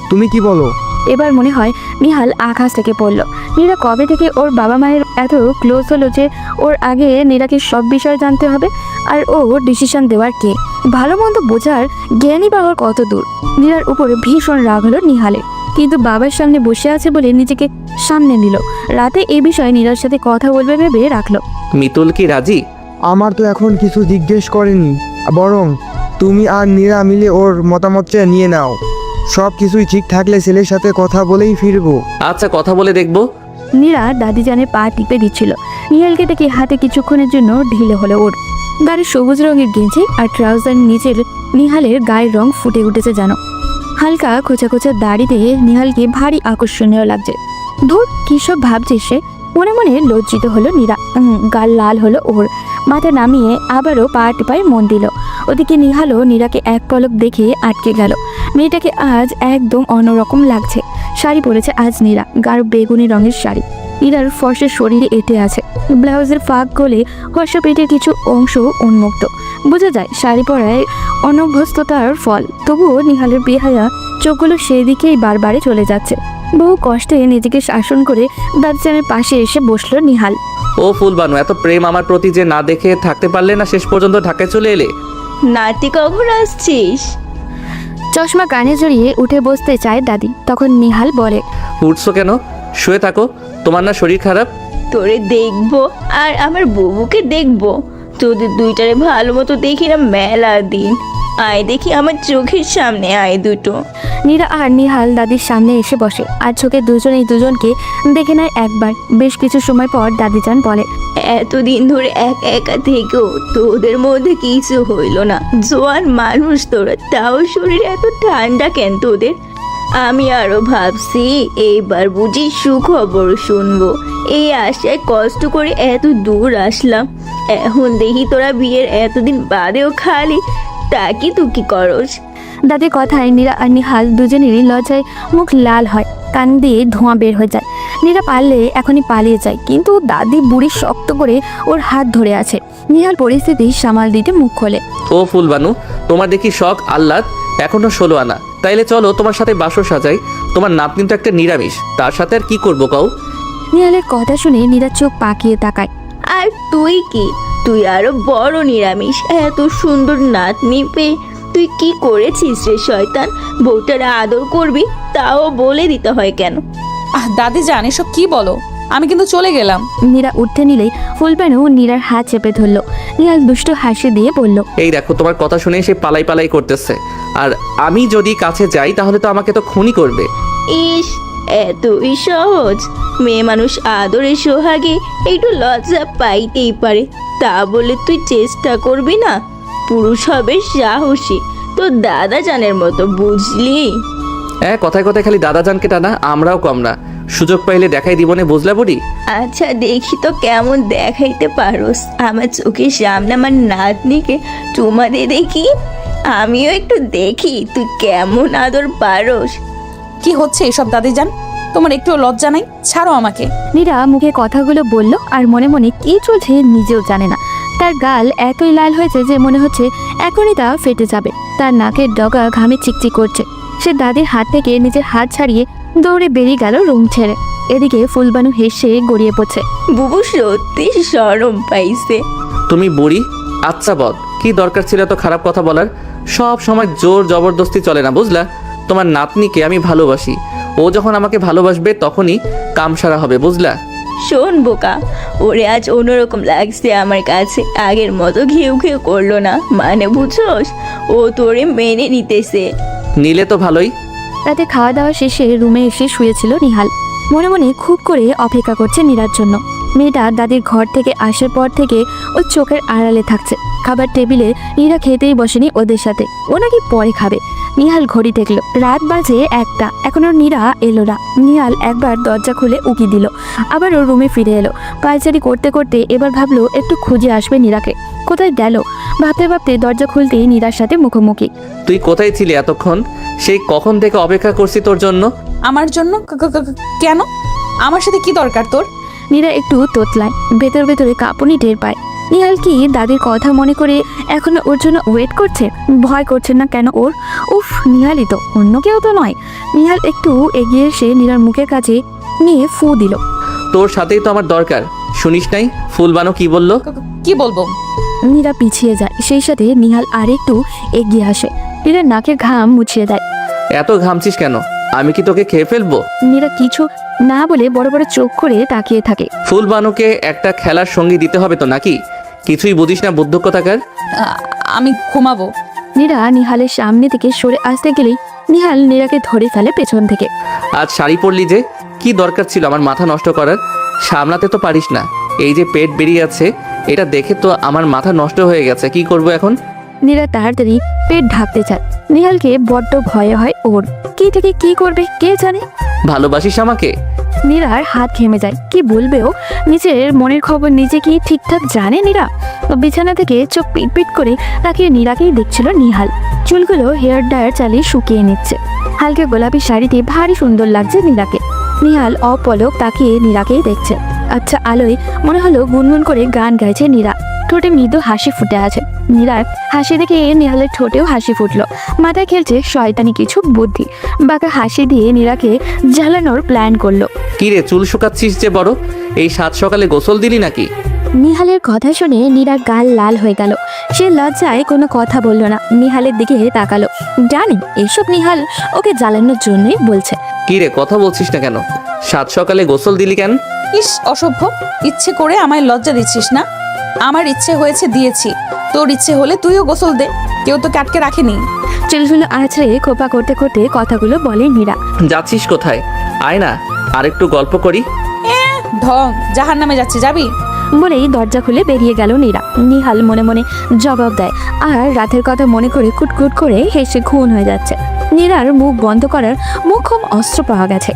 তুমি কি বলো? এবার মনে হয় নিহাল আকাশ থেকে পড়ল। নীরা কবে থেকে ওর বাবা মায়ের এত ক্লোজ হলো যে ওর আগে নীরাকে সব বিষয় জানতে হবে, আর ও ডিসিশন দেওয়ার কে? ভালো মন্দ বোঝার জ্ঞানী পাওয়ার কত দূর। নীরার উপরে ভীষণ রাগ হলো নিহালের, কিন্তু বাবার সামনে বসে আছে বলে নিজেকে সামনে নিল। রাতে এই বিষয়ে নীরার সাথে কথা বলবে ভেবে রাখলো। মিতুল কি রাজি? আমার তো এখন কিছু জিজ্ঞেস করেনি, বরং তুমি আর নীরা মিলে ওর মতামতটা নিয়ে নাও। সব কিছুই ঠিক থাকলে ছেলের সাথে কথা বলেই ফিরবো। আচ্ছা, কথা বলে দেখবো। নীরা দাদিজানের পা টিপে দিচ্ছিল। নিহালকে দেখে হাতে কিছুক্ষণের জন্য ঢিলে হলো ওর। গাড়ির সবুজ রঙের গেঞ্জি আর ট্রাউজার নিচের নিহালের গায়ের রং ফুটে উঠেছে যেন। হালকা খোঁচা খোঁচা দাড়ি দিয়ে নিহালকে ভারী আকর্ষণীয় লাগছে। ধুর, কী সব ভাবছে সে? মনে মনে লজ্জিত হলো নীরা। গাল লাল হলো ওর। মাথা নামিয়ে আবারও পা টিপায় মন দিল। ওদিকে নিহালও নীরাকে এক পলক দেখে আটকে গেল। মেয়েটাকে আজ একদম অন্যরকম লাগছে। শাড়ি পরেছে আজ নীরা, গাঢ় বেগুনি রঙের শাড়ি। নীরার ফর্সা শরীরে এঁটে আছে, ব্লাউজের ফাঁক গলে ফর্সা পেটের কিছু অংশ উন্মুক্ত। বোঝা যায় শাড়ি পরায় অনভ্যস্ততার ফল। তবুও নিহালের বেহায়া চোখগুলো সেই দিকেই বারবারে চলে যাচ্ছে। বহু কষ্টে নিজেকে শাসন করে দাদিজানের পাশে এসে বসলো নিহাল। ও ফুলবানু, এত প্রেম আমার প্রতি যে না দেখে থাকতে পারলে না, শেষ পর্যন্ত ঢাকায় চলে এলে। নাতি কখন আসছিস? চশমা কানে জড়িয়ে উঠে বসতে চায় দাদি, তখন নিহাল বলে, উঠছো কেন? শুয়ে থাকো, তোমার না শরীর খারাপ? তোরে দেখবো আর আমার বুবুকে দেখবো, তোদের দুইটারে ভালো মতো দেখি না মেলা দিন। আয় দেখি আমার চোখের সামনে, আয় দুটো। নীরা আর নিহাল দাদির সামনে এসে বসে, আর চোখে দুজনেই দুজনকে দেখে নেয় একবার। বেশ কিছু সময় পর দাদিজান বলে, এতদিন ধরে একা থেকেও তোদের মধ্যে কিছু হইল না। জোয়ান মানুষ তোরা, তাও শরীর এত ঠান্ডা কেন তোদের? আমি আরো ভাবছি এইবার বুঝি সুখবর শুনবো, এই আশায় কষ্ট করে এত দূর আসলাম। এখন দেখি তোরা বিয়ের এতদিন বাদেও খালি তাকি তুকি করস। দাদির কথায় নীরা আর নিহাল দুজনেরই লজ্জায় মুখ লাল হয়। কান দিয়ে ধোঁয়া বের হয়ে যায়। নীরা পারলে এখনই পালিয়ে যায়, কিন্তু দাদি বুড়ি শক্ত করে ওর হাত ধরে আছে। নিহাল পরিস্থিতি সামাল দিতে মুখ খোলে। ও ফুলবানু, তোমার দেখি শখ আহ্লাদ এখনো 16 আনা। তাইলে চলো তোমার সাথে বাসর সাজাই। তোমার নাতনি তো একটা নিরামিষ, তার সাথে আর কি করবো কও? নিহালের কথা শুনে নীরা চোখ পাকিয়ে তাকায়। আর তুই কি? তুই আরো বড় নিরামিষ। এত সুন্দর নাতনি পেয়ে তুই কি করেছিস রে শয়তান? বউটার আদর করবি তাও বলে দিতে হয় কেন? দাদি জান, এসব কি বলো? আমি কিন্তু চলে গেলাম। নীরা উঠতে নিলেই ফুলবানু নীরার হাত চেপে ধরলো। নিহাল দুষ্ট হাসি দিয়ে বলল, এই দেখো, তোমার কথা শুনে সে পালাই পালাই করতেছে, আর আমি যদি কাছে যাই তাহলে তো আমাকে তো খুনই করবে। ইস, এতই সহজ? মেয়ে মানুষ আদরে সোহাগে একটু লজ্জা পাইতেই পারে, তা বলে তুই চেষ্টা করবি না? পুরুষ হবে সাহসী, তো দাদা জানের মতো, বুঝলি? কথায় কথায় খালি দাদা জানকে টানা, আমরাও কম না। সুযোগ পাইলে দেখাই দিবনে, বুঝলা বুড়ি? আচ্ছা, দেখি তো কেমন দেখাইতে পারোস। আমার চোখের সামনে আমার নাতনিকে চুমা দিয়ে দেখি, আমিও একটু দেখি তুই কেমন আদর পারোস। কি হচ্ছে এসব দাদি জান? তোমার একটু লজ্জা নাই? ছাড়ো আমাকে। নীরা মুখে কথাগুলো বলল, আর মনে মনে কি চলছে নিজেও জানে না। তার গাল এতই লাল হয়েছে যে মনে হচ্ছে এখনই তা ফেটে যাবে। তার নাকের ডগা ঘামে চিকচিক করছে। সে দাদির হাত থেকে নিজের হাত ছাড়িয়ে দৌড়ে বেরিয়ে গেল রুম ছেড়ে। এদিকে ফুলবানু হেসে গড়িয়ে পড়ছে। বুবু সত্যি শরম পাইছে। তুমি বুড়ি, আচ্ছা বদ, কি দরকার ছিল তো খারাপ কথা বলার? সব সময় জোর জবরদস্তি চলে না, বুঝলা? তোমার নাতনিকে আমি ভালোবাসি, ও যখন আমাকে ভালোবাসবে তখনই কাম সারা হবে, বুঝলা? শোন বোকা, ওরে আজ অন্যরকম লাগছে আমার কাছে, আগের মতো ঘেউ ঘেউ করলো না, মানে বুঝোস? ও তোরে মেনে নিতেছে। নিলে তো ভালোই। রাতে খাওয়া দাওয়া শেষে রুমে এসে শুয়েছিল নিহাল। মনে মনে খুব করে অপেক্ষা করছে নীরার জন্য। মেয়েটা দাদির ঘর থেকে আসার পর থেকে ওর চোখের আড়ালে থাকছে। খাবার টেবিলে নীরা খেতেই বসেনি ওদের সাথে, ও নাকি পরে খাবে। নিহাল ঘড়ি দেখলো, রাত বাজে 1টা, এখনো নীরা এলো না। নিহাল একবার দরজা খুলে উকি দিল, আবার ওর রুমে ফিরে এলো। পায়চারি করতে করতে এবার ভাবলো একটু খুঁজে আসবে নীরাকে। কোথায় গেল ভাবতে ভাবতে দরজা খুলতেই নীরার সাথে মুখোমুখি। তুই কোথায় ছিলি এতক্ষণ? সেই কখন থেকে অপেক্ষা করছি তোর জন্য। আমার জন্য? কেন? আমার সাথে কি দরকার তোর? নীরা একটু তোতলায়, ভেতর ভেতরে কাঁপুনি টের পায়। নিহাল কি দাদির কথা মনে করে এখনো ওর জন্য ওয়েট করছে? ভয় করছে না কেন ওর? উফ, নিহালই তো, অন্য কেউ তো নয়। নিহাল একটু এগিয়ে এসে নীরার মুখের কাছে নিয়ে ফু দিল। তোর সাথেই তো আমার দরকার, শুনিস নাই ফুলবানু কি বললো? কি বলবো? নীরা পিছিয়ে যায়, সেই সাথে নিহাল আর একটু এগিয়ে আসে। নীরার নাকের ঘাম মুছিয়ে দেয়। এত ঘামছিস কেন? আমি কি তোকে খেয়ে ফেলবো? নীরা কিছু না বলে বড় বড় চোখ করে তাকিয়ে থাকে। ফুলবানুকে একটা খেলার সঙ্গী দিতে হবে তো নাকি? কিছুই বুঝিস না বুদ্ধকথাকার। আমি ঘুমাবো। নীরা নিহালের সামনে থেকে সরে আসতে গেলেই নিহাল নীরাকে ধরে ফেলে পেছন থেকে। আজ শাড়ি পরলি যে, কি দরকার ছিল আমার মাথা নষ্ট করার? সামলাতে তো পারিস না। এই যে পেট বেরিয়ে আছে, এটা দেখে তো আমার মাথা নষ্ট হয়ে গেছে। কি করব এখন? নীরা তাড়াতাড়ি পেট ঢাকতে চায়। নিহালকে বড্ড ভয় হয় ওর। কি থেকে কি করবে কে জানে। ভালোবাসিস আমাকে? নীরার হাত ঘেমে যায়। কি বলবে ও? নিজের মনের খবর নিজে কি ঠিকঠাক জানে নীরা? বিছানা থেকে চোখ পিট পিট করে তাকিয়ে নীরাকেই দেখছিল নিহাল। চুলগুলো হেয়ার ড্রায়ার চালিয়ে শুকিয়ে নিচ্ছে। হালকা গোলাপি শাড়িতে ভারী সুন্দর লাগছে নীরাকে। নিহাল অপলক তাকিয়ে নীরাকেই দেখছে। আচ্ছা আলোয় মনে হলো গুনগুন করে গান গাইছে নীরা। ঠোঁটে মৃদু হাসি ফুটে আছে। নীরার হাসি দেখে নিহালের ঠোঁটেও হাসি ফুটলো। মাথায় খেলছে শয়তানি কিছু বুদ্ধি। বাঁকা হাসি দিয়ে নীরাকে জ্বালানোর প্ল্যান করলো। কি রে, চুল শুকাচ্ছিস যে বড়? এই সাত সকালে গোসল দিলি নাকি? নিহালের কথা শুনে নীরার গাল লাল হয়ে গেল। সে লজ্জায় কোনো কথা বলল না, নিহালের দিকে তাকালো। জানি এসব নিহাল ওকে জ্বালানোর জন্যই বলছে। কি রে, কথা বলছিস না কেন? সাত সকালে গোসল দিলি কেন? ইস অসভ্য, ইচ্ছে করে আমায় লজ্জা দিচ্ছিস না? আমার ইচ্ছে হয়েছে দিয়েছি, তোর ইচ্ছে হলে তুইও গোসল দে, কেউ তো কাটকে রাখেনি। চুলগুলো আছড়ে খোপা করতে করতে কথাগুলো বলে নীরা। যাচ্ছিস কোথায়? আয় না, আরেকটু গল্প করি। ঢং, জাহার নামে যাচ্ছি, যাবি? বলেই দরজা খুলে বেরিয়ে গেল নীরা। নিহাল মনে মনে জবাব দেয়, আর রাতের কথা মনে করে কুটকুট করে হেসে খুন হয়ে যাচ্ছে। নীরার মুখ বন্ধ করার মোক্ষম অস্ত্র পাওয়া গেছে।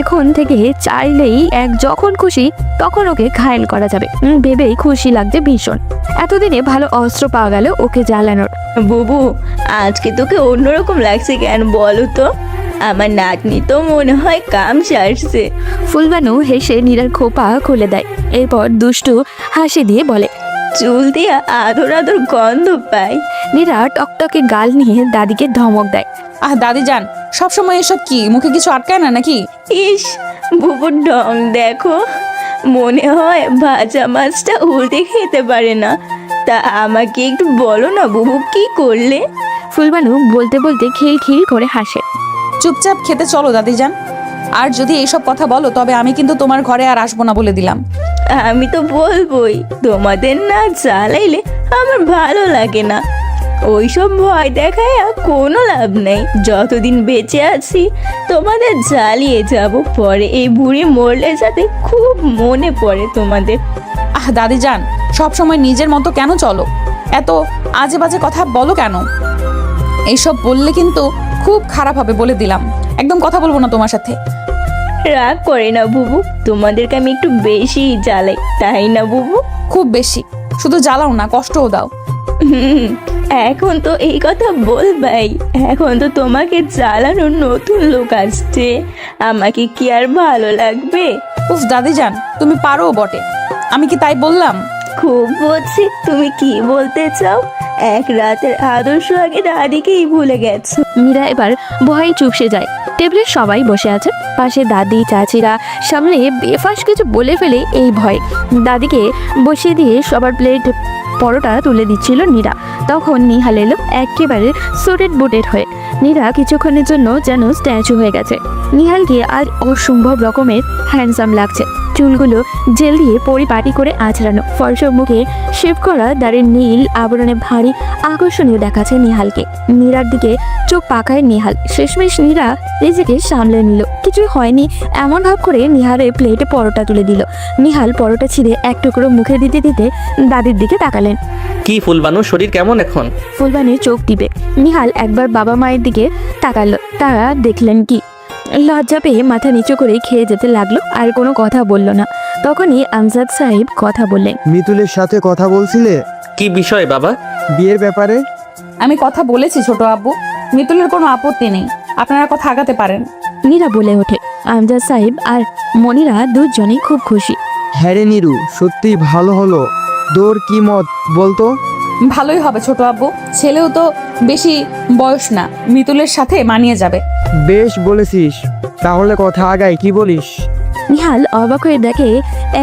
এখন থেকে চাইলেই যখন খুশি তখন ওকে ঘায়েল করা যাবে ভেবেই খুশি লাগছে ভীষণ। এতদিনে ভালো অস্ত্র পাওয়া গেল ওকে জ্বালানোর। বুবু, আজকে তোকে অন্যরকম লাগছে কেন বলো তো? আমার নাতনি তো মনে হয় কাম সারছে। ফুলবানু হেসে নীরার খোপা খুলে দেয়, এরপর দুষ্টু হাসি দিয়ে বলে। চুল দিয়ে আদর আদর গন্ধ পাই। নীরা টকটকে গাল নিয়ে দাদিকে ধমক দেয়। দাদি যান, সবসময় এসব কি, মুখে কিছু আটকায় না নাকি? ইস, বুবুর ঢং দেখো, মনে হয় ভাজা মাছটা উল্টে খেতে পারে না। তা আমাকে একটু বলো না বুবু, কি করলে? ফুলবানু বলতে বলতে খিল খিল করে হাসে। চুপচাপ খেতে চলো দাদি যান, আর যদি এইসব কথা বলো তবে আমি কিন্তু তোমার ঘরে আর আসবো না বলে দিলাম। আমি তো বলবোই, তোমাদের না জ্বালাইলে আমার ভালো লাগে না। ওইসব ভয় দেখায় আর কোনো লাভ নেই। যতদিন বেঁচে আছি তোমাদের জ্বালিয়ে যাব, পরে এই বুড়ি মরলে যাতে খুব মনে পড়ে তোমাদের। দাদি যান, সব সময় নিজের মতো কেন চলো? এত আজে বাজে কথা বলো কেন? এইসব বললে কিন্তু খুব খারাপ হবে বলে দিলাম। একদম কথা বলবো না তোমার সাথে। রাগ করে না বুবু, তোমাদেরকে আমি একটু বেশি জ্বালাই, তাই না বুবু? খুব বেশি, শুধু জ্বালাও না, কষ্টও দাও। এখন তো এই কথা বলবাই, এখন তো তোমাকে জ্বালানোর নতুন লোক আসছে, আমাকে কি আর ভালো লাগবে? উফ দাদি যান, তুমি পারো বটে, আমি কি তাই বললাম? খুব বুঝছি তুমি কি বলতে চাও। এক রাতের আদর্শ আগে দাদিকেই ভুলে গেছো। মীরা এবার ভয়ে চুপসে যায়। টেবিলে সবাই বসে আছে, পাশে দাদি চাচিরা, সামনে বেফাস কিছু বলে ফেলে এই ভয়। দাদিকে বসিয়ে দিয়ে সবার প্লেট পরোটা তুলে দিচ্ছিল নীরা। তখন নিহাল এলো একেবারে সুটেড বুটেড হয়ে। নীরা কিছুক্ষণের জন্য যেন স্ট্যাচু হয়ে গেছে। নিহালকে আর অসম্ভব রকমের হ্যান্ডসাম লাগছে। চুলগুলো জেল দিয়ে পরিপাটি করে আঁচড়ানো, ফর্সা মুখে শেভ করা দাড়ির নীল আবরণে ভারী আকর্ষণীয় দেখাচ্ছে নিহালকে। নীরার দিকে চোখ পাকায় নিহাল। শেষমেশ নীরা নিজেকে সামলে নিল। কিছুই হয়নি এমন ভাব করে নিহালের প্লেটে পরোটা তুলে দিল। নিহাল পরোটা ছিঁড়ে এক টুকরো মুখে দিতে দিতে দাদির দিকে তাকালেন। কি ফুলবানু, শরীর কেমন এখন? ফুলবানির চোখ টিপে নিহাল একবার বাবা মায়ের দিকে তাকালো। তারা দেখলেন কি, লজ্জা পেয়ে মাথা নিচু করে খেয়ে যেতে লাগলো, আর কোনো কথা বলল না। তখনই আমজাদ সাহেব কথা বললেন। মিতুলের সাথে কথা বলছিলে কি বিষয় বাবা? বিয়ের ব্যাপারে? আমি কথা বলেছি ছোট আব্বু, মিতুলের কোনো আপত্তি নেই, আপনারা কথা আগাতে পারেন। নীরা বলে ওঠে। আমজাদ সাহেব আর মনিরা দুজনেই খুব খুশি। হ্যাঁ রে নিরু, সত্যি ভালো হলো। তোর কি মত বলতো? ভালোই হবে ছোট আব্বু, ছেলেও তো বেশি বয়স না, মিতুলের সাথে মানিয়ে যাবে। বেশ বলেছিস, তাহলে কথা আগাই, কি বলিস? নিহাল অবাক হয়ে দেখে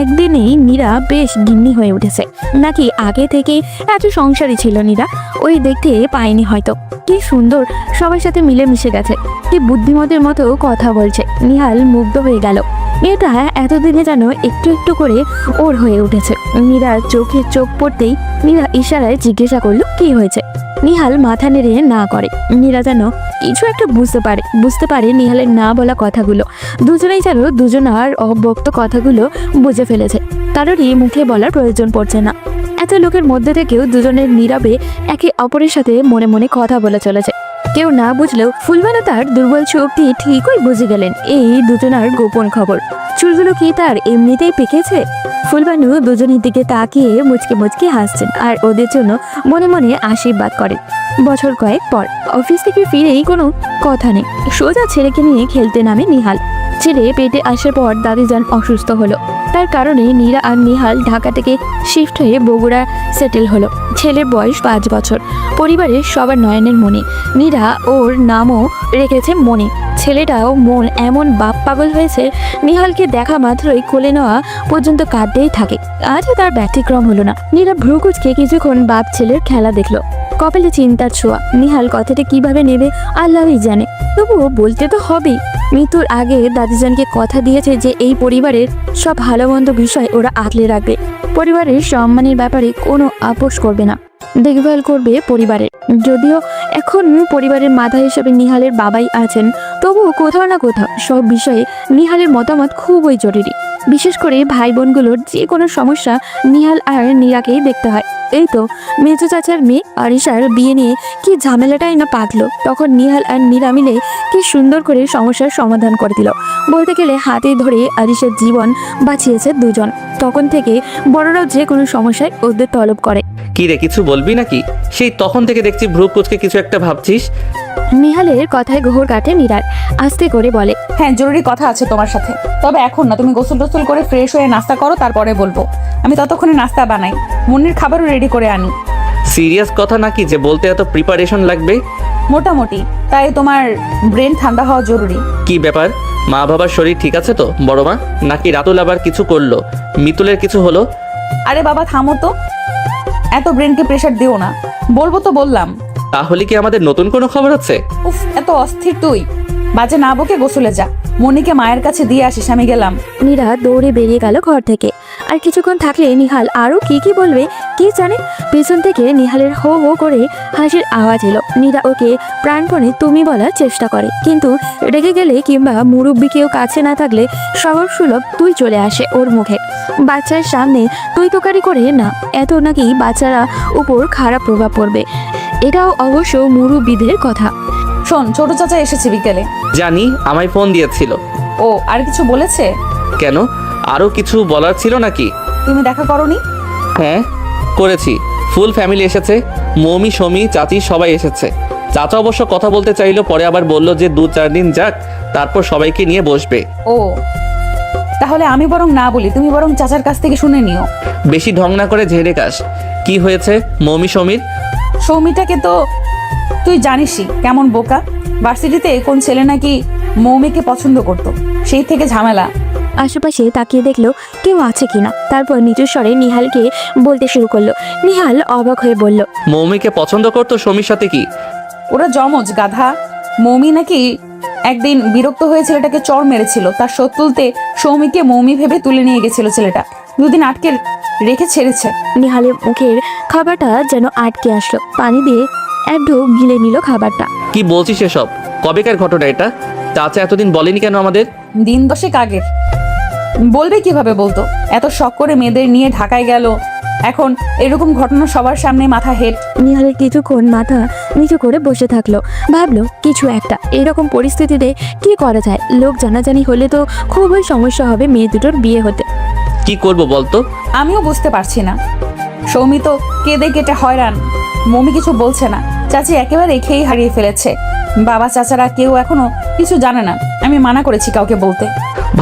একদিনেই নীরা বেশ গিন্নি হয়ে উঠেছে। নাকি আগে থেকে এত সংসারী ছিল নীরা, ওই দেখতে পায়নি হয়তো। কি সুন্দর সবার সাথে মিলেমিশে গেছে, কি বুদ্ধিমতের মতো কথা বলছে। নিহাল মুগ্ধ হয়ে গেল। মেয়েটা এতদিনে যেন একটু একটু করে ওর হয়ে উঠেছে। নীরার চোখে চোখ পড়তেই নীরা ইশারায় জিজ্ঞাসা করলো কি হয়েছে। নিহাল মাথা নেড়ে না করে। নীরা যেন কিছু একটা বুঝতে পারে নিহালের না বলা কথাগুলো। দুজনেই যেন দুজনার অব্যক্ত কথাগুলো বুঝে ফেলেছে। কারোরই মুখে বলার প্রয়োজন পড়ছে না। এত লোকের মধ্যে থেকেও দুজনের নীরবে একে অপরের সাথে মনে মনে কথা বলে চলেছে। কেউ না বুঝলেও ফুলবানু তার দুর্বল চোখটি ঠিকই বুঝে গেলেন এই দুজনার গোপন খবর। চুলগুলো কি তার এমনিতেই পেকেছে? ফুলবানু দুজনের দিকে তাকিয়ে মুচকে মুচকে হাসছেন আর ওদের জন্য মনে মনে আশীর্বাদ করেন। বছর কয়েক পর অফিস থেকে ফিরেই কোনো কথা নেই, সোজা ছেলেকে নিয়ে খেলতে নামে নিহাল। ছেলে পেটে আসার পর দাদিজান অসুস্থ হলো। তার কারণে নীরা আর নিহাল ঢাকা থেকে শিফট হয়ে বগুড়া সেটেল হলো। ছেলের বয়স 5 বছর। পরিবারের সবার নয়নের মণি। নীরা ওর নামও রেখেছে মণি। ছেলেটাও মন এমন বাপ পাগল হয়েছে, নিহালকে দেখা মাত্রই কোলে নেওয়া পর্যন্ত কাঁদতেই থাকে। আজও তার ব্যতিক্রম হলো না। নীরা ভ্রুকুচকে কিছুক্ষণ বাপ ছেলের খেলা দেখলো। কপালে চিন্তার ছোঁয়া। নিহাল কথাটা কিভাবে নেবে আল্লাহই জানে, তবুও বলতে তো হবেই। মৃত্যুর আগে দাদিজানকে কথা দিয়েছে যে এই পরিবারের সব ভালো মন্দ বিষয় ওরা আঁকলে রাখবে। পরিবারের সম্মানের ব্যাপারে কোনো আপোষ করবে না, দেখভাল করবে পরিবারের। যদিও এখন পরিবারের মাথা হিসেবে নিহালের বাবাই আছেন, তবুও কোথাও না কোথাও সব বিষয়ে নিহালের মতামত খুবই জরুরি। বিশেষ করে ভাই বোনগুলোর যে কোনো সমস্যা নিহাল আর নীরাকেই দেখতে হয়। এই তো মেজো চাচার মেয়ে আরিশার বিয়ে নিয়ে কি ঝামেলাটাই না পাতলো, তখন নিহাল আর নীরা মিলে কি সুন্দর করে সমস্যার সমাধান করে দিল। বলতে গেলে হাতে ধরে আরিশার জীবন বাঁচিয়েছে দুজন। তখন থেকে বড়রাও যে কোনো সমস্যায় ওদের তলব করে। কি রে, কিছু বলবি নাকি? সেই তখন থেকে দেখছি ভ্রু কুচকে কিছু একটা ভাবছিস। নিহালের কথায় ঘোর কাটে নীরার। আস্তে করে বলে, হ্যাঁ, জরুরি কথা আছে তোমার সাথে, তবে এখন না। তুমি গোসল টোসল করে ফ্রেশ হয়ে নাস্তা করো, তারপরে বলবো। আমি ততক্ষণে নাস্তা বানাই, মুন্নির খাবারও রেডি করে আনি। সিরিয়াস কথা নাকি যে বলতে এত প্রিপারেশন লাগবে? মোটামুটি, তাই তোমার ব্রেন ঠান্ডা হওয়া জরুরি। কি ব্যাপার, মা বাবার শরীর ঠিক আছে তো বড় মা? নাকি রাতুল আবার কিছু করলো? মিতুলের কিছু হলো? আরে বাবা থামো তো, এত ব্রেনকে প্রেশার দিও না। বলবো তো বললাম। তাহলে কি আমাদের নতুন কোনো খবর আছে? উফ, এত অস্থির তুই। বাজে না বকে গোসলে যা, মনিকে মায়ের কাছে দিয়ে আসিস, আমি গেলাম। নীরা দৌড়ে বেরিয়ে গেল ঘর থেকে। আর কিছুক্ষণ থাকলে নিহাল আরও কি বলবে কে জানে। পেছন থেকে নিহালের হো হো করে হাসির আওয়াজ এলো। নীরা ওকে প্রাণপণে তুমি বলার চেষ্টা করে, কিন্তু রেগে গেলে কিংবা মুরব্বী কেউ কাছে না থাকলে সহজ সুলভ তুই চলে আসে ওর মুখে। বাচ্চার সামনে তুই তোকারি করে না, এত নাকি বাচ্চারা উপর খারাপ প্রভাব পড়বে। এটাও অবশ্য মুরব্বীদের কথা। শোন, ছোট চাচা এসেছে বিকেলে। জানি, আমায় ফোন দিয়েছিল। ও আর কিছু বলেছে? কেন, আরো কিছু বলার ছিল নাকি? তুমি দেখা করনি? হ্যাঁ করেছি, ফুল ফ্যামিলি এসেছে, মমি সমী চাচি সবাই এসেছে। চাচা অবশ্য কথা বলতে চাইলো, পরে আবার বলল যে 2-4 দিন যাক, তারপর সবাইকে নিয়ে বসবে। ও তাহলে আমি বরং না বলি, তুমি বরং চাচার কাছ থেকে শুনে নিও। বেশি ঢং না করে ঝেড়ে কাস। কি হয়েছে মমি সমীর? সৌমিটাকে তো তুই জানিসই কেমন বোকা। ভার্সিটিতে কোন ছেলে নাকি মৌমিকে পছন্দ করতো, সেই থেকে ঝামেলা। আশেপাশে তাকিয়ে দেখলো কেউ আছে কিনা, তারপর নিচের স্বরে নিহালকে বলতে শুরু করলো। নিহাল অবাক হয়ে বলল, মৌমিকে পছন্দ করতো সমীর সাথে? কি ওরা জমজ গাধা। মৌমি নাকি একদিন বিরক্ত হয়ে ছেলেটাকে চড় মেরেছিল, তার শোধ তুলতে সৌমিকে মৌমি ভেবে তুলে নিয়ে গেছিল ছেলেটা। 2 দিন আটকে রেখে ছেড়েছে। নিহালের মুখের খাবারটা যেন আটকে আসলো। পানি দিয়ে এক ঢোক গিলে নিল খাবারটা। কি বলছিস এসব? কবেকার ঘটনা এটা? চাচা এতদিন বলেনি কেন আমাদের? দিন 10 আগের। বলবে কিভাবে বলতো? এত শখ করে মেয়েদের নিয়ে ঢাকায় গেল, এখন এরকম ঘটনা সবার সামনে মাথা হেট। নিহালের কিছুক্ষণ মাথা নিচু করে বসে থাকলো, ভাবলো কিছু একটা। এরকম পরিস্থিতিতে কি করা যায়? লোক জানাজানি হলে তো খুবই সমস্যা হবে মেয়ে দুটোর বিয়ে হতে। কি করব বলতো? আমিও বুঝতে পারছি না। সৌমি তো কেঁদে কেটে হয়রান, মমি কিছু বলছে না। চাচি একেবারে খেয়েই হারিয়ে ফেলেছে। বাবা চাচারা কেউ এখনো কিছু জানে না। আমি মানা করেছি কাউকে বলতে।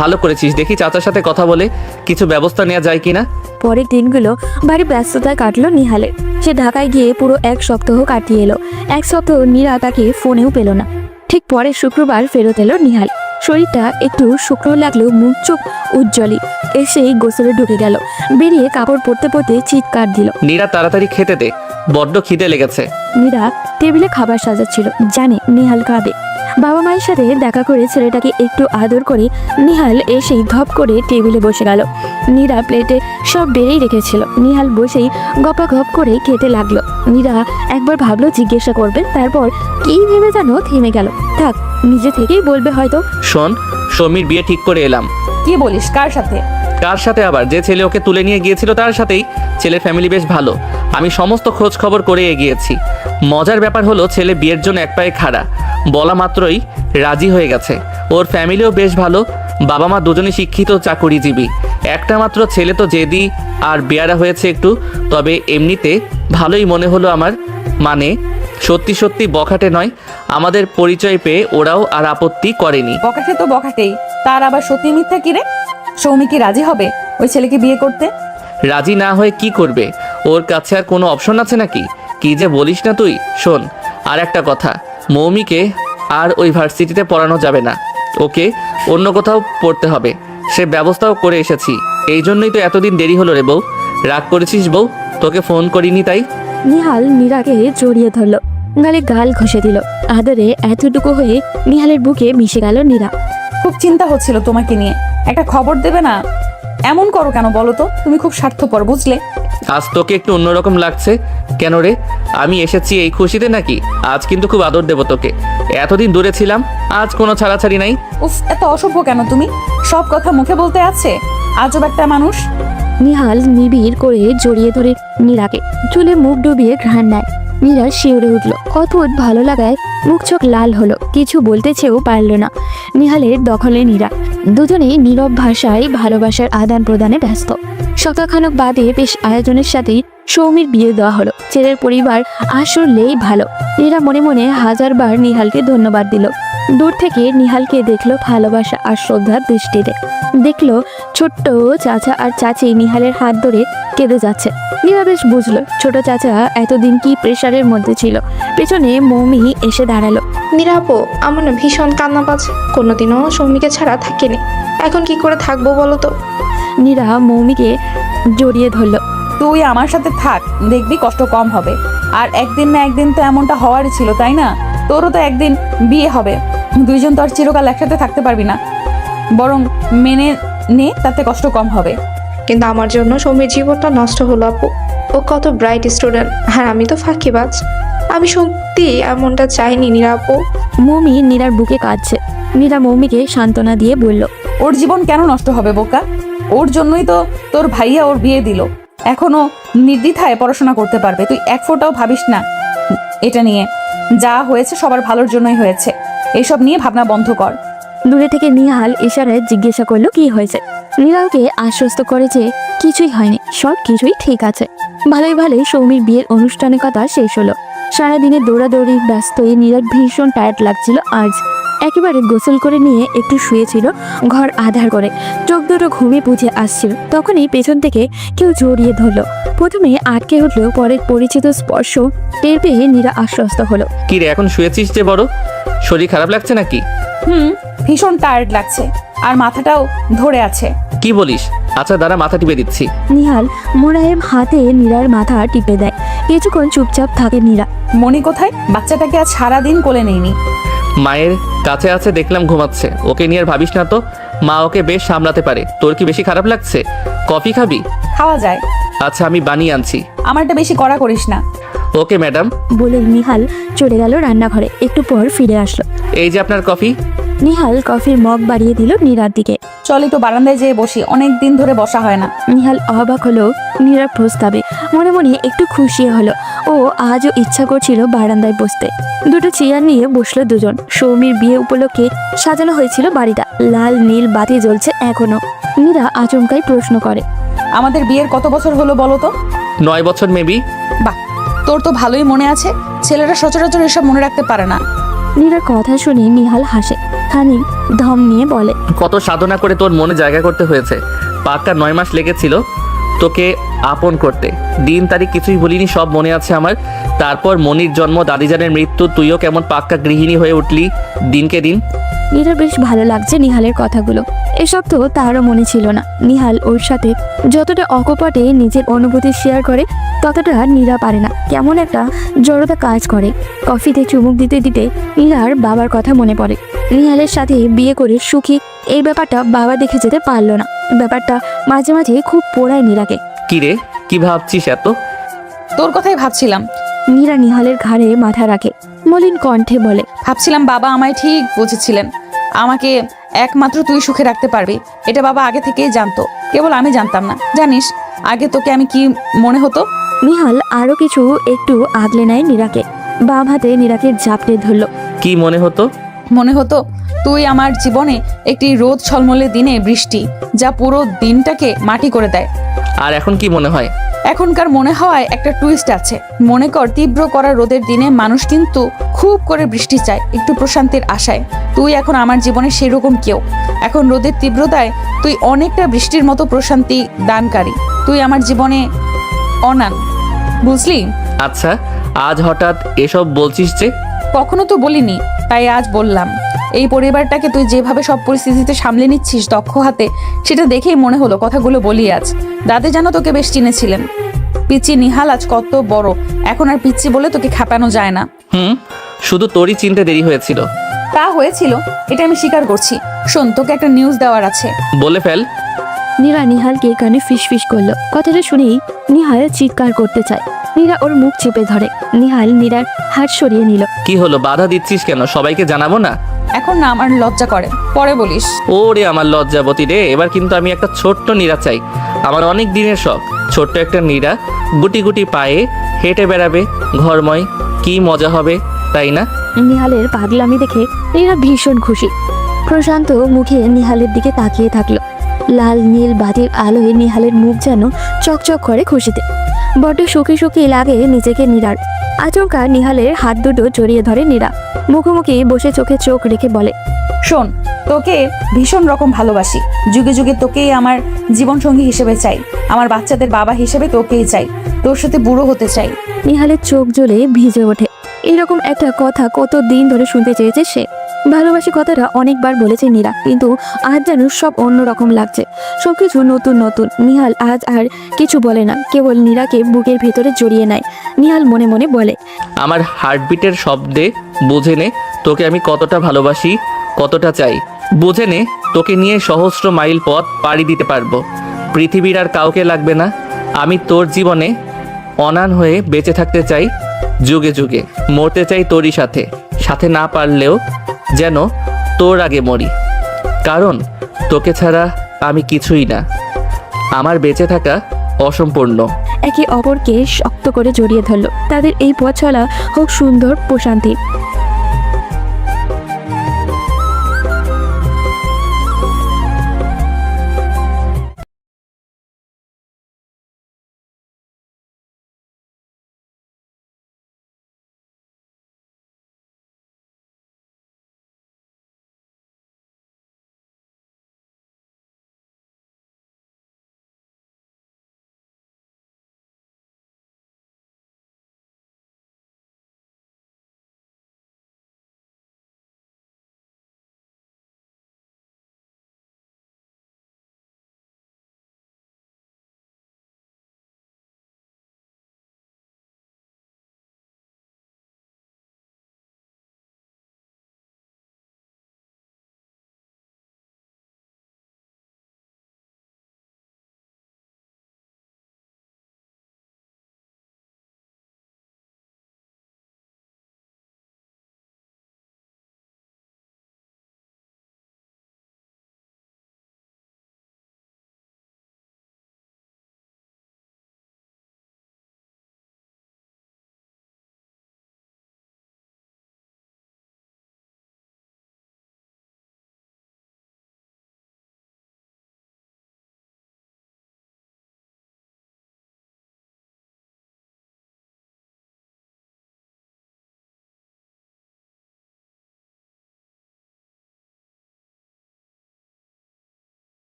ভালো করেছিস, দেখি চাচার সাথে কথা বলে কিছু ব্যবস্থা নেওয়া যায় কিনা। পরের দিনগুলো ভারী ব্যস্ততায় কাটলো নিহালের। সে ঢাকায় গিয়ে পুরো 1 সপ্তাহ কাটিয়ে এলো। 1 সপ্তাহ নীরা তাকে ফোনেও পেল না। ঠিক পরের শুক্রবার ফেরত এলো নিহাল। শরীরটা একটু শুকনো লাগলেও মুখ চোখ উজ্জ্বলই। এসেই গোসলে ঢুকে গেল। বেরিয়ে কাপড় পরতে পরতে চিৎকার দিল, নীরা তাড়াতাড়ি খেতে দে, বড্ড খিদে লেগেছে। নীরা টেবিলে খাবার সাজাচ্ছিল, জানে নিহাল খাবে। বাবা মায়ের সাথে দেখা করে ছেলেটাকে একটু আদর করে নিহাল এসেই ধপ করে টেবিলে বসে গেল। নীরা প্লেটে সব বেড়েই রেখেছিল। নিহাল বসেই গপাগপ করে খেতে লাগলো। নীরা একবার ভাবলো জিজ্ঞাসা করবে, তারপর কি ভেবে যেন থেমে গেল। থাক, নিজে থেকেই বলবে হয়তো। শোন, সমীর বিয়ে ঠিক করে এলাম। কি বলিস? কার সাথে? কার সাথে আবার? যে ছেলে ওকে তুলে নিয়ে গিয়েছিল তার সাথেই। ছেলের ফ্যামিলি বেশ ভালো, আমি সমস্ত খোঁজ খবর করে এগিয়েছি। মজার ব্যাপার হলো ছেলে বিয়ের জন্য এক পায়ে খাড়া, বলা মাত্রই রাজি হয়ে গেছে। ওর ফ্যামিলিও বেশ ভালো, বাবা মা দুজনে শিক্ষিত চাকুরিজীবী। একটা মাত্র ছেলে তো জেদি আর বেয়ারা হয়েছে একটু, তবে এমনিতে ভালোই মনে হলো আমার। মানে সত্যি সত্যি বখাটে নয়। আমাদের পরিচয় পেয়ে ওরাও আর আপত্তি করেনি। বকাটে তো বকাটেই, তার আবার সত্যি মিথ্যা কি রে? সৌমি কি রাজি হবে ওই ছেলেকে বিয়ে করতে? রাজি না হয়ে কি করবে? ওর কাছে আর কোনো অপশন আছে নাকি? কি যে বলিস না তুই। শোন, আর একটা কথা, মৌমিকে আর ওই ভার্সিটিতে পড়ানো যাবে না, ওকে অন্য কোথাও পড়তে হবে। সে ব্যবস্থাও করে এসেছি। এই জন্যই তো এতদিন দেরি হলো রে বউ। রাগ করেছিস বউ? তোকে ফোন করিনি তাই। নিহাল নীরাকে জড়িয়ে ধরলো, গালে গাল ঘষে দিল। আদরে এতটুকু হয়ে নিহালের বুকে মিশে গেল নীরা। খুব চিন্তা হচ্ছিল তোমাকে নিয়ে, একটা খবর দেবে না? এমন করো কেন বলো তো? তুমি খুব স্বার্থপর, বুঝলে? আজ তোকে একটু অন্যরকম লাগছে কেন রে? আমি এসেছি এই খুশিতে নাকি? আজ কিন্তু খুব আদর দেব তোকে। এতদিন দূরে ছিলাম, আজ কোনো ছাড়াছাড়ি নাই। উফ, এত অসভ্য কেন তুমি? সব কথা মুখে বলতে আছে, আজব একটা মানুষ। নিহাল নিবিড় করে জড়িয়ে ধরে নীরাকে, চুলে মুখ ডুবিয়ে ঘ্রাণ নেয়। নীরা শিউরে উঠল। অদ্ভুত ভালো লাগায় মুখ চোখ লাল হলো, কিছু বলতে চেয়েও পারল না। নিহালের দখলে নীরা। দুজনেই নীরব ভাষায় ভালোবাসার আদান প্রদানে ব্যস্ত। সপ্তাহখানেক বাদে বেশ আয়োজনের সাথেই সৌমির বিয়ে দেওয়া হলো। ছেলের পরিবার আসলেই ভালো। নীরা মনে মনে হাজারবার নিহালকে ধন্যবাদ দিল। দূর থেকে নিহালকে দেখলো ভালোবাসা আর শ্রদ্ধার দৃষ্টিতে। দেখলো ছোট্ট চাচা আর চাচি নিহালের হাত ধরে কেঁদে যাচ্ছে। নীরা বেশ বুঝলো ছোট চাচা এতদিন কি প্রেশারের মধ্যে ছিল। পেছনে মৌমি এসে দাঁড়ালো। নিরাপো, আমার না ভীষণ কান্না পাচ্ছে। কোনোদিনও সৌমিকে ছাড়া থাকিনি, এখন কি করে থাকবো বলো তো? নীরা মৌমিকে জড়িয়ে ধরলো। তুই আমার সাথে থাক, দেখবি কষ্ট কম হবে। আর একদিন না একদিন তো এমনটা হওয়ারই ছিল, তাই না? তোরও তো একদিন বিয়ে হবে। দুইজন তো আর চিরকাল একসাথে থাকতে পারবি না, বরং মেনে নে, তাতে কষ্ট কম হবে। কিন্তু আমার জন্য সৌমির জীবনটা নষ্ট হলো আপু। ও কত ব্রাইট স্টুডেন্ট, হ্যাঁ আমি তো ফাঁকিবাজ। আমি সত্যি এমনটা চাইনি নিরাপু। মৌমি নীরার বুকে কাঁদছে। নীরা মৌমিকে সান্ত্বনা দিয়ে বলল, ওর জীবন কেন নষ্ট হবে বোকা? ওর জন্যই তো তোর ভাইয়া ওর বিয়ে দিল। এখনো নির্দ্বিধায় পড়াশোনা করতে পারবে। তুই এক ফোঁটাও ভাবিস না এটা নিয়ে। যা হয়েছে সবার ভালোর জন্যই হয়েছে, এসব নিয়ে ভাবনা বন্ধ কর। দূরে থেকে নিহাল ইশারায় জিজ্ঞাসা করলো কি হয়েছে। নীরাকে আশ্বস্ত করে যে কিছুই হয়নি, সব কিছুই ঠিক আছে। ভালোই ভালোই সৌমির বিয়ের অনুষ্ঠানের কথা শেষ হলো। সারাদিনে দৌড়াদৌড়ি ব্যস্তই নীরার ভীষণ টায়ার্ড লাগছিল আজ। একেবারে গোসল করে নিয়ে একটু শুয়েছিল ঘর আধার করে। চোখ দুটো ঘুমিয়ে বুঝে আসছিল, তখনই পেছন থেকে কেউ জড়িয়ে ধরলো। প্রথমে আটকে উঠলেও পরে পরিচিত স্পর্শ টের পেয়ে নীরা আশ্বস্ত হলো। কি রে, এখন শুয়েছিস যে বড়? শরীর খারাপ লাগছে নাকি? ভীষণ টায়ার্ড লাগছে, আর মাথাটাও ধরে আছে। কি বলিস? আচ্ছা দাঁড়া, মাথা টিপে দিচ্ছি। নিহাল মোলায়েম হাতে নীরার মাথা টিপে দেয়। কিছুক্ষণ চুপচাপ থাকে নীরা। মনি কোথায়? বাচ্চাটাকে আজ সারাদিন কোলে নেইনি। মায়ের কাছে আছে, দেখলাম ঘুমাচ্ছে। ওকে নিয়ে আর ভাবিস না তো, মা ওকে বেশ সামলাতে পারে। তোর কি বেশি খারাপ লাগছে? কফি খাবি? খাওয়া যায়। আচ্ছা আমি বানিয়ে আনছি। আমারটা বেশি কড়া করিস না। Okay madam. বলে নিহাল চলে গেল রান্নাঘরে। একটু পর ফিরে আসলো। এই যে আপনার কফি। নিহাল কফির মগ বাড়িয়ে দিল নীরার দিকে। চল একটু বারান্দায় যেয়ে বসি, অনেক দিন ধরে বসা হয় না। নিহাল অবাক হলো নীরার প্রস্তাবে। মনে মনে একটু খুশি হলো। ও আজও ইচ্ছা করছিল বারান্দায় বসতে। দুটো চেয়ার নিয়ে বসলো দুজন। সৌমির বিয়ে উপলক্ষে সাজানো হয়েছিল বাড়িটা। লাল নীল বাতি জ্বলছে এখনো। নীরা আচমকাই প্রশ্ন করে, আমাদের বিয়ের কত বছর হলো বলো তো? 9 বছর মেবি। বাহ, তোর তো ভালোই মনে আছে। ছেলেরা সচরাচর এসব মনে রাখতে পারে না। নীরার কথা শুনে নিহাল হাসে, খানিক ধম নিয়ে বলে, কত সাধনা করে তোর মনে জায়গা করতে হয়েছে। পাক্কা 9 মাস লেগেছিল তোকে আপন করতে। দিন তারিখ কিছুই বলিনি, সব মনে আছে আমার। তারপর মনির জন্ম, দাদিজানের মৃত্যু, তুইও কেমন পাক্কা গৃহিণী হয়ে উঠলি দিনকে দিন। নীরার বেশ ভালো লাগছে নিহালের কথাগুলো। এসব তো তারও মনে ছিল না। নিহাল ওর সাথে যতটা অকপটে নিজের অনুভূতি শেয়ার করে, ততটা নীরা পারে না। কেমন একটা জড়তা কাজ করে। কফিতে চুমুক দিতে দিতে নীরার বাবার কথা মনে পড়ে। নিহালের সাথে বিয়ে করে সুখী এই ব্যাপারটা বাবা দেখে যেতে পারলো না। ব্যাপারটা মাঝে মাঝে খুব পোড়ায় নীরাকে। কি রে, কি ভাবছিস এত? তোর কথাই ভাবছিলাম। নীরা নিহালের ঘাড়ে মাথা রাখে, মলিন কণ্ঠে বলে, ভাবছিলাম বাবা আমায় ঠিক বুঝেছিলেন। আমাকে একমাত্র তুই সুখে রাখতে পারবি, এটা বাবা আগে থেকেই জানতো, কেবল আমি জানতাম না। জানিস আগে তোকে আমি কি মনে হতো? নিহাল আরো কিছু একটু আগলে নেয় নীরাকে। বাম হাতে নীরাকে ঝাপটে ধরলো। কি মনে হতো? মনে হতো তুই আমার জীবনে একটি রোদ ঝলমলে দিনে বৃষ্টি, যা পুরো দিনটাকে মাটি করে দেয়। আর এখন কি মনে হয়? এখনকার মনে হওয়ায় একটা টুইস্ট আছে। মনে কর, তীব্র করা রোদের দিনে মানুষ কিন্তু খুব করে বৃষ্টি চায় একটু প্রশান্তির আশায়। তুই এখন আমার জীবনে সেরকম কেউ। এখন রোদের তীব্রতায় তুই অনেকটা বৃষ্টির মতো প্রশান্তি দানকারী। তুই আমার জীবনে অনান, বুঝলি? আচ্ছা, আজ হঠাৎ এসব বলছিস যে? কখনো তো বলিনি, তাই আজ বললাম। এই পরিবারটাকে তুই যেভাবে সব পরিস্থিতিতে সামলে নিচ্ছিস দক্ষ হাতে, সেটা দেখেই মনে হলো কথাগুলো বলি আজ। দাদি জানো তোকে বেশ চিনেছিলেন। পিচ্চি নিহাল আজ কত বড়, এখন আর পিচ্চি বলে তোকে খেপানো যায় না। শুধু তোরই চিনতে দেরি হয়েছিল। তা হয়েছিল, এটা আমি স্বীকার করছি। শোন, তোকে একটা নিউজ দেওয়ার আছে। বলে ফেল। নীরা নিহালকে কানে ফিসফিস করলো। কথাটা শুনেই নিহাল চিৎকার করতে চায়। নীরা ওর মুখ চেপে ধরে। নিহাল নীরার হাত সরিয়ে নিল। কি হলো, বাধা দিচ্ছিস কেন? সবাইকে জানাবো না? এখন না, আমার লজ্জা করে, পরে বলিস। ওরে আমার লজ্জাবতী রে, এবার কিন্তু আমি একটা ছোট্ট নীরা চাই। আমার অনেক দিনের শখ, ছোট্ট একটা নীরা গুটি গুটি পায়ে হেঁটে বেড়াবে ঘরময়। কি মজা হবে, তাই না? নিহালের পাগলামি দেখে নীরা ভীষণ খুশি। প্রশান্ত মুখে নিহালের দিকে তাকিয়ে থাকলো। লাল নীল বাতির আলোয় নিহালের মুখ যেন চকচক করে খুশিতে। বড্ড শুকিয়ে শুকিয়ে লাগে নিজেকে নীরার। আচমকা নিহালের হাত দুটো জড়িয়ে ধরে নীরা। মুখোমুখি বসে চোখে চোখ রেখে বলে, শোন, তোকে ভীষণ রকম ভালোবাসি। যুগে যুগে তোকেই আমার জীবনসঙ্গী হিসেবে চাই, আমার বাচ্চাদের বাবা হিসেবে তোকেই চাই, তোর সাথে বুড়ো হতে চাই। নিহালের চোখ জ্বলে ভিজে ওঠে। এরকম একটা কথা কতদিন ধরে শুনতে চেয়েছে সে। ভালোবাসি কথাটা অনেকবার বলেছে নীরা, কিন্তু আজ যেন সব অন্যরকম লাগছে, সবকিছু নতুন নতুন। নিহাল আজ আর কিছু বলে না, কেবল নীরাকে বুকের ভেতরে জড়িয়ে নেয়। নিহাল মনে মনে বলে, আমার হার্টবিটের শব্দে বুঝে নে তোকে আমি কতটা ভালোবাসি, কতটা চাই। বুঝে নে তোকে নিয়ে সহস্র মাইল পথ পাড়ি দিতে পারবো, পৃথিবীর আর কাউকে লাগবে না। আমি তোর জীবনে অনান হয়ে বেঁচে থাকতে চাই, যুগে যুগে মরতে চাই তোরই সাথে, সাথে না পারলেও যেন তোর আগে মরি, কারণ তোকে ছাড়া আমি কিছুই না, আমার বেঁচে থাকা অসম্পূর্ণ। একে অপরকে শক্ত করে জড়িয়ে ধরলো। তাদের এই পথ চলা হোক সুন্দর প্রশান্তি।